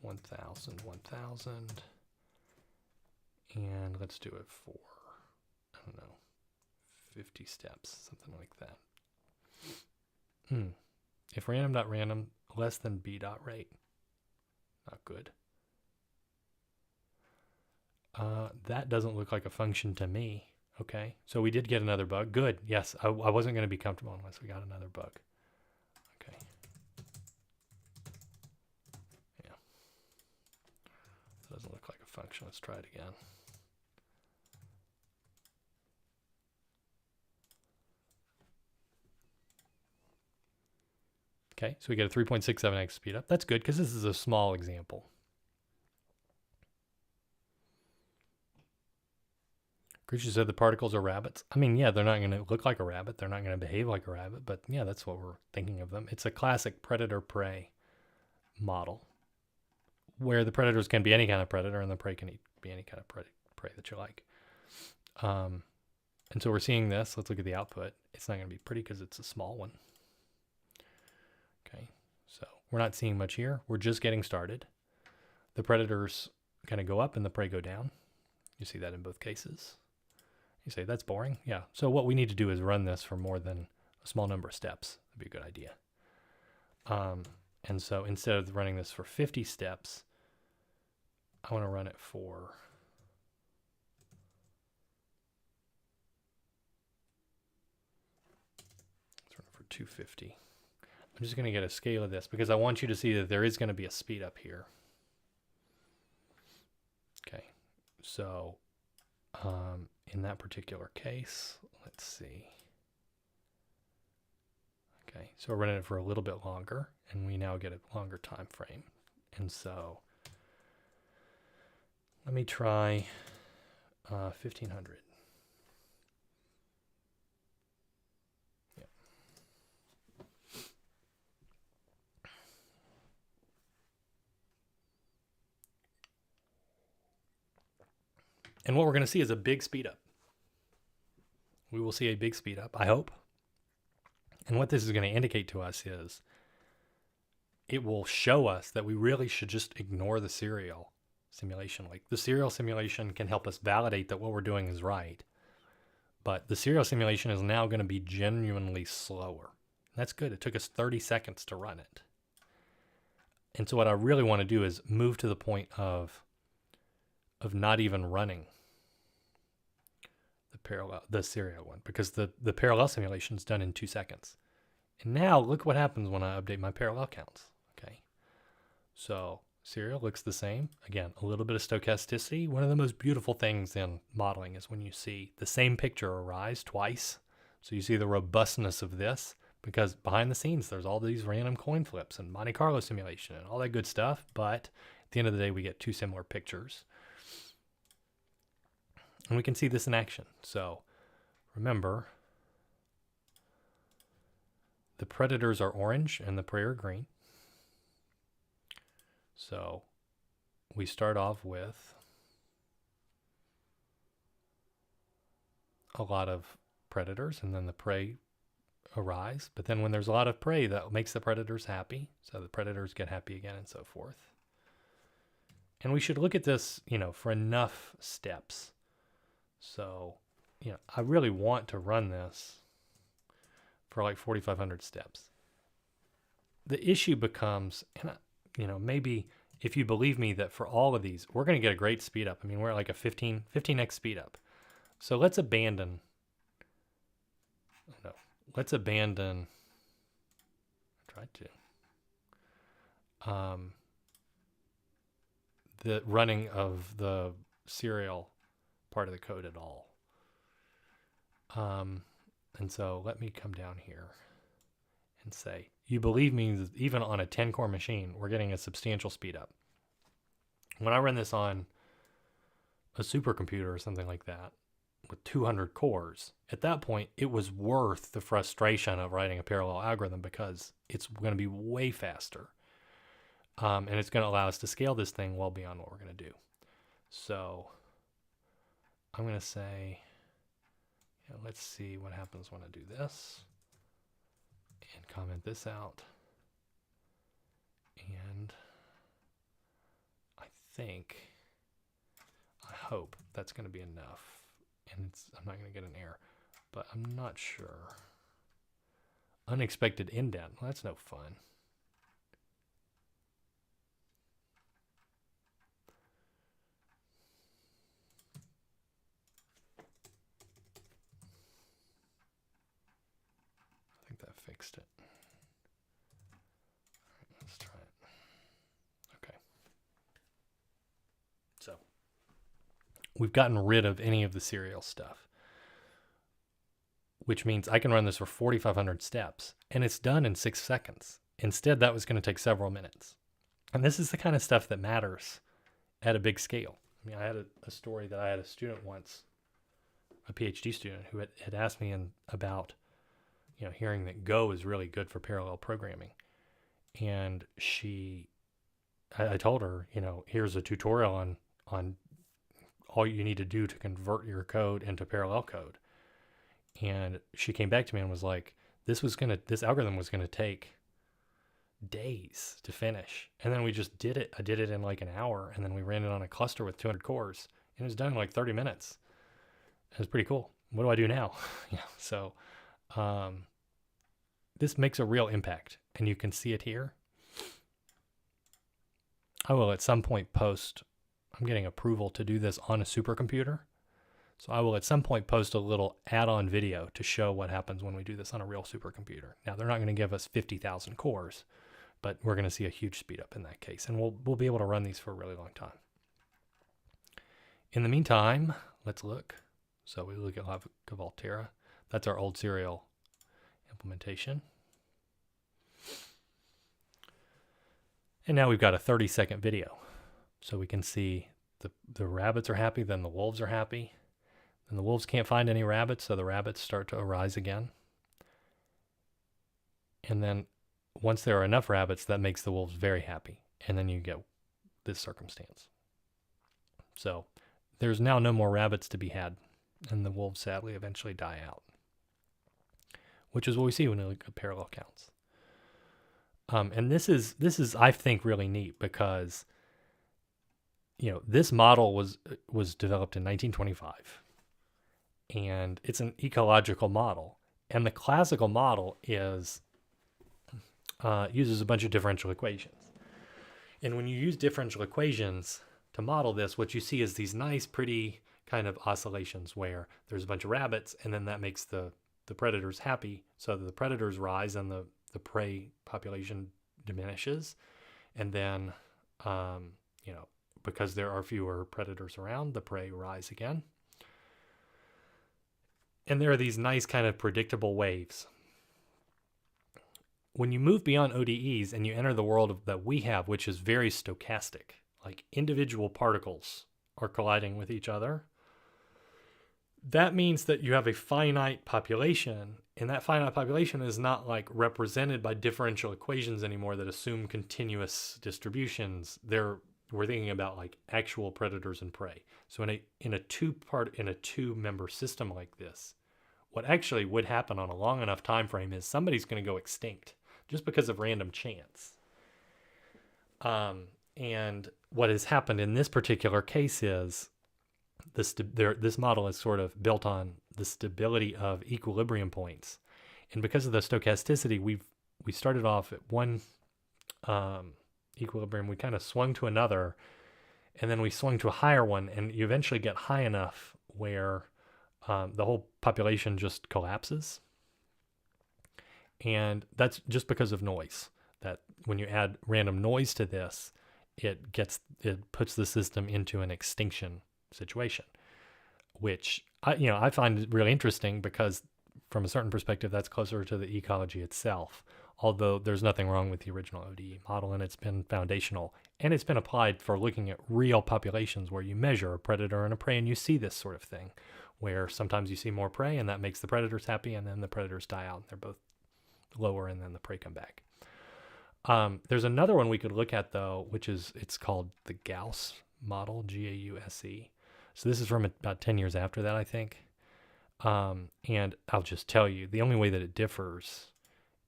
1,000, 1,000. And let's do it for, I don't know, 50 steps, something like that. If random.random less than b.rate, not good. That doesn't look like a function to me. Okay, so we did get another bug. Good. Yes, I wasn't going to be comfortable unless we got another bug. Okay. Yeah. That doesn't look like a function. Let's try it again. Okay, so we get a 3.67x speed up. That's good because this is a small example. Creatures said the particles are rabbits. I mean, yeah, they're not going to look like a rabbit. They're not going to behave like a rabbit, but yeah, that's what we're thinking of them. It's a classic predator-prey model where the predators can be any kind of predator and the prey can be any kind of prey that you like. And so we're seeing this. Let's look at the output. It's not going to be pretty because it's a small one. Okay, so we're not seeing much here. We're just getting started. The predators kind of go up and the prey go down. You see that in both cases. You say, that's boring. Yeah, so what we need to do is run this for more than a small number of steps. That'd be a good idea. And so instead of running this for 50 steps, I want to run it for let's run it for 250. I'm just going to get a scale of this because I want you to see that there is going to be a speed up here. Okay, so in that particular case, let's see. Okay, so we're running it for a little bit longer, and we now get a longer time frame. And so let me try 1,500. Yep. And what we're going to see is a big speed up. We will see a big speed up, I hope. And what this is going to indicate to us is it will show us that we really should just ignore the serial simulation. Like the serial simulation can help us validate that what we're doing is right. But the serial simulation is now going to be genuinely slower. That's good. It took us 30 seconds to run it. And so what I really want to do is move to the point of not even running the serial one, because the parallel simulation is done in 2 seconds. And now look what happens when I update my parallel counts. Okay, so serial looks the same. Again, a little bit of stochasticity. One of the most beautiful things in modeling is when you see the same picture arise twice. So you see the robustness of this, because behind the scenes there's all these random coin flips and Monte Carlo simulation and all that good stuff, but at the end of the day we get two similar pictures. And we can see this in action. So remember, the predators are orange and the prey are green. So we start off with a lot of predators and then the prey arise. But then when there's a lot of prey, that makes the predators happy. So the predators get happy again and so forth. And we should look at this, for enough steps. So, I really want to run this for like 4,500 steps. The issue becomes, and maybe if you believe me that for all of these, we're going to get a great speed up. I mean, we're at like a 15x speed up. So let's abandon the running of the serial part of the code at all. And so let me come down here and say, you believe me that even on a 10-core machine, we're getting a substantial speed up. When I run this on a supercomputer or something like that, with 200 cores, at that point, it was worth the frustration of writing a parallel algorithm because it's going to be way faster. And it's going to allow us to scale this thing well beyond what we're going to do. So I'm going to say, let's see what happens when I do this. And comment this out. And I hope that's going to be enough. And I'm not going to get an error, but I'm not sure. Unexpected indent. Well, that's no fun. I think that fixed it. All right, let's try it. Okay. So we've gotten rid of any of the serial stuff, which means I can run this for 4,500 steps, and it's done in 6 seconds. Instead, that was going to take several minutes. And this is the kind of stuff that matters at a big scale. I mean, I had a story that I had a student once, a PhD student, who had asked me about, hearing that Go is really good for parallel programming. And I told her, here's a tutorial on all you need to do to convert your code into parallel code. And she came back to me and was like, this algorithm was going to take days to finish. And then we just did it. I did it in like an hour, and then we ran it on a cluster with 200 cores, and it was done in like 30 minutes. It was pretty cool. What do I do now? So this makes a real impact, and you can see it here. I will at some point post, I'm getting approval to do this on a supercomputer. So I will at some point post a little add-on video to show what happens when we do this on a real supercomputer. Now, they're not going to give us 50,000 cores, but we're going to see a huge speed up in that case, and we'll be able to run these for a really long time. In the meantime, let's look. So we look at Lotka-Volterra. That's our old serial implementation. And now we've got a 30-second video. So we can see the rabbits are happy, then the wolves are happy. And the wolves can't find any rabbits, so the rabbits start to arise again. And then once there are enough rabbits, that makes the wolves very happy. And then you get this circumstance. So there's now no more rabbits to be had, and the wolves sadly eventually die out, which is what we see when we look at parallel counts. And this is I think really neat because this model was developed in 1925. And it's an ecological model. And the classical model uses a bunch of differential equations. And when you use differential equations to model this, what you see is these nice, pretty kind of oscillations where there's a bunch of rabbits, and then that makes the predators happy, so that the predators rise and the prey population diminishes. And then, because there are fewer predators around, the prey rise again. And there are these nice kind of predictable waves. When you move beyond ODEs and you enter the world that we have, which is very stochastic, like individual particles are colliding with each other, that means that you have a finite population, and that finite population is not like represented by differential equations anymore that assume continuous distributions. We're thinking about like actual predators and prey. So in a two-member system like this, what actually would happen on a long enough time frame is somebody's going to go extinct just because of random chance. And what has happened in this particular case is this model is sort of built on the stability of equilibrium points. And because of the stochasticity, we started off at one equilibrium, we kind of swung to another, and then we swung to a higher one, and you eventually get high enough where the whole population just collapses. And that's just because of noise. That when you add random noise to this, it puts the system into an extinction situation, which I find really interesting because from a certain perspective, that's closer to the ecology itself. Although there's nothing wrong with the original ODE model, and it's been foundational, and it's been applied for looking at real populations where you measure a predator and a prey, and you see this sort of thing, where sometimes you see more prey and that makes the predators happy, and then the predators die out and they're both lower, and then the prey come back. There's another one we could look at though, it's called the Gause model, Gause. So this is from about 10 years after that, I think. And I'll just tell you, the only way that it differs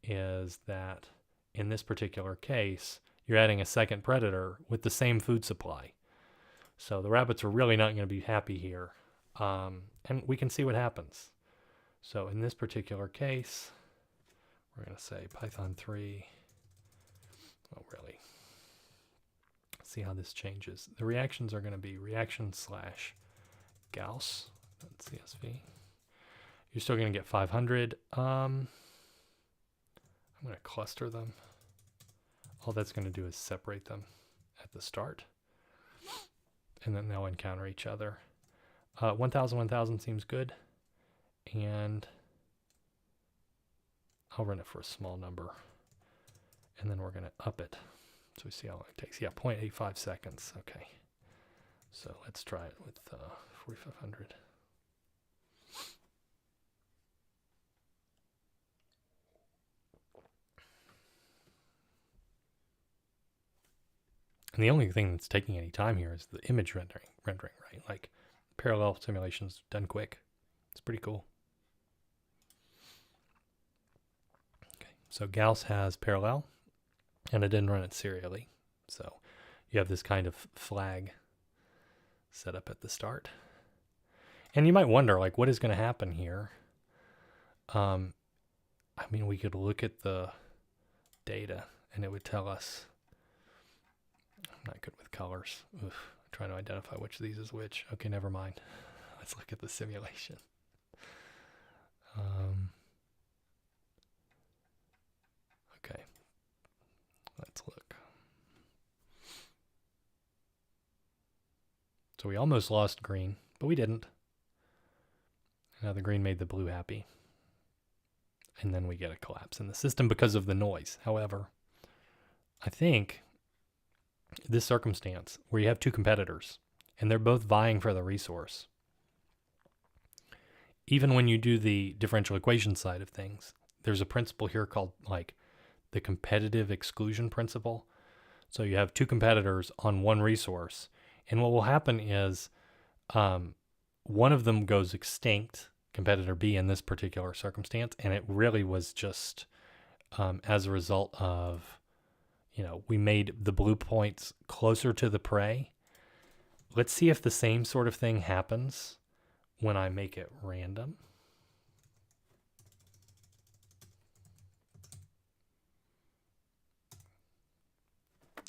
is that in this particular case, you're adding a second predator with the same food supply. So the rabbits are really not going to be happy here. And we can see what happens. So in this particular case, we're going to say Python 3. Oh, really? See how this changes. The reactions are going to be reaction/Gause.csv. You're still going to get 500. I'm going to cluster them. All that's going to do is separate them at the start. And then they'll encounter each other. 1,000, 1,000 seems good. And I'll run it for a small number. And then we're going to up it. So we see how long it takes. Yeah, 0.85 seconds. Okay. So let's try it with 4,500. And the only thing that's taking any time here is the image rendering, right? Like parallel simulations done quick. It's pretty cool. Okay, so Gause has parallel, and it didn't run it serially. So you have this kind of flag set up at the start. And you might wonder, like, what is going to happen here? I mean, we could look at the data, and it would tell us. I'm not good with colors. Oof, I'm trying to identify which of these is which. Okay, never mind. Let's look at the simulation. Okay, let's look. So we almost lost green, but we didn't. Now the green made the blue happy. And then we get a collapse in the system because of the noise. However, I think this circumstance where you have two competitors and they're both vying for the resource, even when you do the differential equation side of things, there's a principle here called like the competitive exclusion principle. So you have two competitors on one resource, and what will happen is one of them goes extinct, competitor B in this particular circumstance, and it really was just as a result of, we made the blue points closer to the prey. Let's see if the same sort of thing happens when I make it random.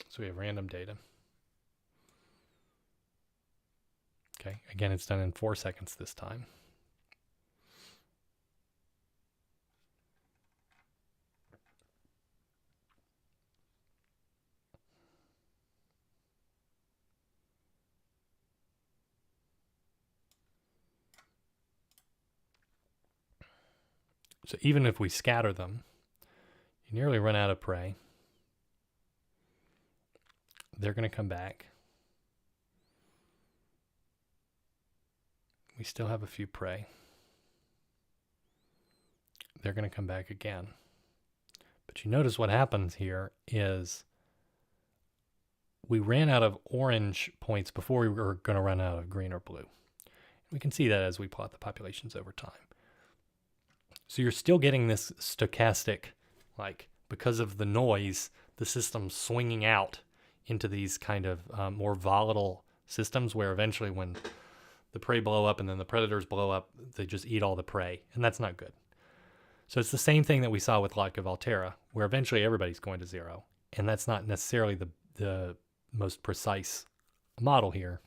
So we have random data. Okay, again, it's done in 4 seconds this time. So even if we scatter them, you nearly run out of prey. They're going to come back. We still have a few prey. They're going to come back again. But you notice what happens here is we ran out of orange points before we were going to run out of green or blue. We can see that as we plot the populations over time. So you're still getting this stochastic, like because of the noise, the system's swinging out into these kind of more volatile systems where eventually when the prey blow up and then the predators blow up, they just eat all the prey, and that's not good. So it's the same thing that we saw with Lotka-Volterra, where eventually everybody's going to zero, and that's not necessarily the most precise model here.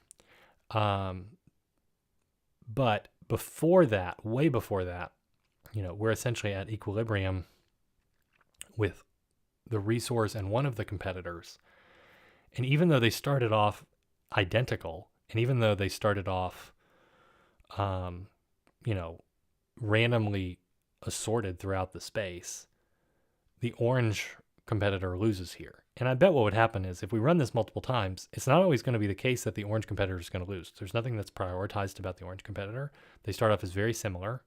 But before that, way before that, we're essentially at equilibrium with the resource and one of the competitors. And even though they started off identical, and even though they started off, randomly assorted throughout the space, the orange competitor loses here. And I bet what would happen is if we run this multiple times, it's not always going to be the case that the orange competitor is going to lose. There's nothing that's prioritized about the orange competitor. They start off as very similar.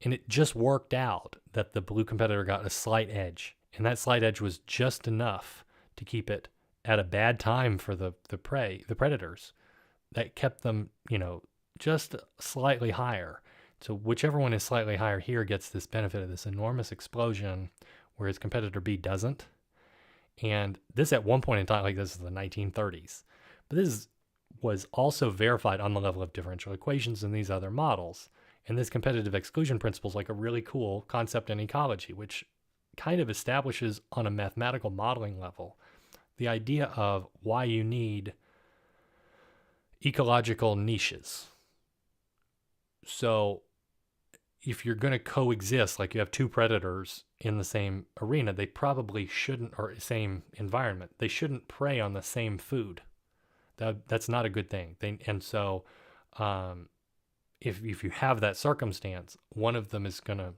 And it just worked out that the blue competitor got a slight edge. And that slight edge was just enough to keep it at a bad time for the predators. That kept them, just slightly higher. So whichever one is slightly higher here gets this benefit of this enormous explosion, whereas competitor B doesn't. And this at one point in time, like this is the 1930s, but this was also verified on the level of differential equations in these other models. And this competitive exclusion principle is like a really cool concept in ecology, which kind of establishes on a mathematical modeling level the idea of why you need ecological niches. So if you're going to coexist, like you have two predators in the same arena, they probably shouldn't, or same environment, they shouldn't prey on the same food. That's not a good thing. If you have that circumstance, one of them is going to,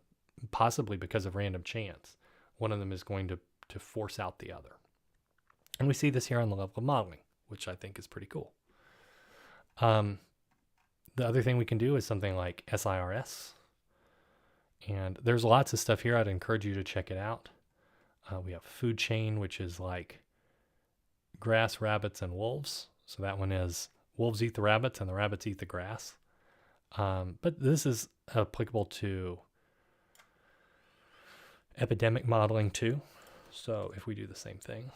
possibly because of random chance, one of them is going to force out the other. And we see this here on the level of modeling, which I think is pretty cool. The other thing we can do is something like SIRS. And there's lots of stuff here. I'd encourage you to check it out. We have food chain, which is like grass, rabbits, and wolves. So that one is wolves eat the rabbits and the rabbits eat the grass. But this is applicable to epidemic modeling too. So if we do the same thing,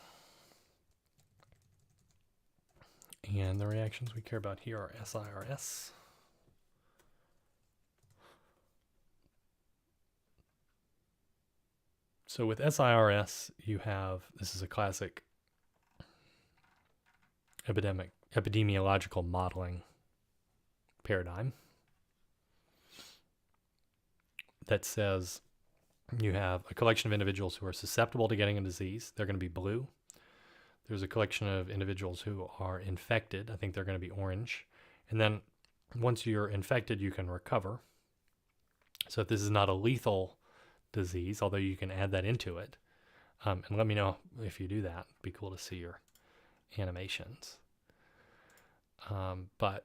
and the reactions we care about here are SIRS. So with SIRS, you have, this is a classic epidemiological modeling paradigm that says you have a collection of individuals who are susceptible to getting a disease. They're going to be blue. There's a collection of individuals who are infected. I think they're going to be orange. And then once you're infected, you can recover. So if this is not a lethal disease, although you can add that into it, and let me know if you do that. It'd be cool to see your animations. But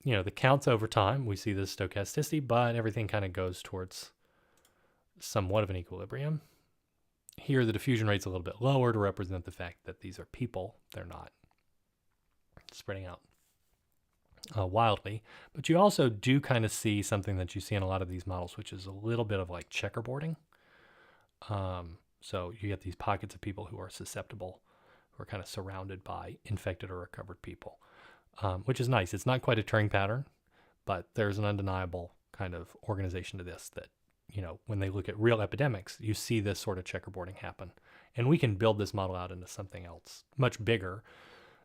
the counts over time, we see this stochasticity, but everything kind of goes towards somewhat of an equilibrium. Here, the diffusion rate's a little bit lower to represent the fact that these are people. They're not spreading out wildly. But you also do kind of see something that you see in a lot of these models, which is a little bit of like checkerboarding. So you get these pockets of people who are susceptible, who are kind of surrounded by infected or recovered people, which is nice. It's not quite a Turing pattern, but there's an undeniable kind of organization to this that, when they look at real epidemics, you see this sort of checkerboarding happen. And we can build this model out into something else, much bigger.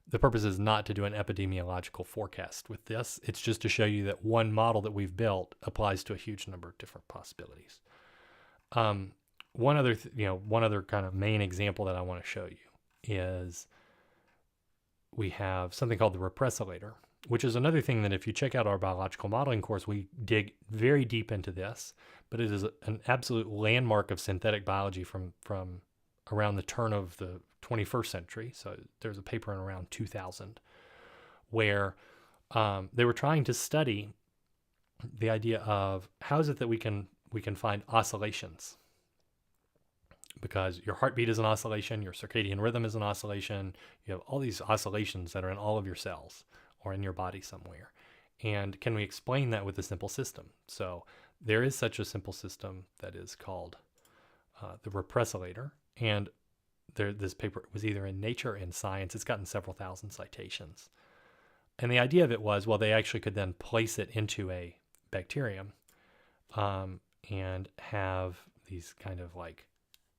The purpose is not to do an epidemiological forecast with this. It's just to show you that one model that we've built applies to a huge number of different possibilities. One other kind of main example that I want to show you is we have something called the repressilator, which is another thing that if you check out our biological modeling course, we dig very deep into this, but it is an absolute landmark of synthetic biology from around the turn of the 21st century. So there's a paper in around 2000 where they were trying to study the idea of how is it that we can find oscillations, because your heartbeat is an oscillation, your circadian rhythm is an oscillation, you have all these oscillations that are in all of your cells or in your body somewhere. And can we explain that with a simple system? So there is such a simple system that is called the repressilator. And this paper was either in Nature and Science. It's gotten several thousand citations. And the idea of it was, well, they actually could then place it into a bacterium and have these kind of like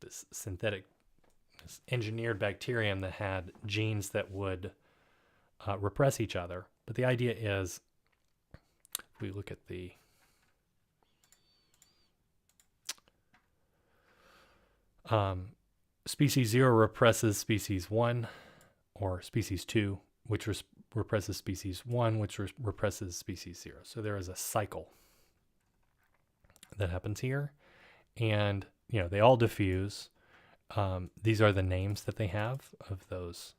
this engineered bacterium that had genes that would repress each other. But the idea is, if we look at the species 0 represses species 1, or species 2, which represses species 1, which represses species 0. So there is a cycle that happens here. And, they all diffuse. These are the names that they have of those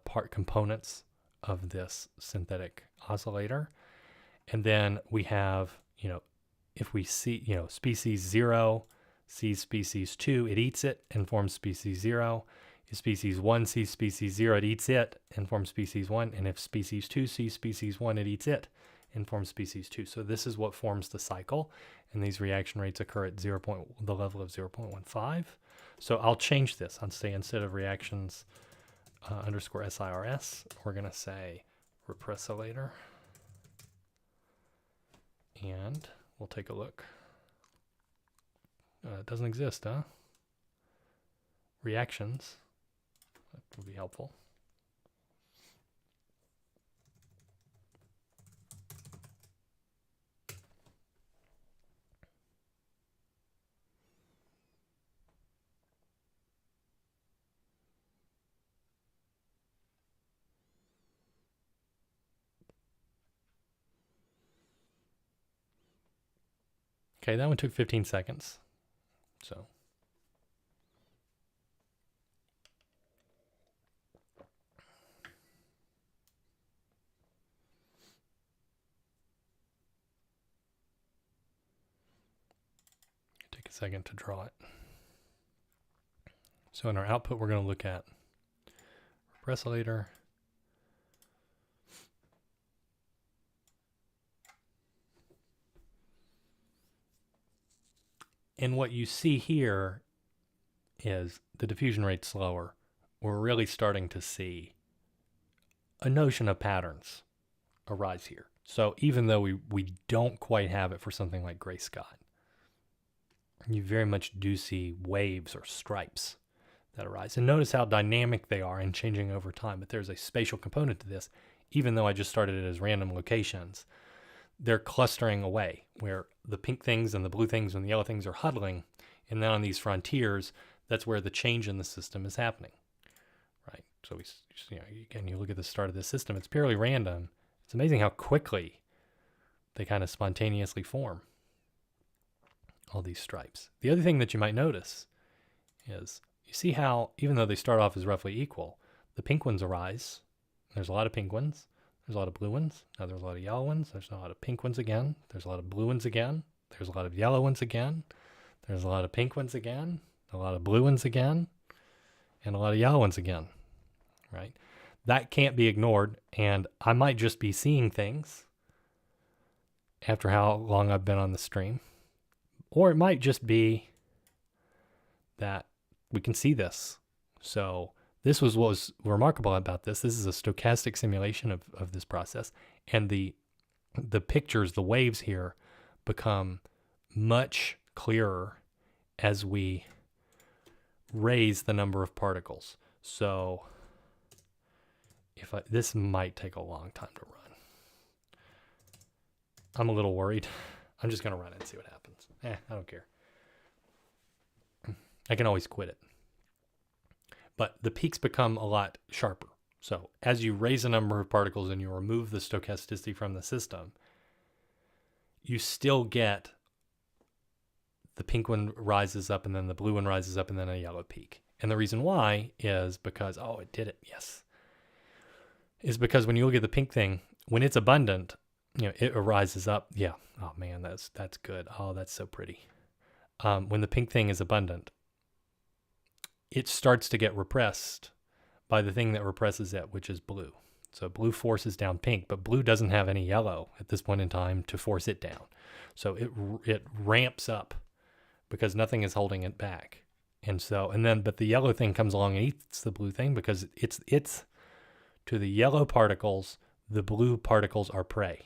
part components of this synthetic oscillator. And then we have, if we see, species 0 sees species 2, it eats it and forms species 0. If species 1 sees species 0, it eats it and forms species 1. And if species 2 sees species 1, it eats it and forms species 2. So this is what forms the cycle. And these reaction rates occur at the level of 0.15. So I'll change this. I'll say instead of reactions underscore SIRS, we're going to say repressilator. And we'll take a look. It doesn't exist, huh? Reactions. That would be helpful. Okay, that one took 15 seconds. So take a second to draw it. So in our output, we're going to look at repressilator. And what you see here is the diffusion rate slower. We're really starting to see a notion of patterns arise here. So even though we don't quite have it for something like gray sky, you very much do see waves or stripes that arise. And notice how dynamic they are and changing over time. But there's a spatial component to this. Even though I just started it as random locations, they're clustering away where the pink things and the blue things and the yellow things are huddling. And then on these frontiers, that's where the change in the system is happening, right? So again, you look at the start of this system, it's purely random. It's amazing how quickly they kind of spontaneously form all these stripes. The other thing that you might notice is you see how, even though they start off as roughly equal, the pink ones arise. There's a lot of pink ones. There's a lot of blue ones. Now there's a lot of yellow ones. There's a lot of pink ones again. There's a lot of blue ones again. There's a lot of yellow ones again. There's a lot of pink ones again. A lot of blue ones again. And a lot of yellow ones again, right? That can't be ignored. And I might just be seeing things after how long I've been on the stream. Or it might just be that we can see this. So this was what was remarkable about this. This is a stochastic simulation of this process. And the pictures, the waves here, become much clearer as we raise the number of particles. So this might take a long time to run. I'm a little worried. I'm just going to run it and see what happens. I don't care. I can always quit it. But the peaks become a lot sharper. So as you raise the number of particles and you remove the stochasticity from the system, you still get the pink one rises up and then the blue one rises up and then a yellow peak. And the reason why is because, oh, it did it, yes. Is because when you look at the pink thing, when it's abundant, it rises up. Yeah, oh man, that's good. Oh, that's so pretty. When the pink thing is abundant, it starts to get repressed by the thing that represses it, which is blue. So blue forces down pink, but blue doesn't have any yellow at this point in time to force it down. So it ramps up because nothing is holding it back. But the yellow thing comes along and eats the blue thing because it's to the yellow particles, the blue particles are prey.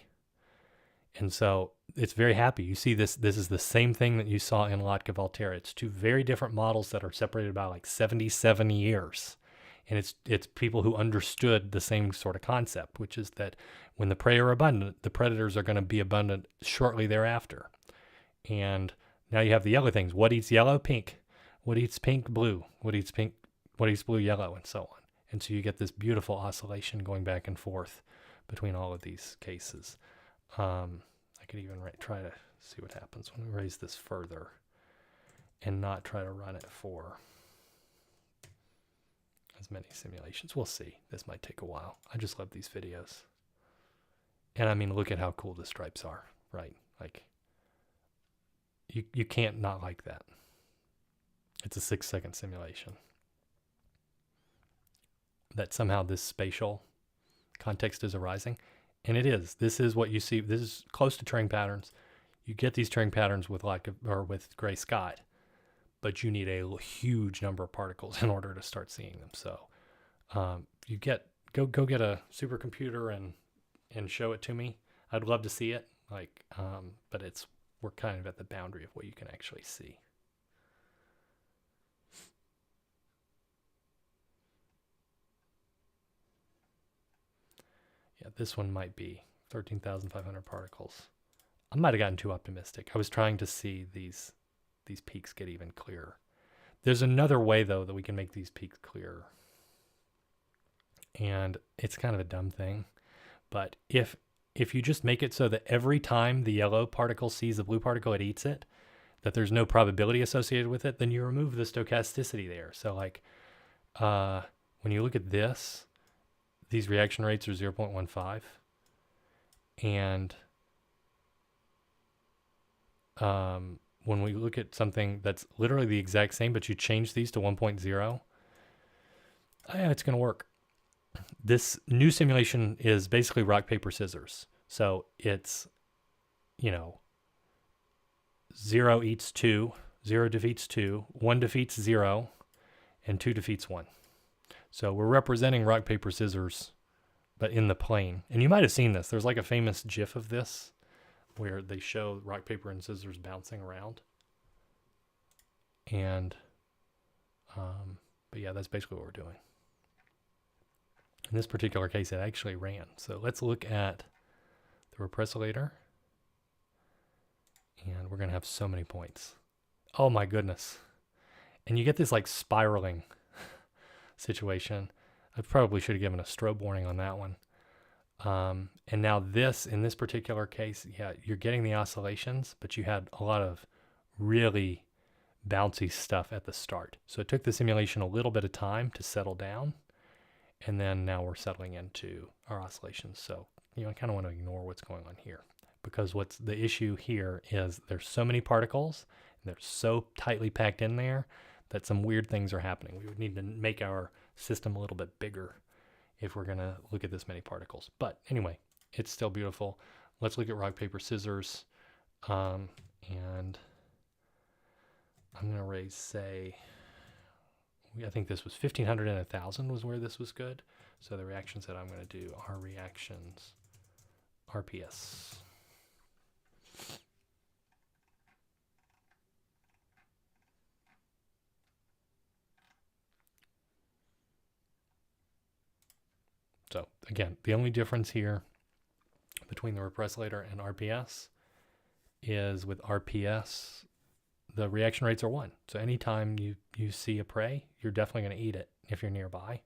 And so it's very happy. You see this is the same thing that you saw in Lotka-Volterra. It's two very different models that are separated by like 77 years. And it's people who understood the same sort of concept, which is that when the prey are abundant, the predators are going to be abundant shortly thereafter. And now you have the yellow things. What eats yellow? Pink. What eats pink? Blue. What eats pink? What eats blue? Yellow, and so on. And so you get this beautiful oscillation going back and forth between all of these cases. I could even try to see what happens when we raise this further and not try to run it for as many simulations. We'll see. This might take a while. I just love these videos. And I mean, look at how cool the stripes are, right? Like, you can't not like that. It's a 6-second simulation. That somehow this spatial context is arising. And it is. This is what you see. This is close to Turing patterns. You get these Turing patterns with with gray sky, but you need a huge number of particles in order to start seeing them. So you go get a supercomputer and show it to me. I'd love to see it. But we're kind of at the boundary of what you can actually see. Yeah, this one might be 13,500 particles. I might have gotten too optimistic. I was trying to see these peaks get even clearer. There's another way, though, that we can make these peaks clearer. And it's kind of a dumb thing. But if you just make it so that every time the yellow particle sees the blue particle, it eats it, that there's no probability associated with it, then you remove the stochasticity there. So like when you look at this, these reaction rates are 0.15. And when we look at something that's literally the exact same, but you change these to 1.0, it's going to work. This new simulation is basically rock, paper, scissors. So it's, 0 eats 2, 0 defeats 2, 1 defeats 0, and 2 defeats 1. So we're representing rock, paper, scissors, but in the plane. And you might have seen this. There's like a famous GIF of this where they show rock, paper, and scissors bouncing around. And, but yeah, that's basically what we're doing. In this particular case, it actually ran. So let's look at the repressilator. And we're going to have so many points. Oh my goodness. And you get this like spiraling situation. I probably should have given a strobe warning on that one. And now in this particular case, yeah, you're getting the oscillations, but you had a lot of really bouncy stuff at the start. So it took the simulation a little bit of time to settle down. And then now we're settling into our oscillations. So, I kind of want to ignore what's going on here, because what's the issue here is there's so many particles and they're so tightly packed in there that some weird things are happening. We would need to make our system a little bit bigger if we're going to look at this many particles. But anyway, it's still beautiful. Let's look at rock, paper, scissors. And I'm going to raise, say, I think this was 1,500 and 1,000 was where this was good. So the reactions that I'm going to do are reactions RPS. So again, the only difference here between the repressilator and RPS is with RPS, the reaction rates are 1. So anytime you see a prey, you're definitely going to eat it if you're nearby.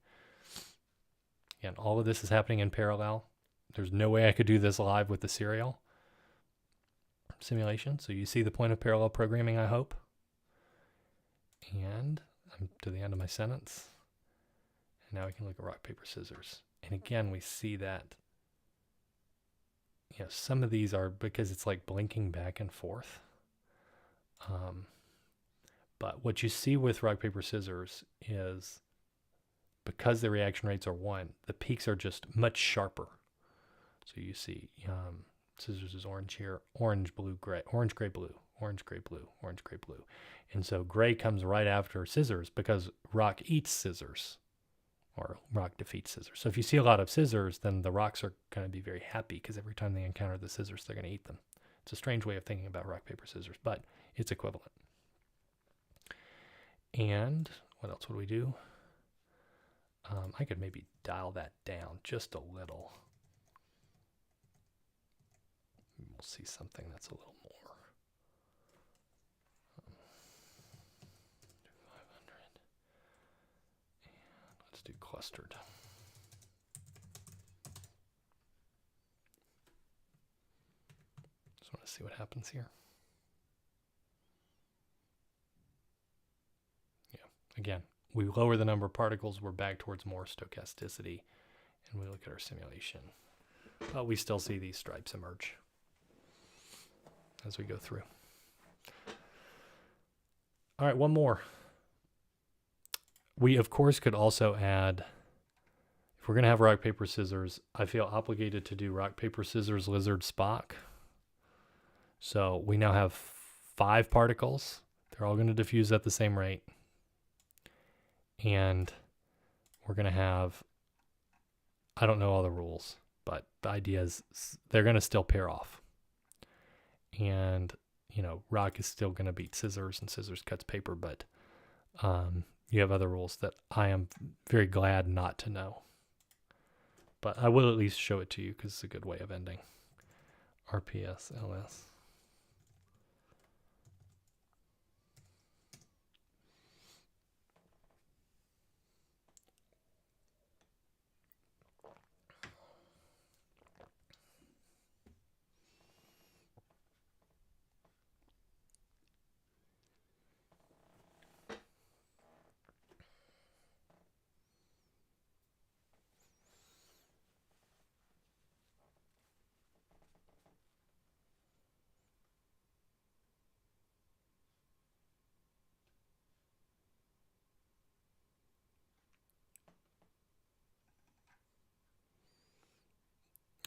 And all of this is happening in parallel. There's no way I could do this live with the serial simulation. So you see the point of parallel programming, I hope. And I'm to the end of my sentence. And now we can look at rock, paper, scissors. And again, we see that some of these are because it's like blinking back and forth. But what you see with rock, paper, scissors is because the reaction rates are 1, the peaks are just much sharper. So you see scissors is orange here, orange, blue, gray, orange, gray, blue, orange, gray, blue, orange, gray, blue. And so gray comes right after scissors because rock eats scissors or rock defeats scissors. So if you see a lot of scissors, then the rocks are going to be very happy because every time they encounter the scissors, they're going to eat them. It's a strange way of thinking about rock, paper, scissors, but it's equivalent. And what else would we do? I could maybe dial that down just a little. We'll see something that's a little more. 500. And let's do clustered. Just want to see what happens here. Yeah, again, we lower the number of particles, we're back towards more stochasticity. And we look at our simulation. But we still see these stripes emerge as we go through. All right, one more. We, of course, could also add, if we're going to have rock, paper, scissors, I feel obligated to do rock, paper, scissors, lizard, Spock. So we now have 5 particles. They're all going to diffuse at the same rate. And we're going to have, I don't know all the rules, but the idea is they're going to still pair off. And, you know, rock is still going to beat scissors and scissors cuts paper, but you have other rules that I am very glad not to know. But I will at least show it to you because it's a good way of ending. RPS, LS.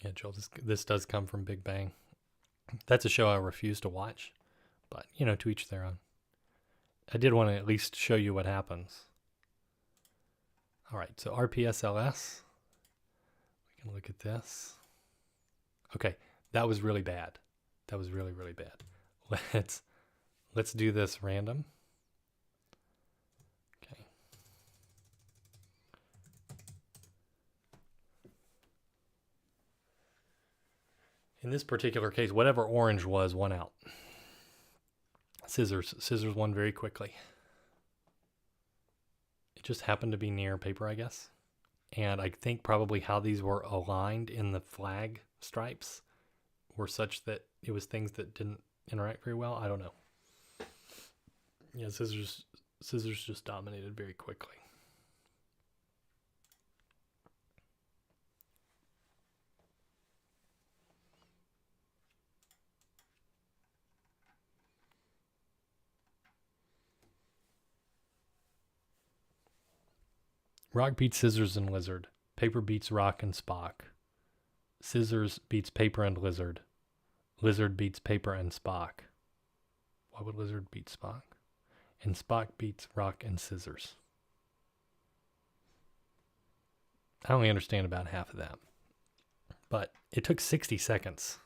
Yeah, Joel, this does come from Big Bang. That's a show I refuse to watch, but, you know, to each their own. I did want to at least show you what happens. All right, so RPSLS. We can look at this. Okay, that was really bad. That was really, really bad. Let's do this random. Okay. In this particular case, whatever orange was, won out. Scissors won very quickly. It just happened to be near paper, I guess. And I think probably how these were aligned in the flag stripes were such that it was things that didn't interact very well. I don't know. Yeah, scissors just dominated very quickly. Rock beats scissors and lizard. Paper beats rock and Spock. Scissors beats paper and lizard. Lizard beats paper and Spock. Why would lizard beat Spock? And Spock beats rock and scissors. I only understand about half of that. But it took 60 seconds.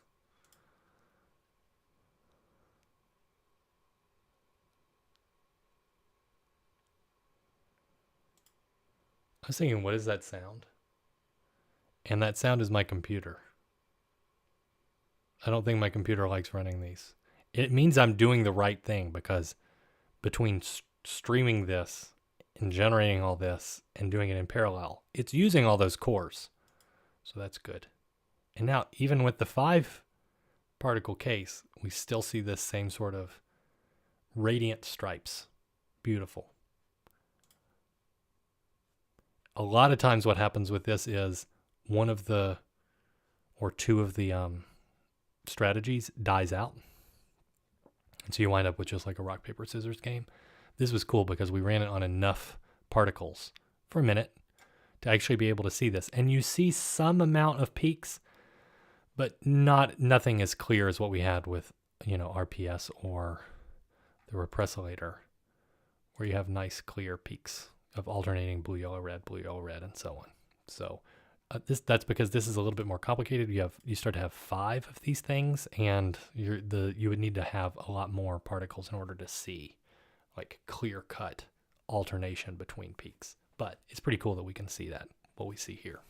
I was thinking, what is that sound? And that sound is my computer. I don't think my computer likes running these. It means I'm doing the right thing, because between streaming this and generating all this and doing it in parallel, it's using all those cores. So that's good. And now, even with the 5 particle case, we still see this same sort of radiant stripes. Beautiful. A lot of times what happens with this is one of the, or 2 of the strategies dies out. And so you wind up with just like a rock, paper, scissors game. This was cool because we ran it on enough particles for a minute to actually be able to see this. And you see some amount of peaks, but nothing as clear as what we had with, you know, RPS or the repressilator, where you have nice clear peaks of alternating blue, yellow, red, and so on. So that's because this is a little bit more complicated. You start to have 5 of these things, and you would need to have a lot more particles in order to see like clear cut alternation between peaks. But it's pretty cool that we can see that, what we see here.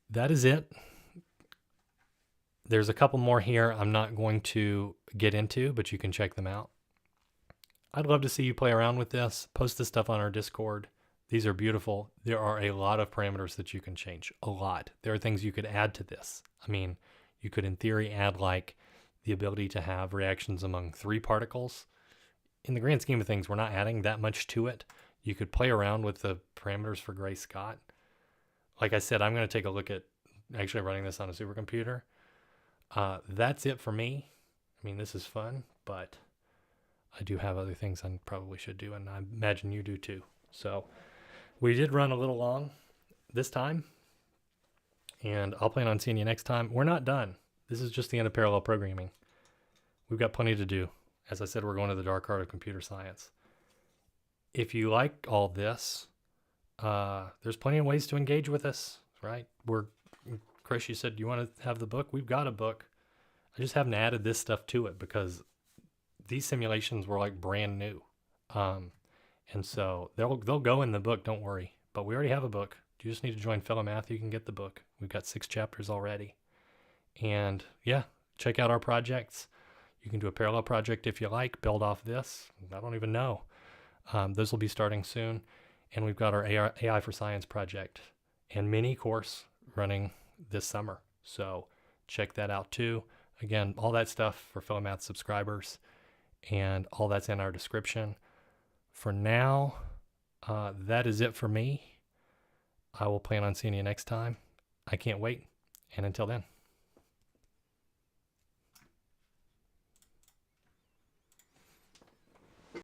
That is it. There's a couple more here I'm not going to get into, but you can check them out. I'd love to see you play around with this. Post this stuff on our Discord. These are beautiful. There are a lot of parameters that you can change. A lot. There are things you could add to this. I mean, you could in theory add like the ability to have reactions among 3 particles. in the grand scheme of things, we're not adding that much to it. You could play around with the parameters for Gray Scott. Like I said, I'm going to take a look at actually running this on a supercomputer. That's it for me. I mean, this is fun, but I do have other things I probably should do, and I imagine you do too. So we did run a little long this time, and I'll plan on seeing you next time. We're not done. This is just the end of parallel programming. We've got plenty to do. As I said, we're going to the dark art of computer science. If you like all this, there's plenty of ways to engage with us, right? Chris, you said you want to have the book. We've got a book. I just haven't added this stuff to it because these simulations were like brand new. And so they'll go in the book, don't worry. But we already have a book. You just need to join Philomath. You can get the book. We've got 6 chapters already. And yeah, check out our projects. You can do a parallel project if you like, build off this. I don't even know. Those will be starting soon. And we've got our AI for Science project and mini course running this summer. So check that out too. Again, all that stuff for Philomath subscribers, and all that's in our description. For now, that is it for me. I will plan on seeing you next time. I can't wait. And until then.